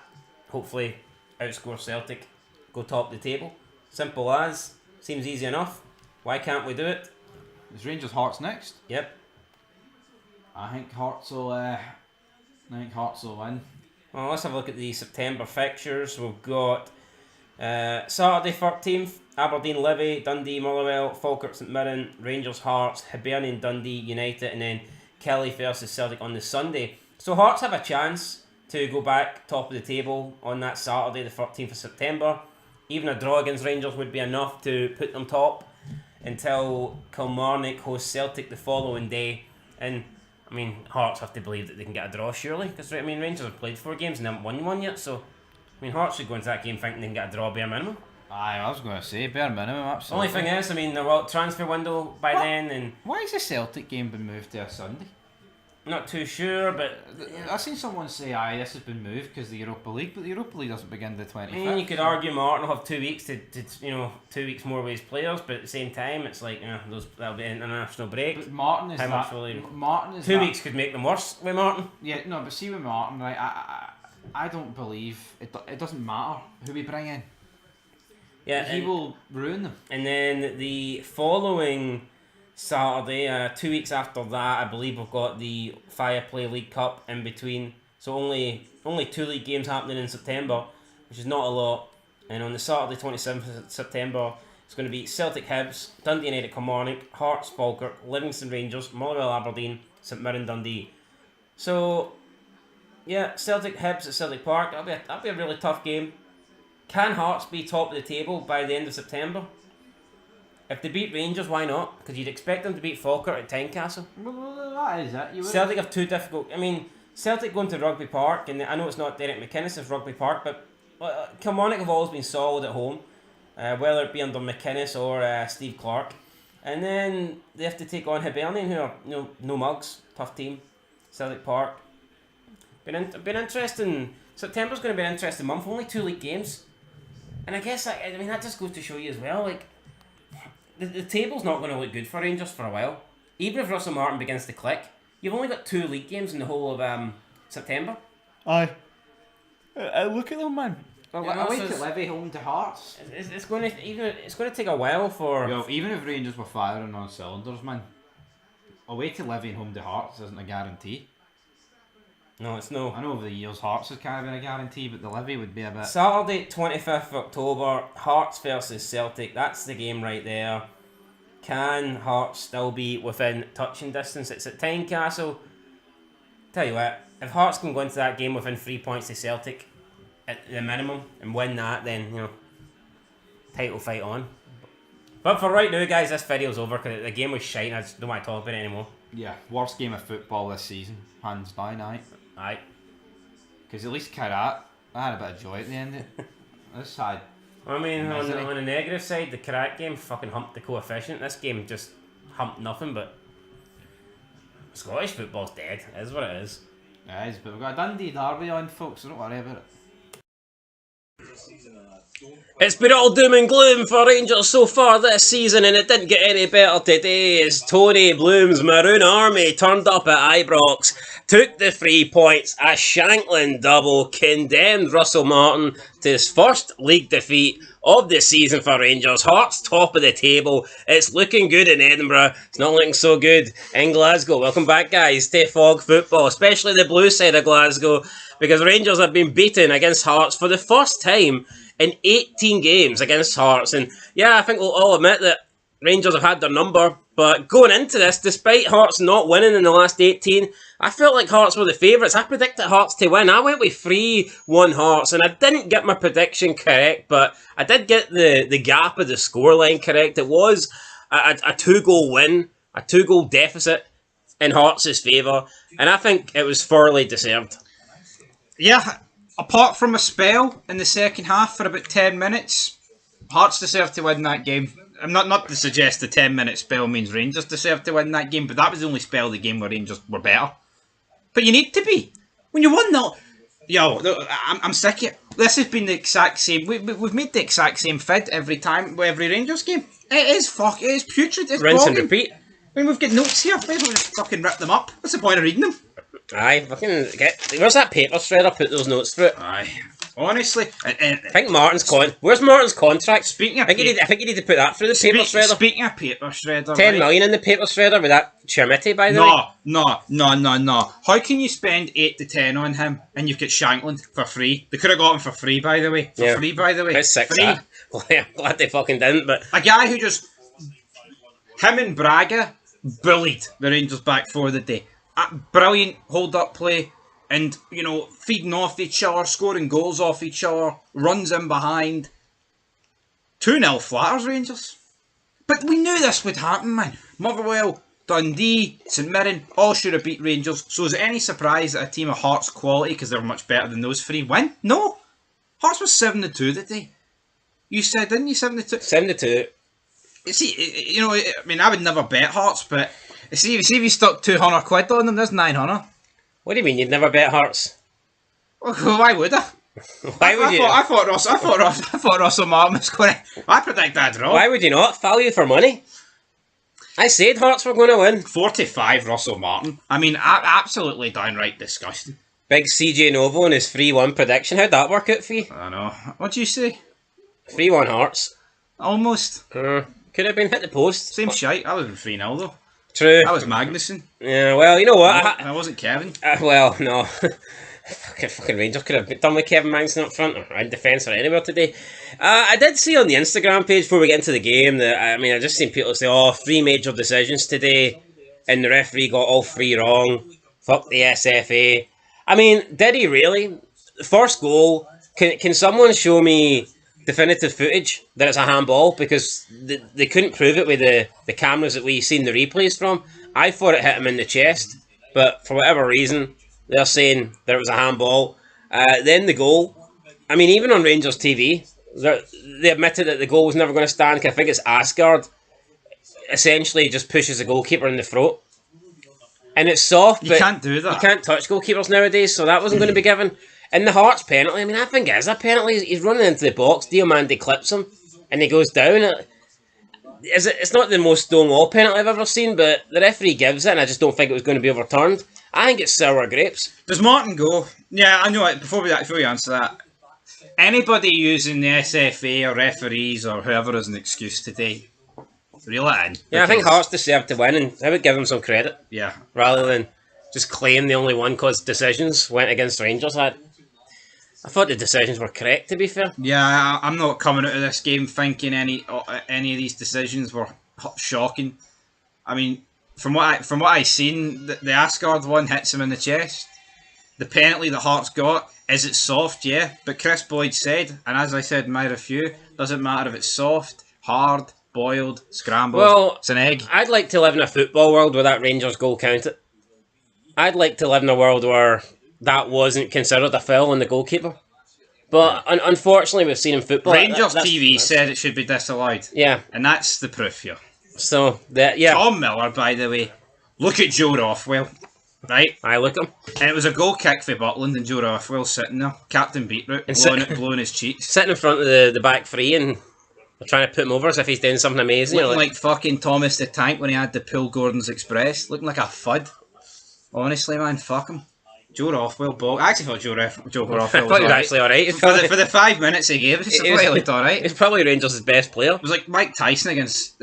hopefully outscore Celtic, go top of the table. Simple as, seems easy enough. Why can't we do it? Is Rangers Hearts next? Yep. I think Hearts will win. Well, let's have a look at the September fixtures. We've got Saturday 13th, Aberdeen Livy, Dundee Motherwell, Falkirk St Mirren, Rangers Hearts, Hibernian Dundee United, and then Kelly versus Celtic on the Sunday. So Hearts have a chance to go back top of the table on that Saturday the 13th of September. Even a draw against Rangers would be enough to put them top until Kilmarnock hosts Celtic the following day. And I mean, Hearts have to believe that they can get a draw, surely, because Rangers have played 4 games and haven't won one yet. So I mean, Hearts should go into that game thinking they can get a draw bare minimum. Aye, I was going to say bare minimum, absolutely. Only thing is, I mean, the transfer window by then, and why has the Celtic game been moved to a Sunday? Not too sure, but I've seen someone say, aye, this has been moved because the Europa League, but the Europa League doesn't begin the 25th. I mean, you could argue Martin will have 2 weeks to 2 weeks more with his players, but at the same time, it's like, that'll be an international break. But Martin is How that, much Martin is 2 that, weeks could make them worse with Martin. Yeah, no, but see with Martin, right, I don't believe, it doesn't matter who we bring in. Yeah, he will ruin them. And then the following Saturday, 2 weeks after that, I believe we've got the Fireplay League Cup in between. So only 2 league games happening in September, which is not a lot. And on the Saturday 27th of September, it's going to be Celtic Hibs, Dundee United Kilmarnock, Hearts Falkirk, Livingston Rangers, Motherwell Aberdeen, St Mirren Dundee. So yeah, Celtic Hibs at Celtic Park, that'll be a really tough game. Can Hearts be top of the table by the end of September? If they beat Rangers, why not? Because you'd expect them to beat Falkirk at Tynecastle. Well, that is it. Celtic have 2 difficult... I mean, Celtic going to Rugby Park, and I know it's not Derek McInnes' Rugby Park, but Kilmarnock have always been solid at home, whether it be under McInnes or Steve Clark. And then they have to take on Hibernian, who are no mugs, tough team. Celtic Park. Been interesting. September's going to be an interesting month. Only 2 league games. And I guess, I mean, that just goes to show you as well, like, the table's not going to look good for Rangers for a while. Even if Russell Martin begins to click, you've only got 2 league games in the whole of September. Aye. Look at them, man. Away to Livy, home to Hearts. It's going to take a while for... Well, even if Rangers were firing on cylinders, man, away to Livy and home to Hearts isn't a guarantee. No, it's no. I know over the years Hearts has kind of been a guarantee, but the Livy would be a bit... Saturday, 25th of October, Hearts versus Celtic. That's the game right there. Can Hearts still be within touching distance? It's at Tynecastle. Tell you what, if Hearts can go into that game within 3 points to Celtic at the minimum and win that, then, title fight on. But for right now, guys, this video's over because the game was shite. I just don't want to talk about it anymore. Yeah, worst game of football this season, hands down, Aye. Because at least Karat, I had a bit of joy at the end of it. This had... I mean, on the negative side, the Karat game fucking humped the coefficient. This game just humped nothing, but Scottish football's dead. It is what it is. It is, but we've got a Dundee derby on, folks, so don't worry about it. It's been all doom and gloom for Rangers so far this season, and it didn't get any better today as Tony Bloom's Maroon Army turned up at Ibrox, took the 3 points, a Shanklin double, condemned Russell Martin to his first league defeat of the season for Rangers. Hearts top of the table. It's looking good in Edinburgh. It's not looking so good in Glasgow. Welcome back, guys, to Fog Football, especially the blue side of Glasgow, because Rangers have been beaten against Hearts for the first time in 18 games against Hearts. And yeah, I think we'll all admit that Rangers have had their number, but going into this, despite Hearts not winning in the last 18, I felt like Hearts were the favourites. I predicted Hearts to win. I went with 3-1 Hearts, and I didn't get my prediction correct, but I did get the gap of the scoreline correct. It was a 2-goal win, a 2-goal deficit in Hearts' favour, and I think it was thoroughly deserved. Yeah, apart from a spell in the second half for about 10 minutes, Hearts deserved to win that game. I'm not to suggest the 10-minute spell means Rangers deserve to win that game, but that was the only spell of the game where Rangers were better. But you need to be. When you won that... Yo, I'm sick of it. This has been the exact same... We've made the exact same fid every time with every Rangers game. It is putrid. It's Rinse bogging. and repeat. I mean, we've got notes here. Maybe we'll just fucking rip them up. What's the point of reading them? Aye, fucking get... Where's that paper shredder? Put those notes through it. Aye. Honestly, I think Martin's Where's Martin's contract? Speaking of I think you need to put that through the paper shredder. Speaking of paper shredder, 10 million in the paper shredder with that Chermiti, by the way. No. How can you spend 8 to 10 on him and you've got Shankland for free? They could have got him for free, by the way. It's 6. Free. Well, I'm glad they fucking didn't, but a guy who just... Him and Braga bullied the Rangers back for the day. Brilliant hold-up play. And, you know, feeding off each other, scoring goals off each other, runs in behind. 2-0 flatters, Rangers. But we knew this would happen, man. Motherwell, Dundee, St Mirren, all should have beat Rangers. So is it any surprise that a team of Hearts quality, because they're much better than those three, win? No. Hearts was 7-2 today. You said, didn't you, 7-2? 7-2. See, you know, I mean, I would never bet Hearts, but see if you stuck 200 quid on them, there's 900. What do you mean you'd never bet Hearts? Well, why would I? Why would you? I thought Russell Martin was going to... I predict that draw. Why would you not? Value for money. I said Hearts were going to win. 45 Russell Martin. I mean, absolutely downright disgusting. Big CJ Novo and his 3-1 prediction. How'd that work out for you? I know. What'd you say? 3-1 Hearts. Almost. Could have been hit the post. Same shite. I was in 3-0 though. True. That was Magnuson. Yeah, well, you know what? I wasn't Kevin. Well, no. fucking Rangers could have done with Kevin Magnuson up front or in defence or anywhere today. I did see on the Instagram page before we get into the game that, I just seen people say, 3 major decisions today and the referee got all 3 wrong. Fuck the SFA. I mean, did he really? The first goal, can someone show me definitive footage that it's a handball, because they couldn't prove it with the cameras that we've seen the replays from. I thought it hit him in the chest, but for whatever reason they're saying that it was a handball. Then the goal, I mean, even on Rangers TV they admitted that the goal was never going to stand. I think it's Asgard essentially just pushes the goalkeeper in the throat, and it's soft. You can't do that. You can't touch goalkeepers nowadays, so that wasn't going to be given. In the Hearts penalty, I mean, I think it is a penalty. He's running into the box. Diomande clips him, and he goes down. It's not the most Stonewall penalty I've ever seen, but the referee gives it, and I just don't think it was going to be overturned. I think it's sour grapes. Does Martin go? Yeah, I know it. Before we answer that, anybody using the SFA or referees or whoever as an excuse today, reel it in. Yeah, I think Hearts deserve to win, and I would give them some credit. Yeah. Rather than just claim the only one cause decisions went against Rangers. I thought the decisions were correct, to be fair. Yeah, I'm not coming out of this game thinking any of these decisions were shocking. I mean, from what I seen, the Asgard one hits him in the chest. The penalty that Hearts got, is it soft? Yeah, but Chris Boyd said, and as I said in my review, doesn't matter if it's soft, hard, boiled, scrambled. Well, it's an egg. I'd like to live in a football world where that Rangers goal counted. I'd like to live in a world where that wasn't considered a foul on the goalkeeper. But unfortunately, we've seen in football... Rangers TV said it should be disallowed. Yeah. And that's the proof here. So, yeah. Tom Miller, by the way. Look at Joe Rothwell. Right? I look him. And it was a goal kick for Butland and Joe Rothwell sitting there. Captain Beetroot, blowing his cheeks. Sitting in front of the back three and trying to put him over as if he's doing something amazing. Looking like fucking Thomas the Tank when he had the Pull Gordon's Express. Looking like a fud. Honestly, man, fuck him. Joe Rothwell, I actually thought Joe Rothwell I was thought he was actually alright. for the 5 minutes he gave us. I thought he looked alright. He's probably Rangers' best player. It was like Mike Tyson against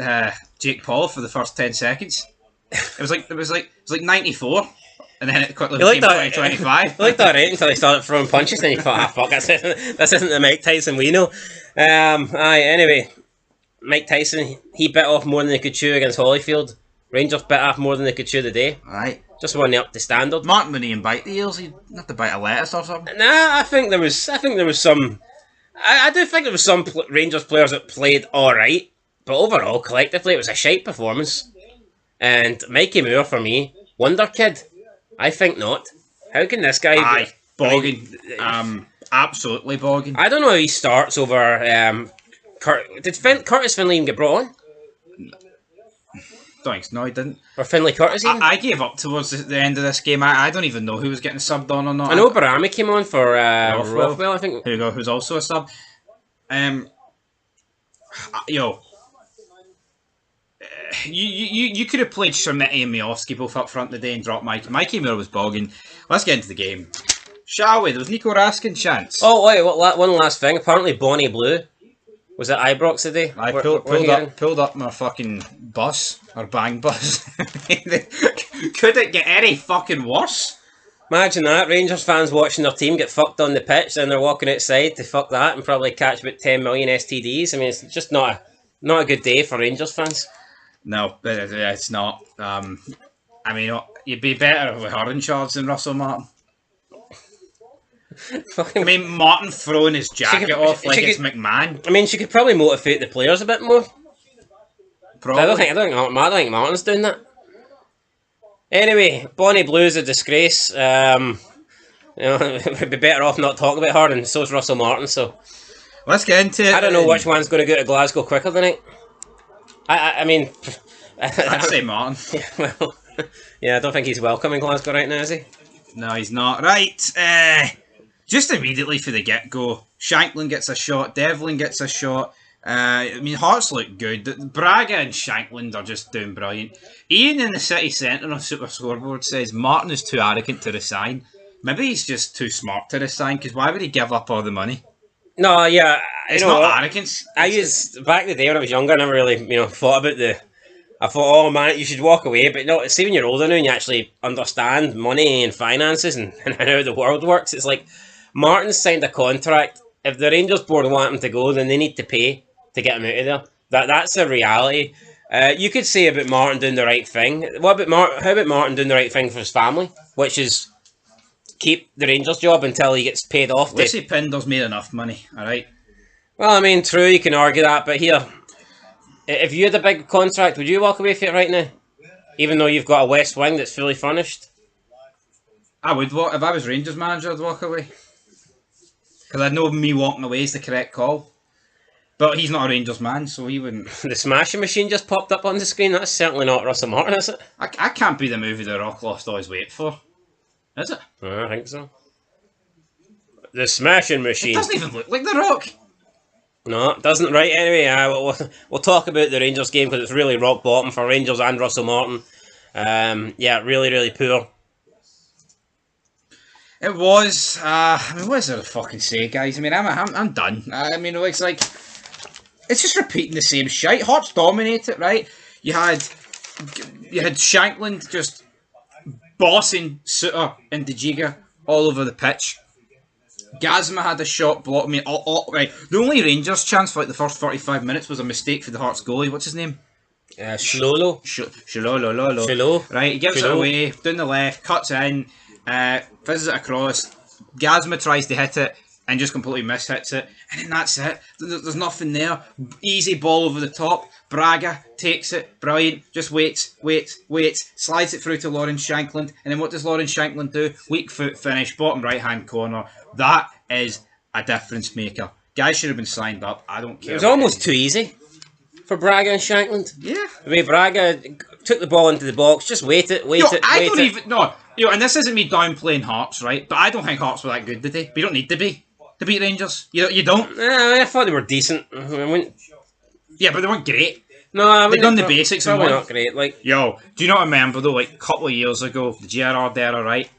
Jake Paul for the first 10 seconds. It was like 94, and then it quickly became 2025. He looked alright until he started throwing punches, and you thought, fuck, this isn't the Mike Tyson we know. Anyway, Mike Tyson, he bit off more than he could chew against Holyfield. Rangers bit off more than they could chew today. Aye. Just wasn't up to standard. Martin wouldn't even bite the ears. He'd have to bite a lettuce or something. Nah, I think there was some. I do think there was some Rangers players that played all right, but overall, collectively, it was a shite performance. And Mikey Moore for me, wonder kid. I think not. How can this guy? Aye, bogging. Absolutely bogging. I don't know how he starts over. Curtis Finley even get brought on? Thanks. No, he didn't. Or Finley Curtis even? I gave up towards the end of this game. I don't even know who was getting subbed on or not. I know Barami came on for Rothwell, I think. Here you go, who's also a sub. You could have played Shermity and Miofsky both up front today and dropped Mikey. Mikey Moore was bogging. Let's get into the game. Shall we? There was Nico Raskin chance. Oh, wait, one last thing. Apparently Bonnie Blue was at Ibrox today. I pulled up my fucking bus, or bang bus. Could it get any fucking worse? Imagine that, Rangers fans watching their team get fucked on the pitch and they're walking outside to fuck that and probably catch about 10 million STDs. I mean, it's just not a good day for Rangers fans. No, but it's not. I mean, you'd be better with her in charge than Russell Martin. I mean, Martin throwing his jacket off like it's McMahon. I mean, she could probably motivate the players a bit more. Probably. I don't think Martin's doing that. Anyway, Bonnie Blue's a disgrace. We'd be better off not talking about her, and so's Russell Martin. So let's get into it. I don't know which one's going to go to Glasgow quicker tonight. I mean, I'd say Martin. Yeah, well, yeah, I don't think he's welcome in Glasgow right now, is he? No, he's not. Right. Just immediately for the get-go, Shanklin gets a shot, Devlin gets a shot. I mean, Hearts look good. Braga and Shanklin are just doing brilliant. Ian in the city centre on Super Scoreboard says Martin is too arrogant to resign. Maybe he's just too smart to resign, because why would he give up all the money? No, yeah. It's not arrogance. Back in the day when I was younger, I never really, thought about I thought, oh man, you should walk away. But no, see when you're older now and you actually understand money and finances and how the world works, it's like, Martin signed a contract. If the Rangers board want him to go, then they need to pay to get him out of there. That's a reality. You could say about Martin doing the right thing. How about Martin doing the right thing for his family, which is keep the Rangers job until he gets paid off. Lucy Pinder's made enough money, alright? Well, I mean, true, you can argue that, but here, if you had a big contract, would you walk away from it right now? Even though you've got a West Wing that's fully furnished? I would walk. If I was Rangers manager, I'd walk away. Because I know me walking away is the correct call. But he's not a Rangers man, so he wouldn't. The smashing machine just popped up on the screen. That's certainly not Russell Martin, is it? I can't be the movie The Rock lost all his weight for. Is it? I think so. The smashing machine. It doesn't even look like The Rock. No, it doesn't. Right, anyway, we'll talk about the Rangers game because it's really rock bottom for Rangers and Russell Martin. Yeah, really, really poor. It was. I mean, what is there to fucking say, guys? I mean, I'm done. I mean, it's like it's just repeating the same shite. Hearts dominate it, right? You had Shanklin just bossing Suter and De Giga all over the pitch. Gazma had a shot block. I mean, right. The only Rangers chance for like the first 45 minutes was a mistake for the Hearts goalie. What's his name? Shalolo. Shalolo. Right, he gives it away down the left, cuts in, fizzes it across. Gazma tries to hit it and just completely mishits it, and then that's it. There's nothing there. Easy ball over the top. Braga takes it, brilliant. Just waits, slides it through to Lawrence Shanklin, and then what does Lawrence Shanklin do? Weak foot finish, bottom right hand corner. That is a difference maker. Guys should have been signed up. I don't care. It was almost too easy for Braga and Shanklin. Yeah. I mean, Braga took the ball into the box, just wait it. And this isn't me downplaying Hearts, right? But I don't think Hearts were that good today. But you don't need to be to beat Rangers. You don't. I thought they were decent. Yeah, but they weren't great. No, they've done the basics. Probably not great. Like, do you not remember though? Like a couple of years ago, the GRR era, right?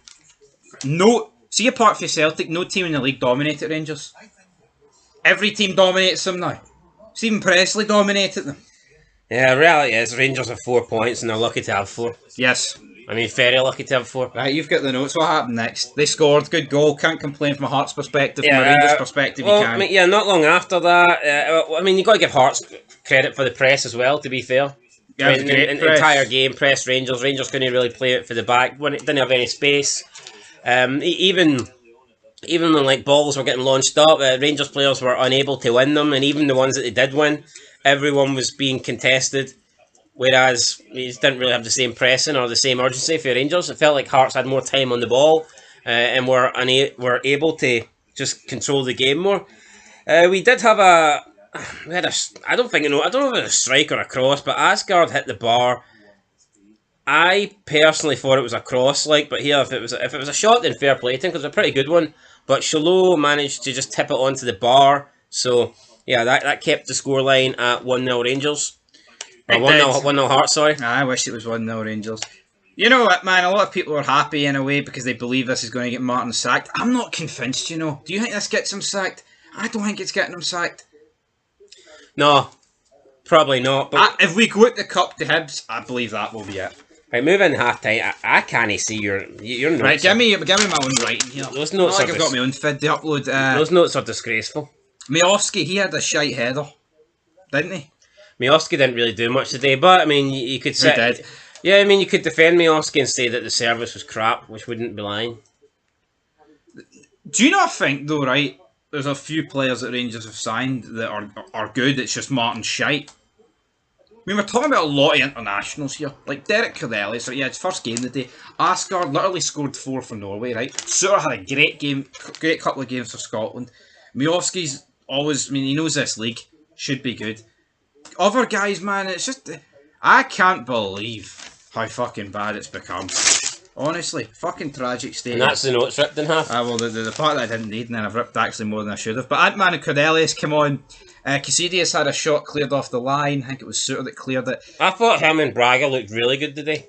No, see, apart from Celtic, no team in the league dominated Rangers. Every team dominates them now. Stephen Presley dominated them. Yeah, reality is Rangers have 4 points and they're lucky to have 4. Yes. I mean, very lucky to have 4. Right, you've got the notes. What happened next? They scored. Good goal. Can't complain from a Hearts perspective. From a Rangers perspective, you can. I mean, yeah, not long after that. I mean, you got to give Hearts credit for the press as well, to be fair. Yeah, entire game, press Rangers. Rangers couldn't really play it for the back. When it didn't have any space. Even when like balls were getting launched up, Rangers players were unable to win them, and even the ones that they did win, everyone was being contested. Whereas we didn't really have the same pressing or the same urgency for Rangers. It felt like Hearts had more time on the ball and were able to just control the game more. We did have I don't know if it was a strike or a cross, but Asgard hit the bar. I personally thought it was a cross, but here if it was a shot, then fair play to him because it's a pretty good one. But Chalot managed to just tip it onto the bar, so yeah, that kept the scoreline at 1-0 Rangers. 1-0 Hearts, sorry. I wish it was 1-0 Rangers. You know what, man? A lot of people are happy in a way because they believe this is going to get Martin sacked. I'm not convinced, you know. Do you think this gets him sacked? I don't think it's getting him sacked. No, probably not. But if we go at the cup to Hibs, I believe that will be it. Right, moving half time. I can't see your notes. Right, give me my own writing here. Those notes I've got my own fid to upload. Those notes are disgraceful. Miovski, he had a shite header, didn't he? Miovski didn't really do much today, but I mean, you could say. He did. Yeah, I mean, you could defend Miovski and say that the service was crap, which wouldn't be lying. Do you not think, though, right, there's a few players that Rangers have signed that are good, it's just Martin shite? I mean, we're talking about a lot of internationals here. Like Derek Cornelius, right, yeah, it's first game of the day. Asgard literally scored 4 for Norway, right? Suter had a great couple of games for Scotland. Miovski's always, I mean, he knows this league, should be good. Other guys, man, it's just, I can't believe how fucking bad it's become. Honestly, fucking tragic state. And that's the notes ripped in half. Well, the part that I didn't need, and then I've ripped actually more than I should have. But Ant-Man and Cornelius, come on. Conceding had a shot cleared off the line. I think it was Suter that cleared it. I thought him and Braga looked really good today.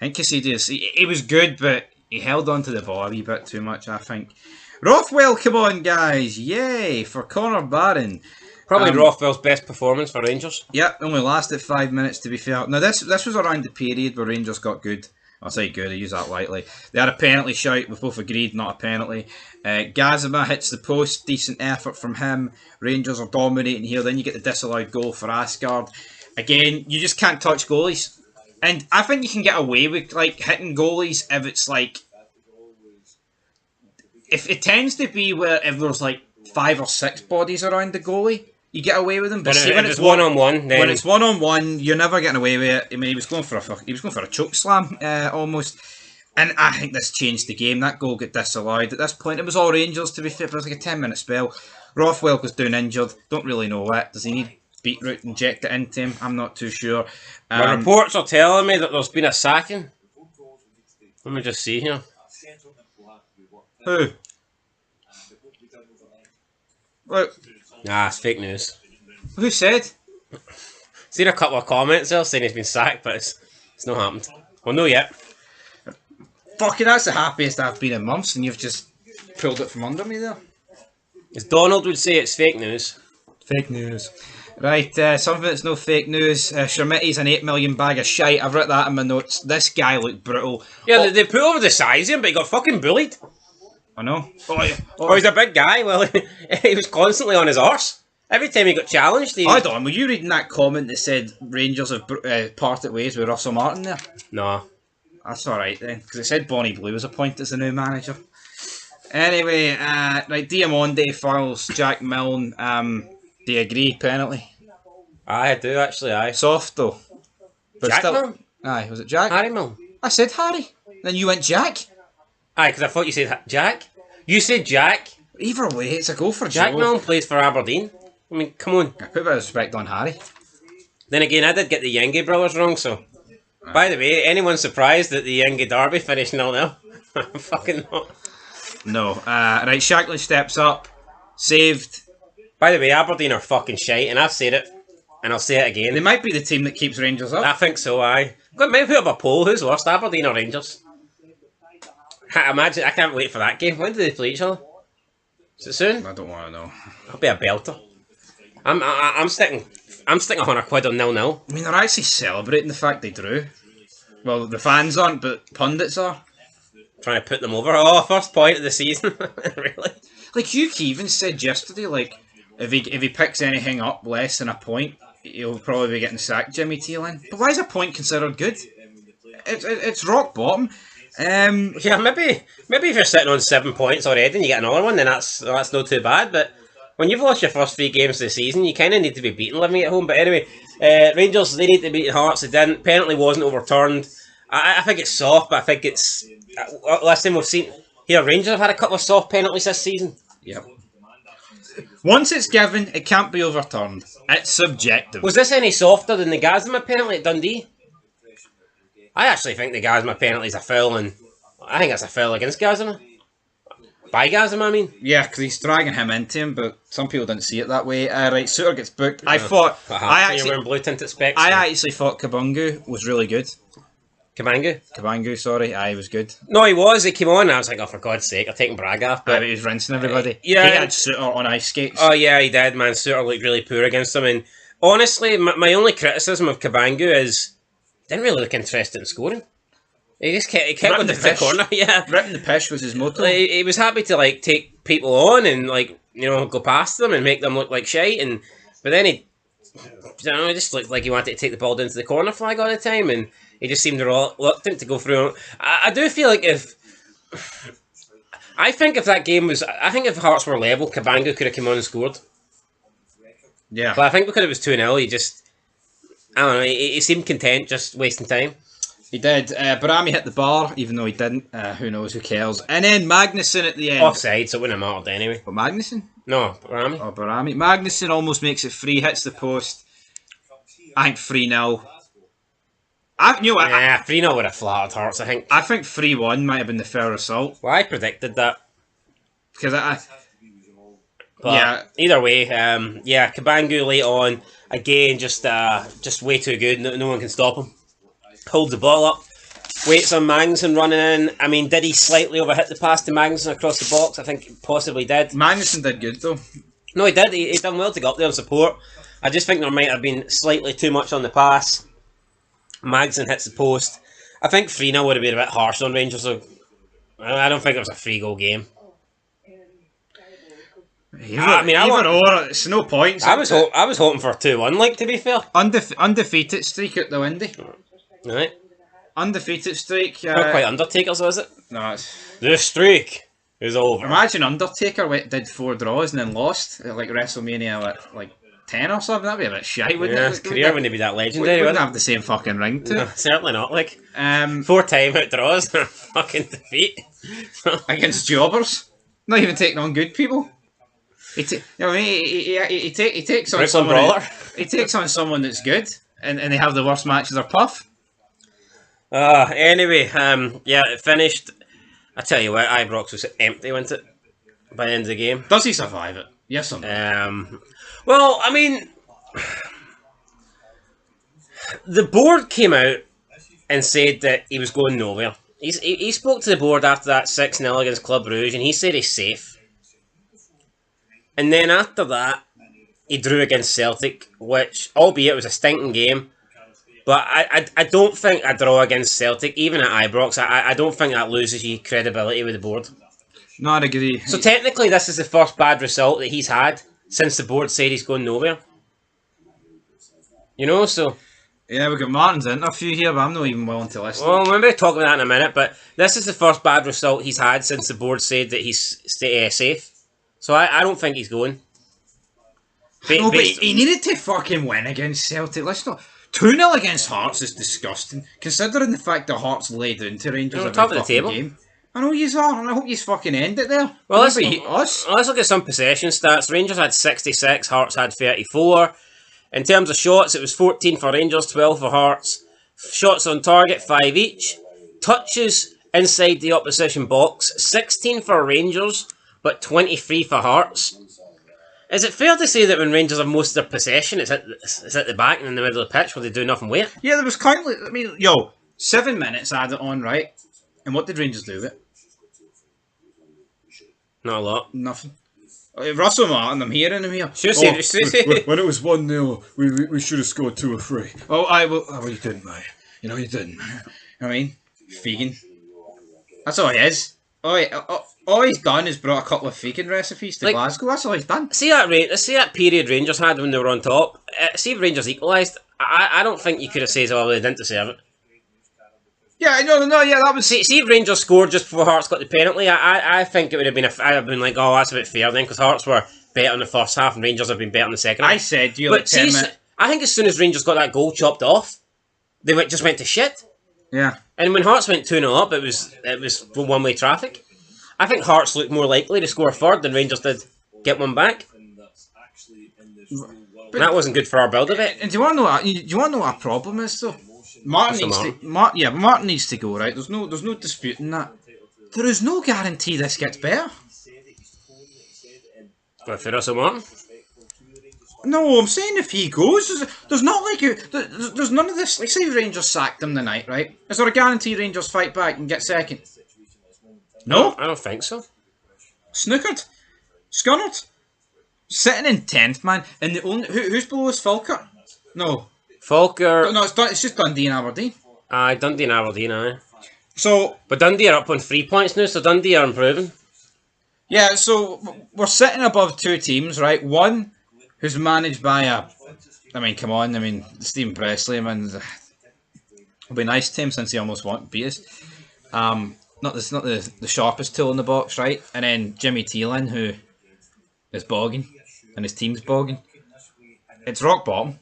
I think Conceding, he was good, but he held on to the ball a wee bit too much, I think. Rothwell, come on, guys. Yay, for Connor Barron. Probably Rothwell's best performance for Rangers. Yep, only lasted 5 minutes to be fair. Now this was around the period where Rangers got good. I'll say good, I use that lightly. They had a penalty shout, we've both agreed, not a penalty. Gazima hits the post, decent effort from him. Rangers are dominating here, then you get the disallowed goal for Asgard. Again, you just can't touch goalies. And I think you can get away with hitting goalies if it's if it tends to be where if there's 5 or 6 bodies around the goalie, you get away with them. But see, when it's one-on-one, then when it's one-on-one, you're never getting away with it. I mean, he was going for a choke slam almost, and I think this changed the game. That goal got disallowed. At this point, it was all Rangers to be fair. It was like a 10-minute spell. Rothwell was down injured. Don't really know what. Does he need beetroot injected into him? I'm not too sure. The reports are telling me that there's been a sacking. Let me just see here. Who? Look. Nah, it's fake news. Who said? Seen a couple of comments there saying he's been sacked, but it's not happened. Well, no yet. Fucking, that's the happiest I've been in months, and you've just pulled it from under me there. As Donald would say, it's fake news. Fake news. Right, something that's no fake news. Shermitty's an 8 million bag of shite. I've written that in my notes. This guy looked brutal. Yeah, they put over the size of him, but he got fucking bullied. I know. He's a big guy. Well, he was constantly on his arse. Every time he got challenged, Hold on, were you reading that comment that said Rangers have parted ways with Russell Martin there? No. That's alright then, because it said Bonnie Blue was appointed as the new manager. Anyway, right, Diamande files Jack Milne. Do you agree, penalty? I do, actually, aye. Soft though. But Jack still, Milne? Aye, was it Jack? Harry Milne. I said Harry. Then you went Jack? Aye, because I thought you said Jack. You said Jack. Either way, it's a goal for Jack Joe. Milne plays for Aberdeen. I mean, come on. I put a bit of respect on Harry. Then again, I did get the Yenge brothers wrong, so... By the way, anyone surprised that the Yenge derby finished 0-0? Fucking not. No. Right, Shankland steps up. Saved. By the way, Aberdeen are fucking shite, and I've said it, and I'll say it again. They might be the team that keeps Rangers up. I think so, aye. Maybe put up a poll, who's worst, Aberdeen or Rangers? I can't wait for that game. When do they play each other? Is it soon? I don't want to know. It'll be a belter. I'm sticking £100 on 0-0. I mean, they're actually celebrating the fact they drew. Well, the fans aren't, but pundits are. Trying to put them over. Oh, first point of the season. Really? Like Hugh Keevins said yesterday, like if he picks anything up less than a point, he'll probably be getting sacked, Jimmy Thielen. But why is a point considered good? It's rock bottom. Yeah, maybe if you're sitting on 7 points already and you get another one, then that's not too bad. But when you've lost your first 3 games of the season, you kind of need to be beaten living at home. But anyway, Rangers, they need to beat Hearts. They didn't. Penalty wasn't overturned. I think it's soft, but I think it's... last time we've seen... Here, Rangers have had a couple of soft penalties this season. Yep. Once it's given, it can't be overturned. It's subjective. Was this any softer than the Gazma penalty at Dundee? I actually think the Gazma penalty is a foul, and I think it's a foul against Gazma. By Gazma, I mean. Yeah, because he's dragging him into him, but some people didn't see it that way. Right, Suter gets booked. You're wearing blue tinted specs. I actually thought Kabungu was really good. Kabangu, sorry. He was good. No, he was. He came on and I was like, oh, for God's sake, I'm taking Braga off. But he was rinsing everybody. Yeah. He had Suter on ice skates. Oh, yeah, he did, man. Suter looked really poor against him. And honestly, my only criticism of Kabangu is he didn't really look interested in scoring. He just kept going to the corner. Yeah. Ripping the pish was his motto. Like, he was happy to like take people on and like, you know, go past them and make them look like shite. But then he just looked like he wanted to take the ball down to the corner flag all the time, and he just seemed reluctant to go through. I do feel like if that game was... I think if Hearts were level, Kabangu could have come on and scored. Yeah. But I think because it was 2-0, he just... I don't know, he seemed content just wasting time. He did. Barami hit the bar, even though he didn't. Who knows, who cares. And then Magnuson at the end. Offside, so it wouldn't have mattered anyway. But Magnuson? No, Barami. Oh, Barami. Magnuson almost makes it free, hits the post. I think 3-0. Yeah, 3-0 would have flattered Hearts, I think. I think 3-1 might have been the fair result. Well, I predicted that. Because Either way, Kabangu late on. Again, just way too good. No one can stop him. Holds the ball up. Waits on Magnuson running in. I mean, did he slightly overhit the pass to Magnuson across the box? I think he possibly did. Magnuson did good, though. No, he did. He done well to go up there and support. I just think there might have been slightly too much on the pass. Magnuson hits the post. I think 3-0 would have been a bit harsh on Rangers, so I don't think it was a 3-goal game. It's no points. I was hoping for a 2-1, like, to be fair. Undefeated streak at the Windy. Right. Undefeated streak. Not quite Undertaker's, was it? No, it's... The streak is over. Imagine Undertaker did 4 draws and then lost at like WrestleMania at like 10 or something. That'd be a bit shy, wouldn't it? His career wouldn't be that legendary. Wouldn't have the same fucking ring to it. No, certainly not. Like 4 time-out draws, fucking defeat against jobbers. Not even taking on good people. He takes on someone. He takes on someone that's good, and they have the worst matches of Puff. Anyway, it finished. I tell you what, Ibrox was empty, wasn't it? By the end of the game. Does he survive it? Yes or no? Well, I mean, the board came out and said that he was going nowhere. He spoke to the board after that 6-0 against Club Rouge, and he said he's safe. And then after that, he drew against Celtic, which, albeit it was a stinking game, but I don't think a draw against Celtic, even at Ibrox, I don't think that loses you credibility with the board. No, I'd agree. So technically, this is the first bad result that he's had since the board said he's going nowhere. You know, so... Yeah, we've got Martin's interview here, but I'm not even willing to listen. Well, we'll maybe talk about that in a minute, but this is the first bad result he's had since the board said that he's safe. So I don't think he's going. But he needed to fucking win against Celtic. Let's not... 2-0 against Hearts is disgusting, considering the fact that Hearts laid into Rangers every top of the fucking table. game. I know you are, and I hope you fucking end it there. Well, let's look at some possession stats. Rangers had 66, Hearts had 34. In terms of shots, it was 14 for Rangers, 12 for Hearts. Shots on target, 5 each. Touches inside the opposition box, 16 for Rangers, but 23 for Hearts. Is it fair to say that when Rangers have most of their possession, it's at the back and in the middle of the pitch where they do nothing with it? Yeah, there was 7 minutes added on, right? And what did Rangers do with it? Not a lot. Nothing. Russell Martin, I'm hearing him here. When it was 1-0, we should have scored 2 or 3. Well, you didn't, mate. You know you didn't. You know what I mean? Vegan. That's all he is. All he's done is brought a couple of vegan recipes to Glasgow. That's all he's done. See that period Rangers had when they were on top. See if Rangers equalised. I don't think you could have said, "Oh, they didn't deserve it." Yeah, no, yeah, that was... See if Rangers scored just before Hearts got the penalty. I think it would have been... I'd have been like, oh, that's a bit fair then, because Hearts were better in the first half and Rangers have been better in the second half. I said, I think as soon as Rangers got that goal chopped off, they just went to shit. Yeah. And when Hearts went 2-0 up, it was one-way traffic. I think Hearts looked more likely to score a third than Rangers did get one back. But that wasn't good for our build of it. And do you want to know what our problem is, though? Martin needs to go, right? There's no disputing that. There is no guarantee this gets better. But for Russell Martin? No, I'm saying if he goes, there's not like there's none of this. Like, say Rangers sacked him tonight, right? Is there a guarantee Rangers fight back and get second? No, I don't think so. Snookered, scunnered, sitting in 10th, man. And the only who's below us, Falkirk? No. Falkirk. No, it's just Dundee and Aberdeen. Dundee and Aberdeen, aye. So, but Dundee are up on 3 points now, so Dundee are improving. Yeah, so we're sitting above two teams, right? One who's managed by come on, Stephen Presley, it'll be nice to him since he almost beat us. Not the sharpest tool in the box, right? And then Jimmy Thielen, who is bogging, and his team's bogging. It's rock bottom.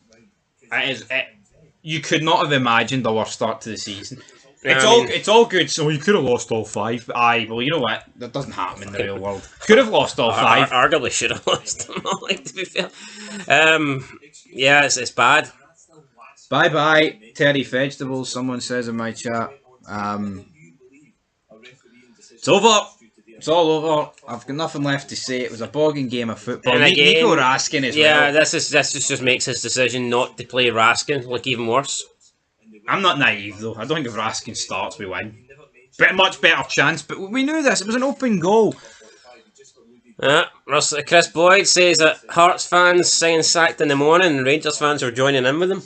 You could not have imagined a worse start to the season. It's all good. So you could have lost all 5. Well, you know what? That doesn't happen in the real world. Could have lost all 5. Arguably should have lost them all. Like, to be fair, it's bad. Bye, Terry Vegetables. Someone says in my chat. It's over. It's all over. I've got nothing left to say. It was a bogging game of football. And again, Nico Raskin as well. Yeah, this just makes his decision not to play Raskin look even worse. I'm not naive though. I don't think if Raskin starts, we win. But much better chance. But we knew this. It was an open goal. Chris Boyd says that Hearts fans saying sacked in the morning and Rangers fans are joining in with them.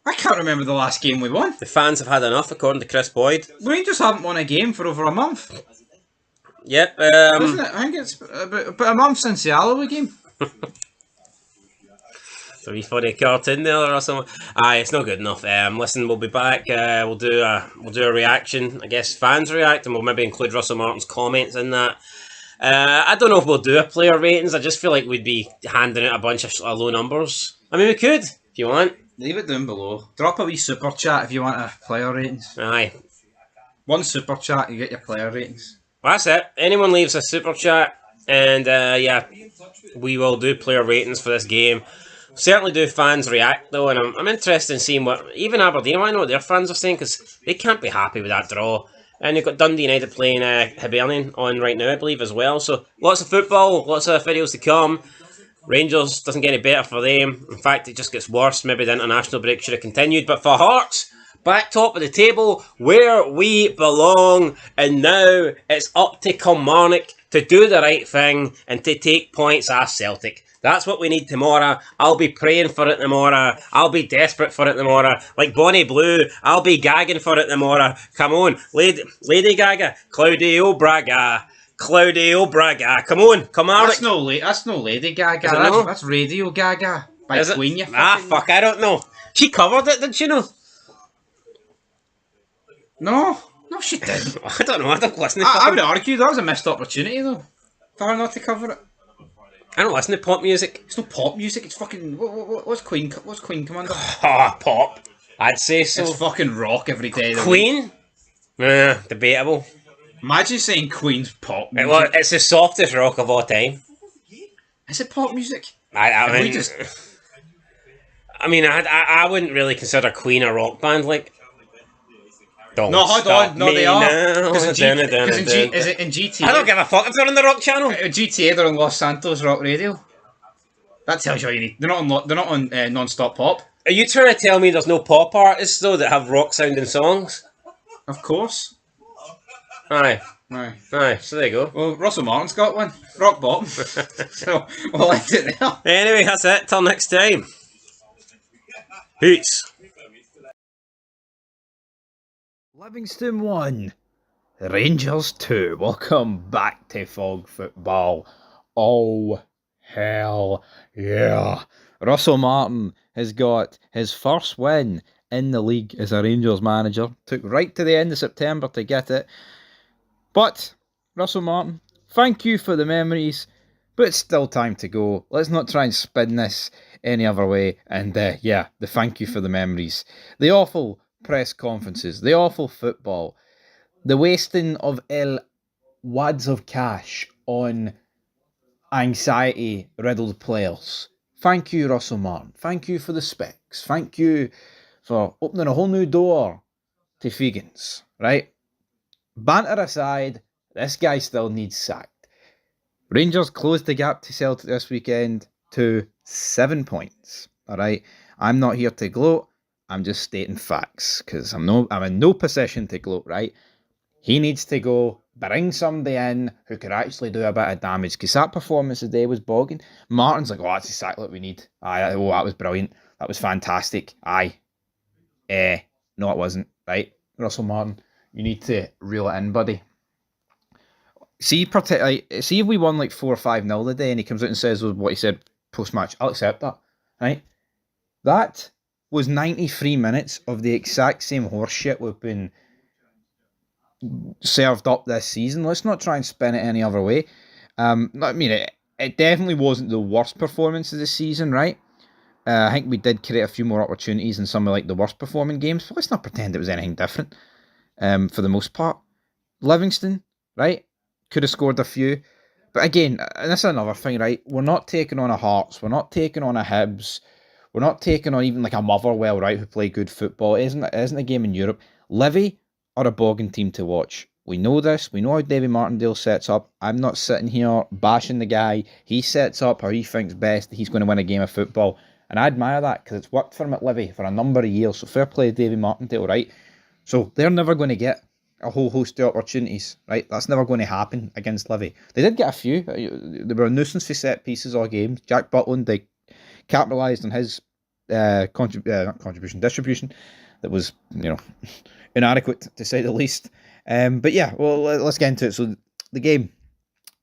I can't remember the last game we won. The fans have had enough, according to Chris Boyd. Rangers haven't won a game for over a month. Yep. Isn't it? I think it's about a month since the Alloway game. It's a wee funny cartoon there or something. It's not good enough. Listen, we'll be back. We'll do a reaction. I guess fans react, and we'll maybe include Russell Martin's comments in that. I don't know if we'll do a player ratings. I just feel like we'd be handing out a bunch of low numbers. We could if you want. Leave it down below. Drop a wee super chat if you want a player ratings. Aye. One super chat, you get your player ratings. Well, that's it. Anyone leaves a super chat, and we will do player ratings for this game. Certainly do fans react though, and I'm interested in seeing what even Aberdeen. I want to know what their fans are saying because they can't be happy with that draw. And you've got Dundee United playing Hibernian on right now, I believe, as well. So lots of football, lots of videos to come. Rangers doesn't get any better for them. In fact, it just gets worse. Maybe the international break should have continued. But for Hearts, back top of the table, where we belong. And now it's up to Kilmarnock to do the right thing and to take points off Celtic. That's what we need tomorrow. I'll be praying for it tomorrow. I'll be desperate for it tomorrow. Like Bonnie Blue, I'll be gagging for it tomorrow. Come on, Lady Gaga, Claudio Braga. Claudio Braga. Come on, That's no Lady Gaga. That's Radio Gaga by Queen. You fuck, I don't know. She covered it, didn't she? No, she didn't. I don't know. I don't listen to I would argue that was a missed opportunity though, for her not to cover it. I don't listen to pop music. It's not pop music. It's fucking what's Queen? What's Queen come under? Pop. I'd say so. It's fucking rock every day. Queen? Debatable. Imagine saying Queen's pop music. It's the softest rock of all time. Is it pop music? I wouldn't really consider Queen a rock band. Like, hold on. No, they are. Because in GTA, I don't give a fuck if they're on the Rock Channel. GTA, they're on Los Santos Rock Radio. That tells you all you need. They're not on non-stop pop. Are you trying to tell me there's no pop artists though that have rock sounding songs? Of course. Aye. Aye. Aye, so there you go. Well, Russell Martin's got one. Rock bottom. So we'll end it there. Anyway, that's it. Till next time. Peace. Livingston 1, Rangers 2. Welcome back to Fog Football. Oh, hell yeah. Russell Martin has got his first win in the league as a Rangers manager. Took right to the end of September to get it. But, Russell Martin, thank you for the memories, but it's still time to go. Let's not try and spin this any other way. And the thank you for the memories. The awful press conferences, the awful football, the wasting of wads of cash on anxiety-riddled players. Thank you, Russell Martin. Thank you for the specs. Thank you for opening a whole new door to Fegans, right? Banter aside, this guy still needs sacked. Rangers closed the gap to Celtic this weekend to 7 points. Alright, I'm not here to gloat, I'm just stating facts, because I'm in no position to gloat, right? He needs to go, bring somebody in who could actually do a bit of damage, because that performance today was bogging. Martin's like, oh, that's exactly what we need. That was brilliant. That was fantastic. No, it wasn't, right? Russell Martin, you need to reel it in, buddy. See if we won like 4 or 5-0 today and he comes out and says what he said post-match, I'll accept that, right? That was 93 minutes of the exact same horseshit we've been served up this season. Let's not try and spin it any other way. It definitely wasn't the worst performance of the season, right? I think we did create a few more opportunities in some of like the worst performing games, but let's not pretend it was anything different. For the most part, Livingston, right, could have scored a few, but again, and this is another thing, right? We're not taking on a Hearts, we're not taking on a Hibs, we're not taking on even like a Motherwell, right, who play good football. It isn't a game in Europe. Livy are a bogging team to watch. We know this. We know how Davy Martindale sets up. I'm not sitting here bashing the guy. He sets up how he thinks best that he's going to win a game of football, and I admire that because it's worked for him at Livy for a number of years. So fair play to Davy Martindale, right? So they're never going to get a whole host of opportunities, right? That's never going to happen against Livy. They did get a few. They were a nuisance for set pieces all game. Jack Butland, they capitalised on his distribution that was, inadequate to say the least. But yeah, well, let's get into it. So the game,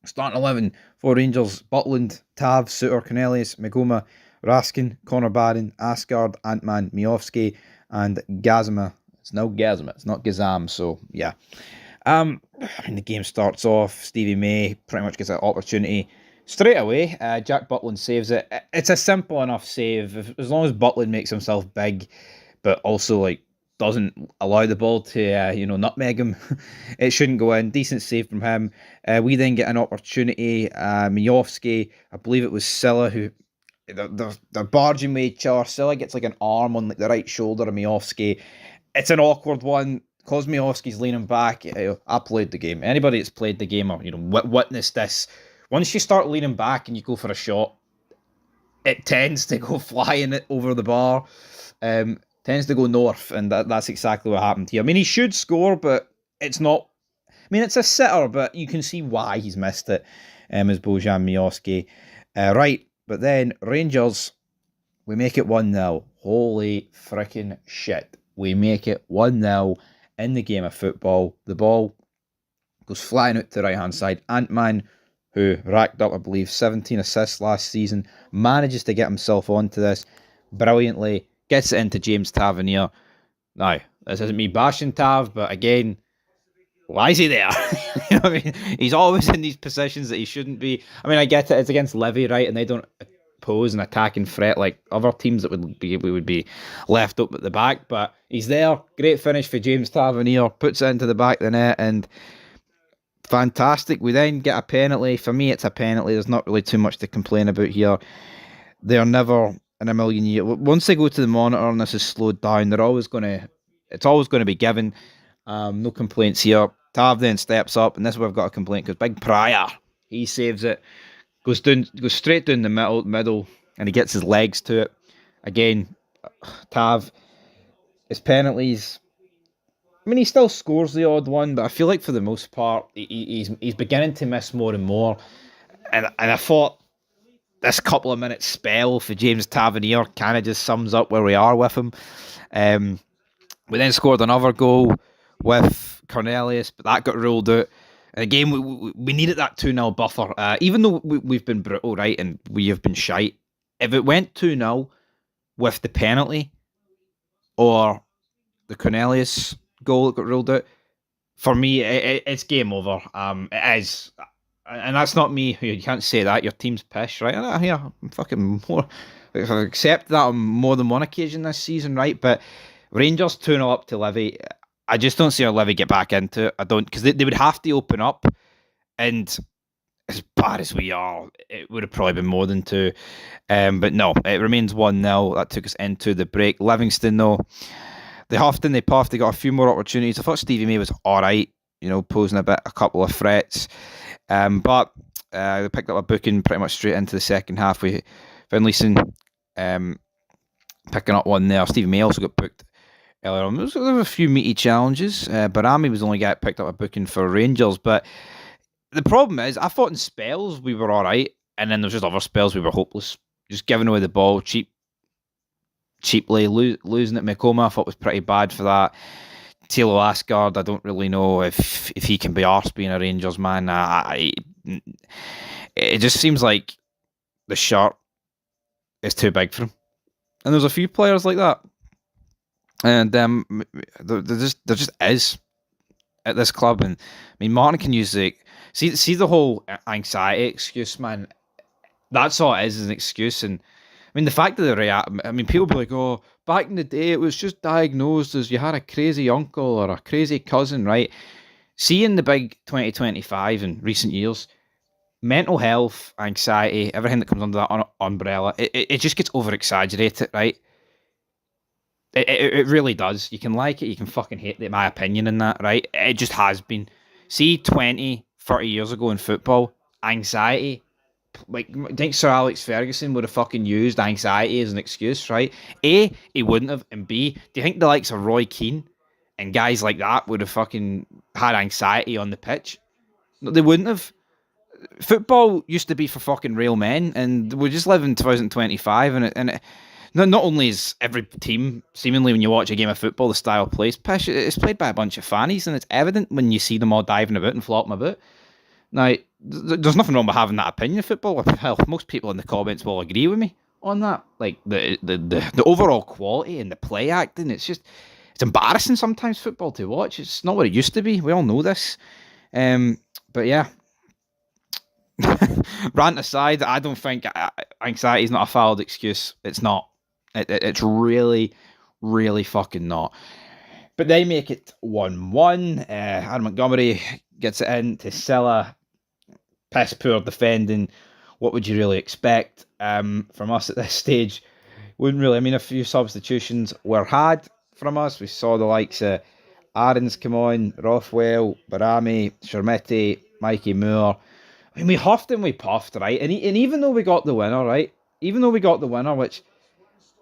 starting 11 for Rangers: Butland, Tav, Suter, Cornelius, Magoma, Raskin, Connor Barron, Asgard, Antman, Miofsky, and Gazima. It's no Gazima, it's not Gazam, so yeah. The game starts off, Stevie May pretty much gets an opportunity straight away. Jack Butland saves it. It's a simple enough save, as long as Butland makes himself big, but also like doesn't allow the ball to nutmeg him. It shouldn't go in. Decent save from him. We then get an opportunity. Miofsky, I believe it was Silla who they're barging with each other. Silla gets like an arm on like the right shoulder of Miofsky. It's an awkward one. Miofsky's leaning back. I played the game. Anybody that's played the game or witnessed this, once you start leaning back and you go for a shot, it tends to go flying over the bar. Tends to go north, and that's exactly what happened here. I mean, he should score, but it's not. I mean, it's a sitter, but you can see why he's missed it. As Bojan Miofsky. Right, but then Rangers, we make it 1-0. Holy freaking shit. We make it 1-0 in the game of football. The ball goes flying out to the right-hand side. Antman, who racked up, I believe, 17 assists last season, manages to get himself onto this brilliantly, gets it into James Tavernier. Now, this isn't me bashing Tav, but again, why is he there? You know what I mean? He's always in these positions that he shouldn't be. I mean, I get it, it's against Livy, right, and they don't pose an attacking threat like other teams that we would be left up at the back, but he's there. Great finish for James Tavernier, puts it into the back of the net, and fantastic. We then get a penalty. For me, it's a penalty. There's not really too much to complain about here. They're never in a million years. Once they go to the monitor and this is slowed down, it's always going to be given. No complaints here. Tav then steps up, and this is where I've got a complaint because Big Pryor, he saves it. Goes straight down the middle, and he gets his legs to it. Again, Tav, his penalties, I mean, he still scores the odd one, but I feel like for the most part, he's beginning to miss more and more. And I thought this couple of minutes spell for James Tavernier kind of just sums up where we are with him. We then scored another goal with Cornelius, but that got ruled out. And again, we needed that 2-0 buffer. Even though we've been brutal, right, and we have been shite, if it went 2-0 with the penalty or the Cornelius goal that got ruled out, for me, it's game over. It is. And that's not me. You can't say that. Your team's pish, right? I'm fucking more. I've accepted that on more than one occasion this season, right? But Rangers 2-0 up to Livy. I just don't see how Livy get back into it. I don't, because they would have to open up. And as bad as we are, it would have probably been more than 2. But no, it remains 1-0. That took us into the break. Livingston, though, they huffed and they puffed. They got a few more opportunities. I thought Stevie May was all right, posing a couple of threats. But they picked up a booking pretty much straight into the second half. We Finlayson picking up one there. Stevie May also got booked earlier on. There were a few meaty challenges. Barami was the only guy that picked up a booking for Rangers. But the problem is, I thought in spells we were all right, and then there was just other spells we were hopeless. Just giving away the ball cheaply, losing at Makoma, I thought was pretty bad for that. Taylor Asgard, I don't really know if he can be arsed being a Rangers man. It just seems like the shirt is too big for him. And there's a few players like that. And there just is at this club. And I mean, Martin can use see the whole anxiety excuse, man. That's all it is an excuse. And I mean, the fact that people be like, oh, back in the day, it was just diagnosed as you had a crazy uncle or a crazy cousin, right? Seeing the big 2025 in recent years, mental health, anxiety, everything that comes under that umbrella, it just gets over-exaggerated, right? It really does. You can like it, you can fucking hate it, my opinion in that, right? It just has been. See, 20, 30 years ago in football, anxiety, like, I think Sir Alex Ferguson would have fucking used anxiety as an excuse, right? A, he wouldn't have, and B, do you think the likes of Roy Keane and guys like that would have fucking had anxiety on the pitch? No, they wouldn't have. Football used to be for fucking real men, and we just live in 2025, and not only is every team, seemingly when you watch a game of football, the style of play is pish, it's played by a bunch of fannies, and it's evident when you see them all diving about and flopping about. Now, there's nothing wrong with having that opinion of football. Hell, most people in the comments will agree with me on that. Like, the overall quality and the play acting, it's embarrassing sometimes, football to watch. It's not what it used to be. We all know this. But yeah. Rant aside, I don't think anxiety is not a valid excuse. It's not. It's really, really fucking not. But they make it 1-1. Adam Montgomery gets it in to Silla. Piss poor defending. What would you really expect from us at this stage? Wouldn't really. I mean, a few substitutions were had from us. We saw the likes of Aarons come on, Rothwell, Barami, Shermetti, Mikey Moore. I mean, we huffed and we puffed, right? And even though we got the winner, right? Even though we got the winner, which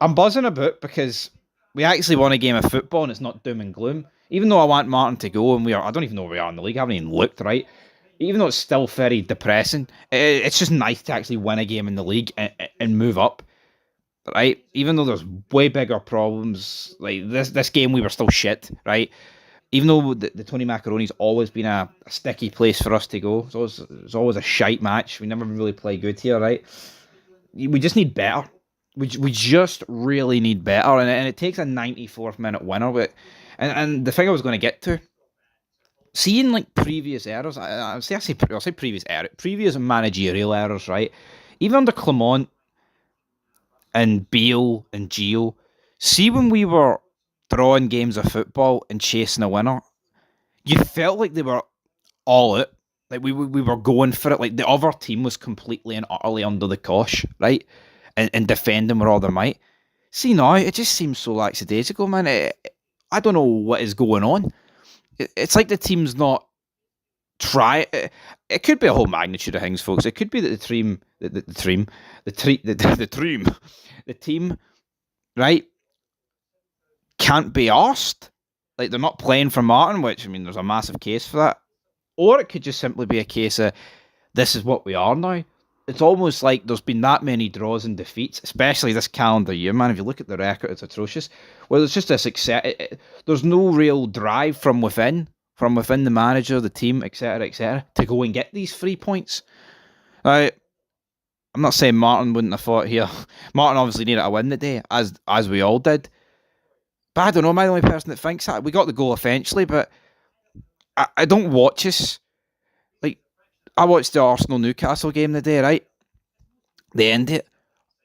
I'm buzzing about because we actually won a game of football and it's not doom and gloom. Even though I want Martin to go and I don't even know where we are in the league. I haven't even looked, right? Even though it's still very depressing, it's just nice to actually win a game in the league and move up, right? Even though there's way bigger problems, like this game we were still shit, right? Even though the Tony Macaroni's always been a sticky place for us to go, it's always a shite match. We never really play good here, right? We just need better. We just really need better, and it takes a 94th minute winner. But and the thing I was going to get to, seeing like previous errors, I'll say previous managerial errors, right? Even under Clement and Beale and Gio, see when we were drawing games of football and chasing a winner, you felt like they were all out. Like we were going for it. Like the other team was completely and utterly under the cosh, right? And defending with all their might. See now, it just seems so lackadaisical, man. I don't know what is going on. It's like the team's not try. It could be a whole magnitude of things, folks. It could be that the team, right, can't be arsed like they're not playing for Martin, which I mean, there's a massive case for that. Or it could just simply be a case of this is what we are now. It's almost like there's been that many draws and defeats, especially this calendar year, man. If you look at the record, it's atrocious. Well, there's just this there's no real drive from within the manager, the team, etc., to go and get these 3 points. Now, I'm not saying Martin wouldn't have fought here. Martin obviously needed a win today, as we all did. But I don't know, am I the only person that thinks that? We got the goal eventually, but I don't watch us. Like, I watched the Arsenal-Newcastle game today, right? They ended it.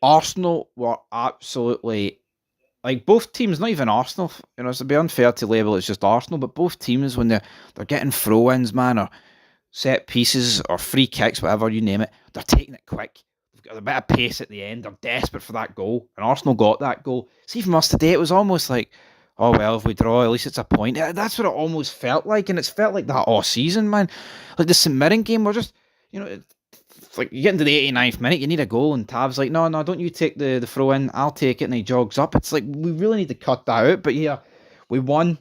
Arsenal were absolutely... Like, both teams, not even Arsenal, you know, it's a bit unfair to label it's just Arsenal, but both teams, when they're getting throw-ins, man, or set pieces, or free kicks, whatever, you name it, they're taking it quick. They've got a bit of pace at the end. They're desperate for that goal. And Arsenal got that goal. See, from us today, it was almost like, oh, well, if we draw, at least it's a point. That's what it almost felt like. And it's felt like that all season, man. Like the St Mirren game, we're just, you know, it's like you get into the 89th minute, you need a goal. And Tav's like, no, don't you take the throw in. I'll take it. And he jogs up. It's like, we really need to cut that out. But yeah, we won.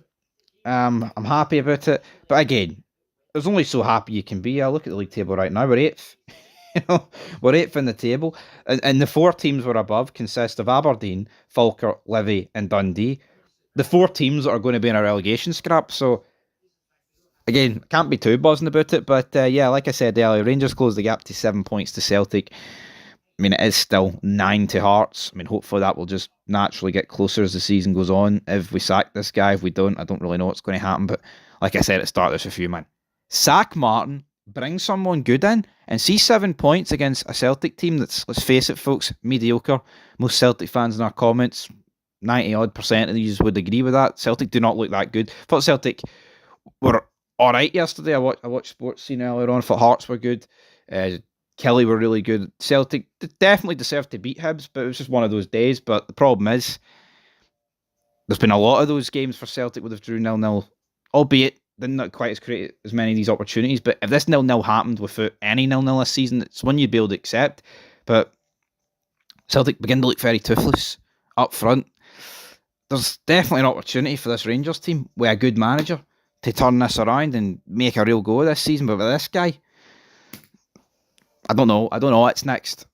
I'm happy about it. But again, there's only so happy you can be. I look at the league table right now. We're 8th. You know, we're 8th in the table, and the 4 teams we're above consist of Aberdeen, Falkirk, Livy, and Dundee. The 4 teams that are going to be in a relegation scrap. So, again, can't be too buzzing about it. But yeah, like I said earlier, Rangers closed the gap to 7 points to Celtic. I mean, it is still 9 to Hearts. I mean, hopefully that will just naturally get closer as the season goes on. If we sack this guy, if we don't, I don't really know what's going to happen. But like I said at the start of this review, man, sack Martin, bring someone good in, and see 7 points against a Celtic team that's, let's face it, folks, mediocre. Most Celtic fans in our comments, 90% of these would agree with that. Celtic do not look that good. I thought Celtic were alright yesterday. I watched Sports Scene earlier on. I thought Hearts were good. Kelly were really good. Celtic definitely deserved to beat Hibs, but it was just one of those days. But the problem is, there's been a lot of those games for Celtic would have drew 0-0, albeit they're not quite as create as many of these opportunities. But if this 0-0 happened without any 0-0 this season, it's one you'd be able to accept. But Celtic begin to look very toothless up front. There's definitely an opportunity for this Rangers team with a good manager to turn this around and make a real go of this season. But with this guy, I don't know what's next.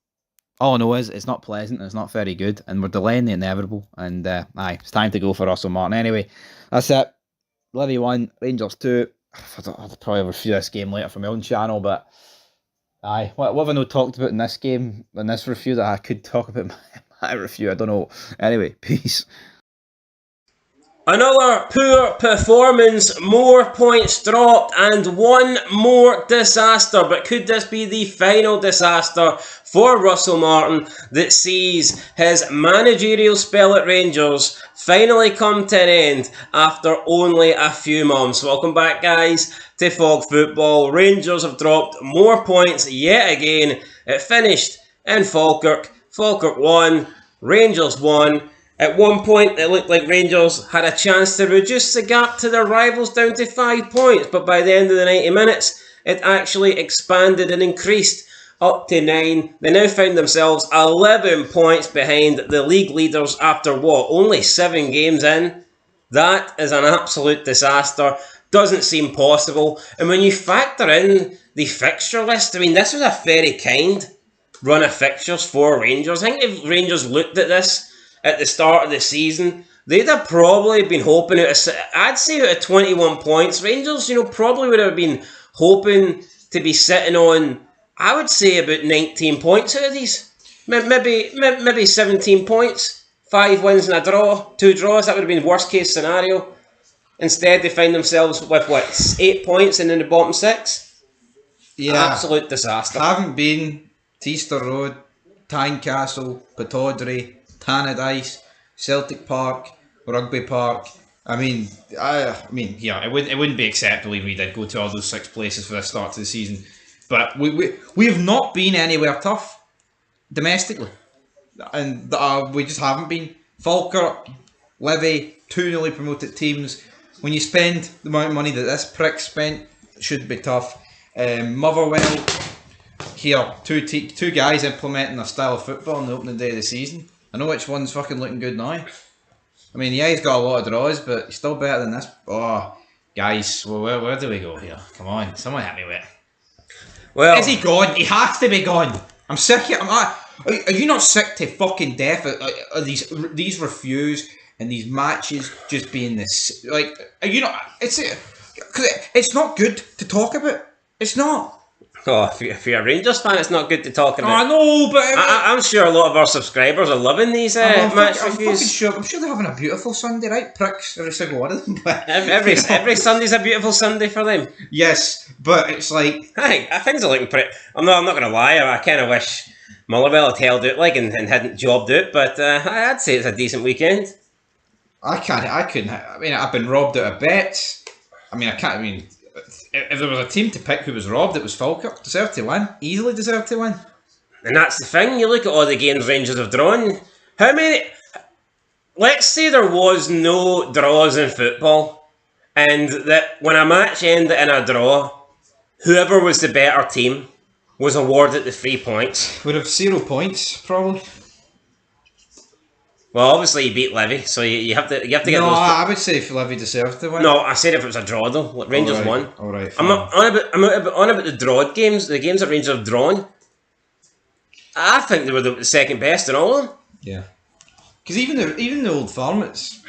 All I know is it's not pleasant, it's not very good, and we're delaying the inevitable. And it's time to go for Russell Martin. Anyway, that's it. Livy 1, Rangers 2. I'll probably review this game later from my own channel, but what have I not talked about in this game, in this review that I could talk about in my review? I don't know. Anyway, peace. Another poor performance, more points dropped, and one more disaster. But could this be the final disaster for Russell Martin that sees his managerial spell at Rangers finally come to an end after only a few months? Welcome back, guys, to Fog Football. Rangers have dropped more points yet again. It finished in Falkirk. Falkirk won, Rangers won. At one point, it looked like Rangers had a chance to reduce the gap to their rivals down to 5 points, but by the end of the 90 minutes, it actually expanded and increased up to 9. They now found themselves 11 points behind the league leaders after only 7 games in? That is an absolute disaster. Doesn't seem possible. And when you factor in the fixture list, I mean, this was a very kind run of fixtures for Rangers. I think if Rangers looked at this at the start of the season, they'd have probably been hoping I'd say out of 21 points, Rangers, probably would have been hoping to be sitting on, I would say, about 19 points out of these. Maybe 17 points. 5 wins and a draw, 2 draws, that would have been worst case scenario. Instead, they find themselves with 8 points and in the bottom 6. Yeah. Absolute disaster. Haven't been to Easter Road, Tynecastle, Pittodrie, Tannadice, Celtic Park, Rugby Park. I mean, yeah, it wouldn't be acceptable if we did go to all those 6 places for the start of the season. But we have not been anywhere tough domestically, and we just haven't been. Falkirk, Livy, 2 newly promoted teams. When you spend the amount of money that this prick spent, it should be tough. Motherwell, here, two guys implementing a style of football on the opening day of the season. I know which one's fucking looking good now. I mean, yeah, he's got a lot of draws, but he's still better than this. Oh, guys, well, where do we go here? Come on, someone hit me with it. Well, Is he gone? He has to be gone. I'm sick of it. Are you not sick to fucking death of these reviews and these matches just being this? Like, are you not? It's not good to talk about. It's not. oh, if you're a Rangers fan, it's not good to talk about. I know, but I'm sure a lot of our subscribers are loving these match reviews. I'm sure they're having a beautiful Sunday, right? Pricks, every single one of them. But, Every Sunday's a beautiful Sunday for them. yes, but it's like Things are looking pretty. I'm not going to lie. I kind of wish Motherwell had held out and hadn't jobbed out, but I'd say it's a decent weekend. I couldn't. I mean, I've been robbed out of bets. I mean, if there was a team to pick who was robbed, it was Falkirk. Deserved to win. Easily deserved to win. And that's the thing. You look at all the games Rangers have drawn. How many? Let's say there was no draws in football, and that when a match ended in a draw, whoever was the better team was awarded the 3 points. Would have 0 points probably. Well, obviously you beat Levy, so you have to get No, those. I would say if Levy deserved to win. No, I said if it was a draw though. Rangers won. All right. I'm not on about the drawed games. The games that Rangers have drawn. I think they were the second best in all of them. Yeah. Because even the Old Firm, it's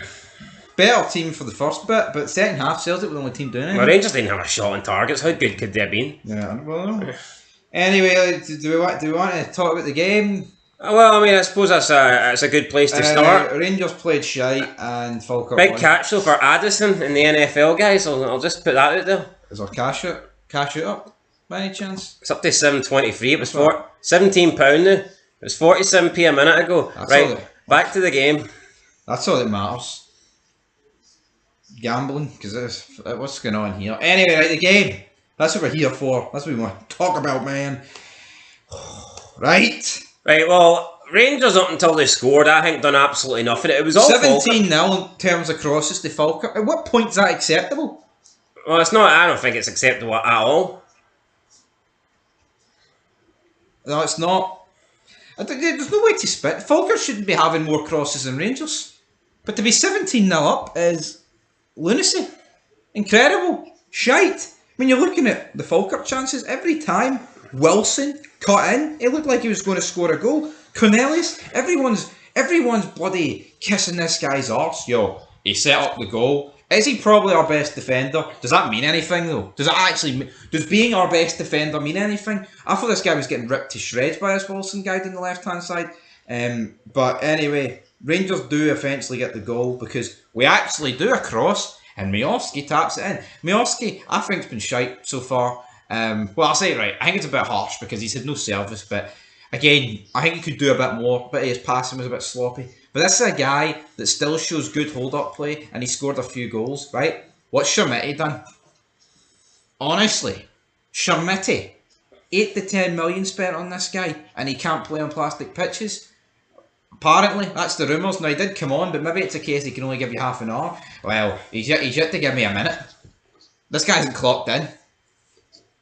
better team for the first bit, but second half Celtic were the only team doing it. Well, Rangers didn't have a shot on targets. How good could they have been? Yeah. Well. Anyway, do we want to talk about the game? Well, I mean, I suppose that's a good place to start. Rangers played shite and Falkirk Big won. catch though for Addison in the NFL, guys. I'll just put that out there. Is our cash out up by any chance? It's up to $7.23. It was £17 now. It was 47p a minute ago. That's right, back to the game. That's all that matters. Gambling, because what's going on here? Anyway, right, the game. That's what we're here for. That's what we want to talk about, man. Right. Right, well, Rangers up until they scored, I think, done absolutely nothing. It was all 17-0 in terms of crosses to Falkirk. At what point is that acceptable? Well, it's not. I don't think it's acceptable at all. No, it's not. There's no way to spit. Falkirk shouldn't be having more crosses than Rangers. But to be 17-0 up is lunacy. Incredible. Shite. When you're looking at the Falkirk chances, every time Wilson cut in, it looked like he was going to score a goal. Cornelius, everyone's bloody kissing this guy's arse. Yo, he set up the goal. Is he probably our best defender? Does that mean anything though? Does being our best defender mean anything? I thought this guy was getting ripped to shreds by this Wilson guy down the left hand side. But anyway, Rangers do eventually get the goal because we actually do a cross and Miovski taps it in. Miovski, I think, has been shite so far. Well, I'll say it right. I think it's a bit harsh because he's had no service, but again, I think he could do a bit more. But his passing was a bit sloppy. But this is a guy that still shows good hold-up play, and he scored a few goals, right? What's Shermitti done? Honestly, Shermitti, 8 to 10 million spent on this guy, and he can't play on plastic pitches. Apparently, that's the rumours. Now, he did come on, but maybe it's a case he can only give you half an hour. Well, he's yet to give me a minute. This guy hasn't clocked in.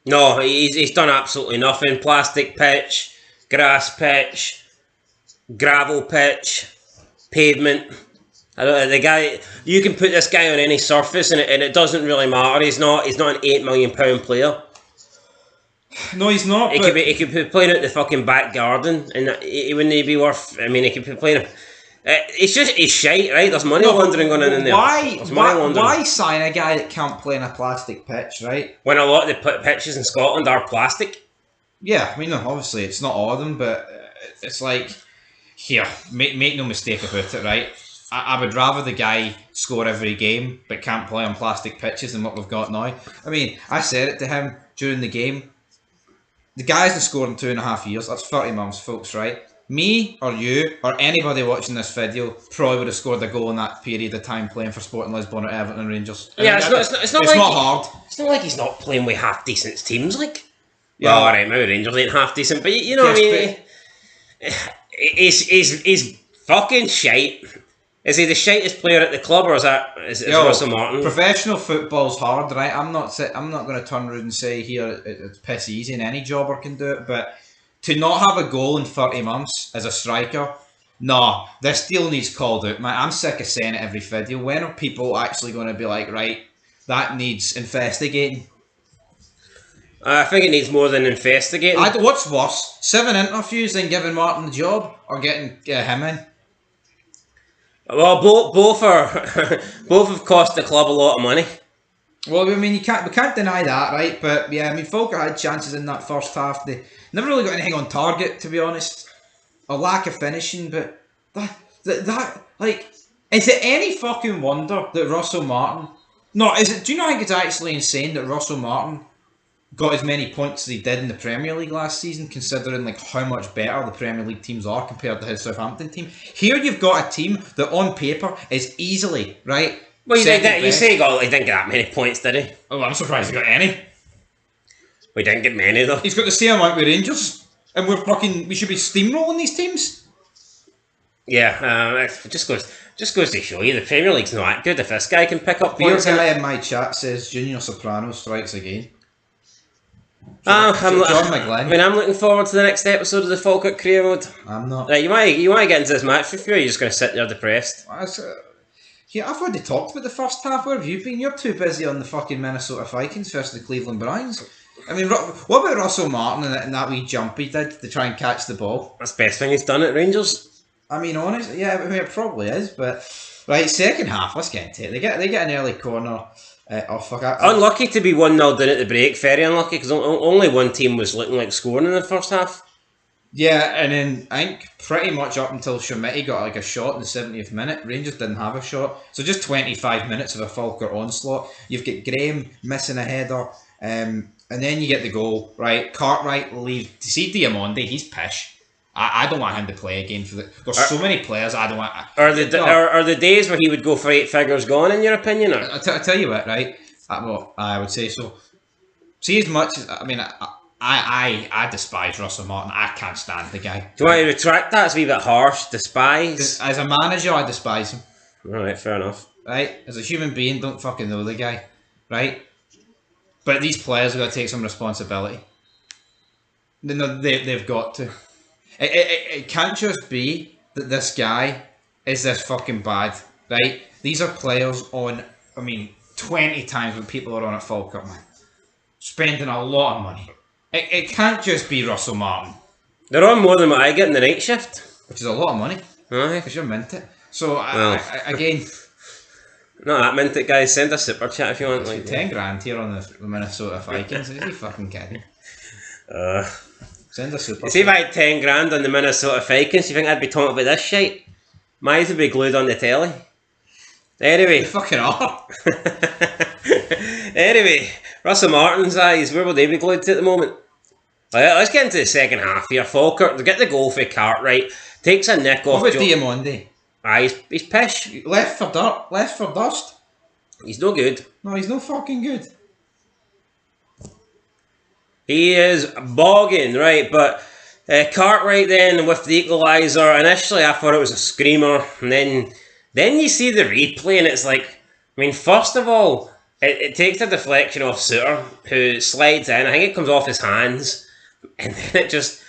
No, he's done absolutely nothing. Plastic pitch, grass pitch, gravel pitch, pavement. The guy, you can put this guy on any surface and it doesn't really matter. He's not an £8 million player. No, he's not. He could be playing out the fucking back garden, and he wouldn't be worth. I mean, he could be playing. It's shite, right? There's money laundering going on in there. Why sign a guy that can't play in a plastic pitch, right? When a lot of the pitches in Scotland are plastic. Yeah, I mean, obviously it's not all of them, but it's like, here, make no mistake about it, right? I would rather the guy score every game but can't play on plastic pitches than what we've got now. I mean, I said it to him during the game. The guy hasn't scored in 2.5 years. That's 30 months, folks, right? Me or you or anybody watching this video probably would have scored a goal in that period of time playing for Sporting Lisbon or Everton and Rangers. Yeah, it's not hard. It's not like he's not playing with half decent teams, like. Yeah. Well, alright, maybe Rangers ain't half decent, but you know what I mean? He's fucking shite. Is he the shitest player at the club, or is Russell Martin? Professional football's hard, right? I'm not going to turn around and say here it's piss easy and any jobber can do it, but to not have a goal in 30 months as a striker No, this deal needs called out, man. I'm sick of saying it every video. When are people actually going to be like, right, that needs investigating? I think it needs more than investigating. What's worse, 7 interviews and giving Martin the job, or getting him in? Well, both are both have cost the club a lot of money. Well, I mean, we can't deny that, right? But yeah, I mean, Falkirk had chances in that first half. They never really got anything on target, to be honest. A lack of finishing, but that like, is it any fucking wonder that Russell Martin? No, is it? Do you not think it's actually insane that Russell Martin got as many points as he did in the Premier League last season, considering like how much better the Premier League teams are compared to his Southampton team? Here you've got a team that on paper is easily right. Well, you say he didn't get that many points, did he? Oh, I'm surprised he got any. We didn't get many though. He's got the same amount with Rangers, and we should be steamrolling these teams. Yeah, it just goes to show you the Premier League's not that good if this guy can pick up Your points. guy in my chat says Junior Soprano strikes again. John McGlynn. I mean, I'm looking forward to the next episode of the Falkirk Career Mode. I'm not. Right, you want to get into this match review, or you're just going to sit there depressed? Yeah, I've already talked about the first half. Where have you been? You're too busy on the fucking Minnesota Vikings versus the Cleveland Browns. I mean, what about Russell Martin and that wee jump he did to try and catch the ball? That's the best thing he's done at Rangers. I mean, honestly, yeah, I mean, it probably is. But right, second half, let's get into it. They get an early corner. Unlucky to be 1-0 down at the break. Very unlucky because only one team was looking like scoring in the first half. Yeah, and then I think pretty much up until Schmidt got like a shot in the 70th minute, Rangers didn't have a shot. So just 25 minutes of a Falkirk onslaught. You've got Graham missing a header, and then you get the goal, right? Cartwright leaves. To see Diamondi, he's pish. I don't want him to play again for the. There's so many players I don't want. Are the days where he would go for 8 figures gone in your opinion? Or? I tell you what, right? I would say so. See, as much as I mean, I despise Russell Martin. I can't stand the guy. Do you want to retract that? It's a wee bit harsh. Despise? As a manager, I despise him. Alright, fair enough. Right? As a human being, don't fucking know the guy. Right? But these players have got to take some responsibility. They've got to. It can't just be that this guy is this fucking bad. Right? These are players on, 20 times what people are on at Falkirk, man. Spending a lot of money. It can't just be Russell Martin. They're on more than what I get in the night shift. Which is a lot of money. Aye. Because you're minted. So, again... Not that minted, guys. Send a super chat if you want. Like 10 grand here on the Minnesota Vikings. Is he fucking kidding? Send a super. See if I had 10 grand on the Minnesota Vikings, you think I'd be talking about this shit? My eyes would be glued on the telly. Anyway. You fucking are. Anyway, Russell Martin's eyes, where will they be glued to at the moment? Let's get into the second half here. Falkirk, they get the goal for Cartwright, takes a nick off. What about Diamondi? He's pish. Left for dirt, left for dust. He's no good. No, he's no fucking good. He is bogging, right, but Cartwright then with the equaliser, initially I thought it was a screamer, and then you see the replay and it's like, first of all, it takes a deflection off Suter, who slides in. I think it comes off his hands. And then it just...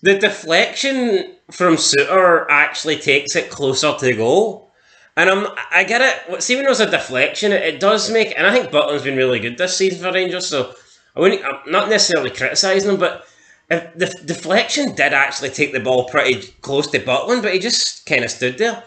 The deflection from Suter actually takes it closer to goal. And I get it. See, when there's a deflection, it does make... And I think Butland's been really good this season for Rangers, so I'm not necessarily criticising him, but if the deflection did actually take the ball pretty close to Butland, but he just kind of stood there.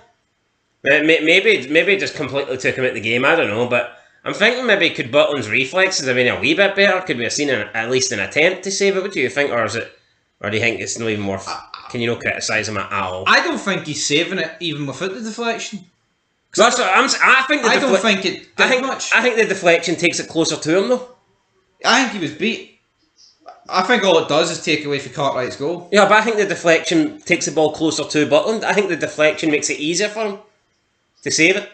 Maybe it just completely took him out the game, I don't know, but... I'm thinking maybe could Butland's reflexes have been a wee bit better? Could we have seen at least an attempt to save it? What do you think? Or do you think it's not even worth... Can you not criticise him at all? I don't think he's saving it even without the deflection. That's what I think don't think it did much. I think the deflection takes it closer to him though. I think he was beat. I think all it does is take away from Cartwright's goal. Yeah, but I think the deflection takes the ball closer to Butland. I think the deflection makes it easier for him to save it.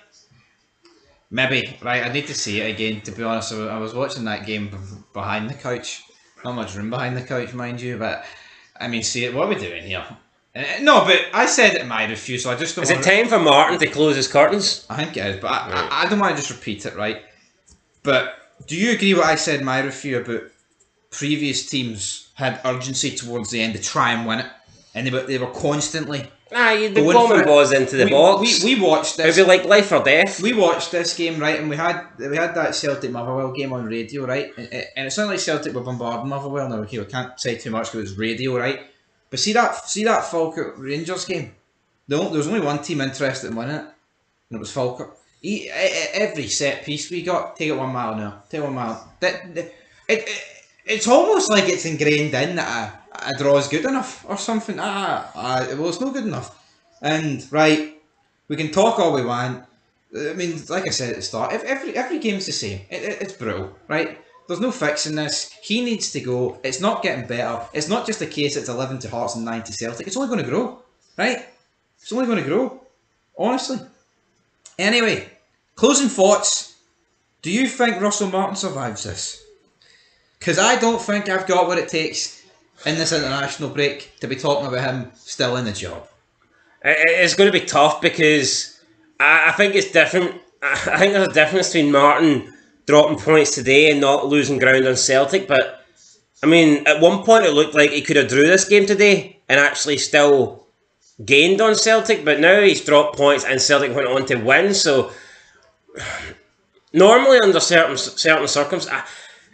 Maybe, right, I need to see it again, to be honest. I was watching that game behind the couch. Not much room behind the couch, mind you, but, see it, what are we doing here? No, but I said it in my review, so I just don't Is it time for Martin to close his curtains? I think it is, but I don't want to just repeat it, right? But, do you agree what I said in my review about previous teams had urgency towards the end to try and win it? And they were constantly Nah, you'd be Going bombing for it. balls into the box. We watched this. It'd be like life or death. We watched this game, right, and we had that Celtic Motherwell game on radio, right, and it sounded like Celtic were bombarding Motherwell. Now, okay, we can't say too much because it was radio, right? But see that Falkirk Rangers game. There was only one team interested in winning it, and it was Falkirk. Every set piece we got, take it 1 mile now. Take 1 mile. It's almost like it's ingrained in that a draw is good enough or something. Well, it's not good enough. And right, we can talk all we want. I mean, like I said at the start, every game's the same. It's brutal, right? There's no fixing this. He needs to go. It's not getting better. It's not just a case it's 11 to Hearts and 9 to Celtic. It's only going to grow, right? It's only going to grow, honestly. Anyway, closing thoughts. Do you think Russell Martin survives this? Because I don't think I've got what it takes in this international break to be talking about him still in the job. It's going to be tough because I think it's different. I think there's a difference between Martin dropping points today and not losing ground on Celtic. But, I mean, at one point it looked like he could have drew this game today and actually still gained on Celtic. But now he's dropped points and Celtic went on to win. So, normally under certain circumstances,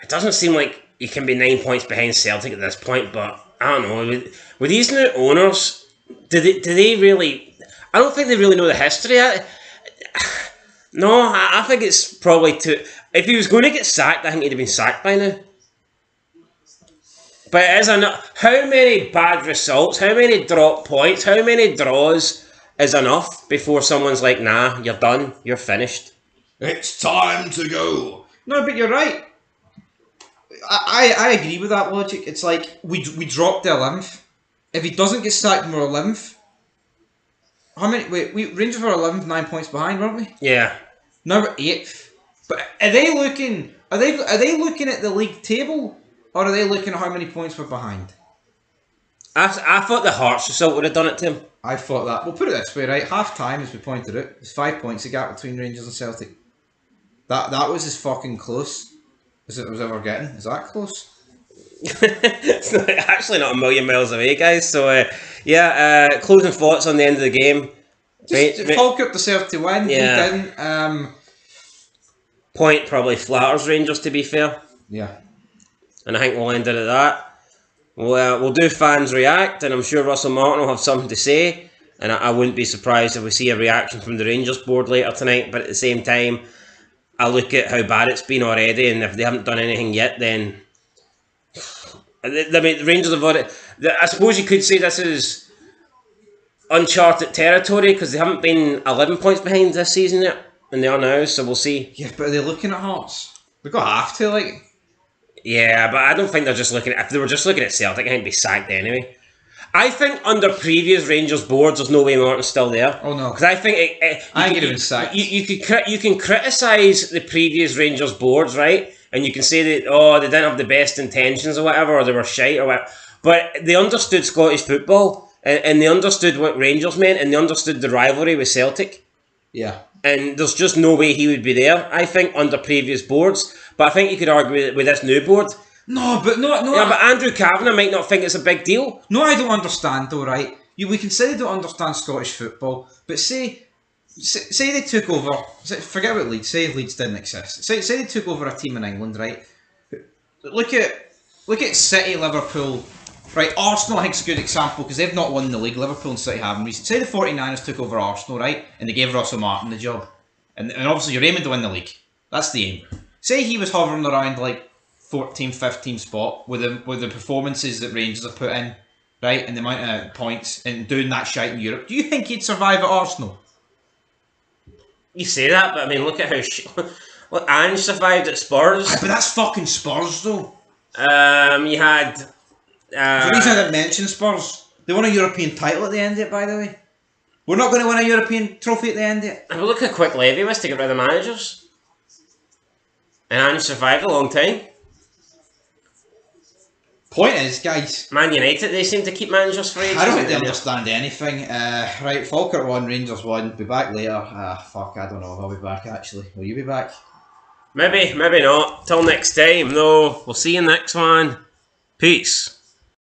it doesn't seem like you can be 9 points behind Celtic at this point. But, I don't know, with these new owners... Do they really... I don't think they really know the history. No, I think it's probably too... If he was going to get sacked, I think he'd have been sacked by now. But it is enough. How many bad results, how many drop points, how many draws is enough before someone's like, nah, you're done, you're finished? It's time to go. No, but you're right. I agree with that logic. It's like, we dropped the 11th. If he doesn't get sacked, we're 11th. How many? Wait, Rangers were 11th, 9 points behind, weren't we? Yeah. Now we're 8th. But are they looking? Are they looking at the league table, or are they looking at how many points we're behind? I thought the Hearts result would have done it to him. I thought that. We'll put it this way, right? Half time, as we pointed out, there's 5 points the gap between Rangers and Celtic. That was as fucking close as it was ever getting. Is that close? It's actually not a million miles away, guys. So, closing thoughts on the end of the game. Falkirk deserved to win. Yeah. He didn't. Point probably flatters Rangers, to be fair. Yeah. And I think we'll end it at that. We'll do fans react, and I'm sure Russell Martin will have something to say. And I wouldn't be surprised if we see a reaction from the Rangers board later tonight. But at the same time, I look at how bad it's been already, and if they haven't done anything yet, then... I mean, the Rangers have already... I suppose you could say this is uncharted territory because they haven't been 11 points behind this season yet, and they are now, so we'll see. Yeah, but are they looking at Hearts? They've got half to, like... Yeah, but I don't think they're just looking at... If they were just looking at Celtic, I think they'd be sacked anyway. I think under previous Rangers boards, there's no way Martin's still there. Oh, no. Because I think... I think he'd have been sacked. You can criticise the previous Rangers boards, right? And you can say that, they didn't have the best intentions or whatever, or they were shite or whatever. But they understood Scottish football, and they understood what Rangers meant, and they understood the rivalry with Celtic. Yeah. And there's just no way he would be there, I think, under previous boards. But I think you could argue with this new board. No, but no. Yeah, but Andrew Kavanagh might not think it's a big deal. No, I don't understand though, right? We can say they don't understand Scottish football, but say they took over. Forget about Leeds. Say Leeds didn't exist. Say they took over a team in England, right? Look at City, Liverpool, right? Arsenal, I think, is a good example because they've not won the league. Liverpool and City haven't. Say the 49ers took over Arsenal, right? And they gave Russell Martin the job, and obviously you're aiming to win the league. That's the aim. Say he was hovering around like 14th, 15th spot with the performances that Rangers have put in, right? And the amount of points and doing that shite in Europe. Do you think he'd survive at Arsenal? You say that, but I mean, look at how Ange survived at Spurs. But that's fucking Spurs, though. You had. The reason I didn't mention Spurs, they won a European title at the end of it, by the way. We're not going to win a European trophy at the end of it. And look how quick Levy was to get rid of managers. And Ange survived a long time. Point is, guys, Man United, they seem to keep managers for ages. I don't think they understand anything. Right, Falkirk won, Rangers won. Be back later. Fuck, I don't know if I'll be back actually. Will you be back? Maybe not. Till next time, though. We'll see you next one. Peace.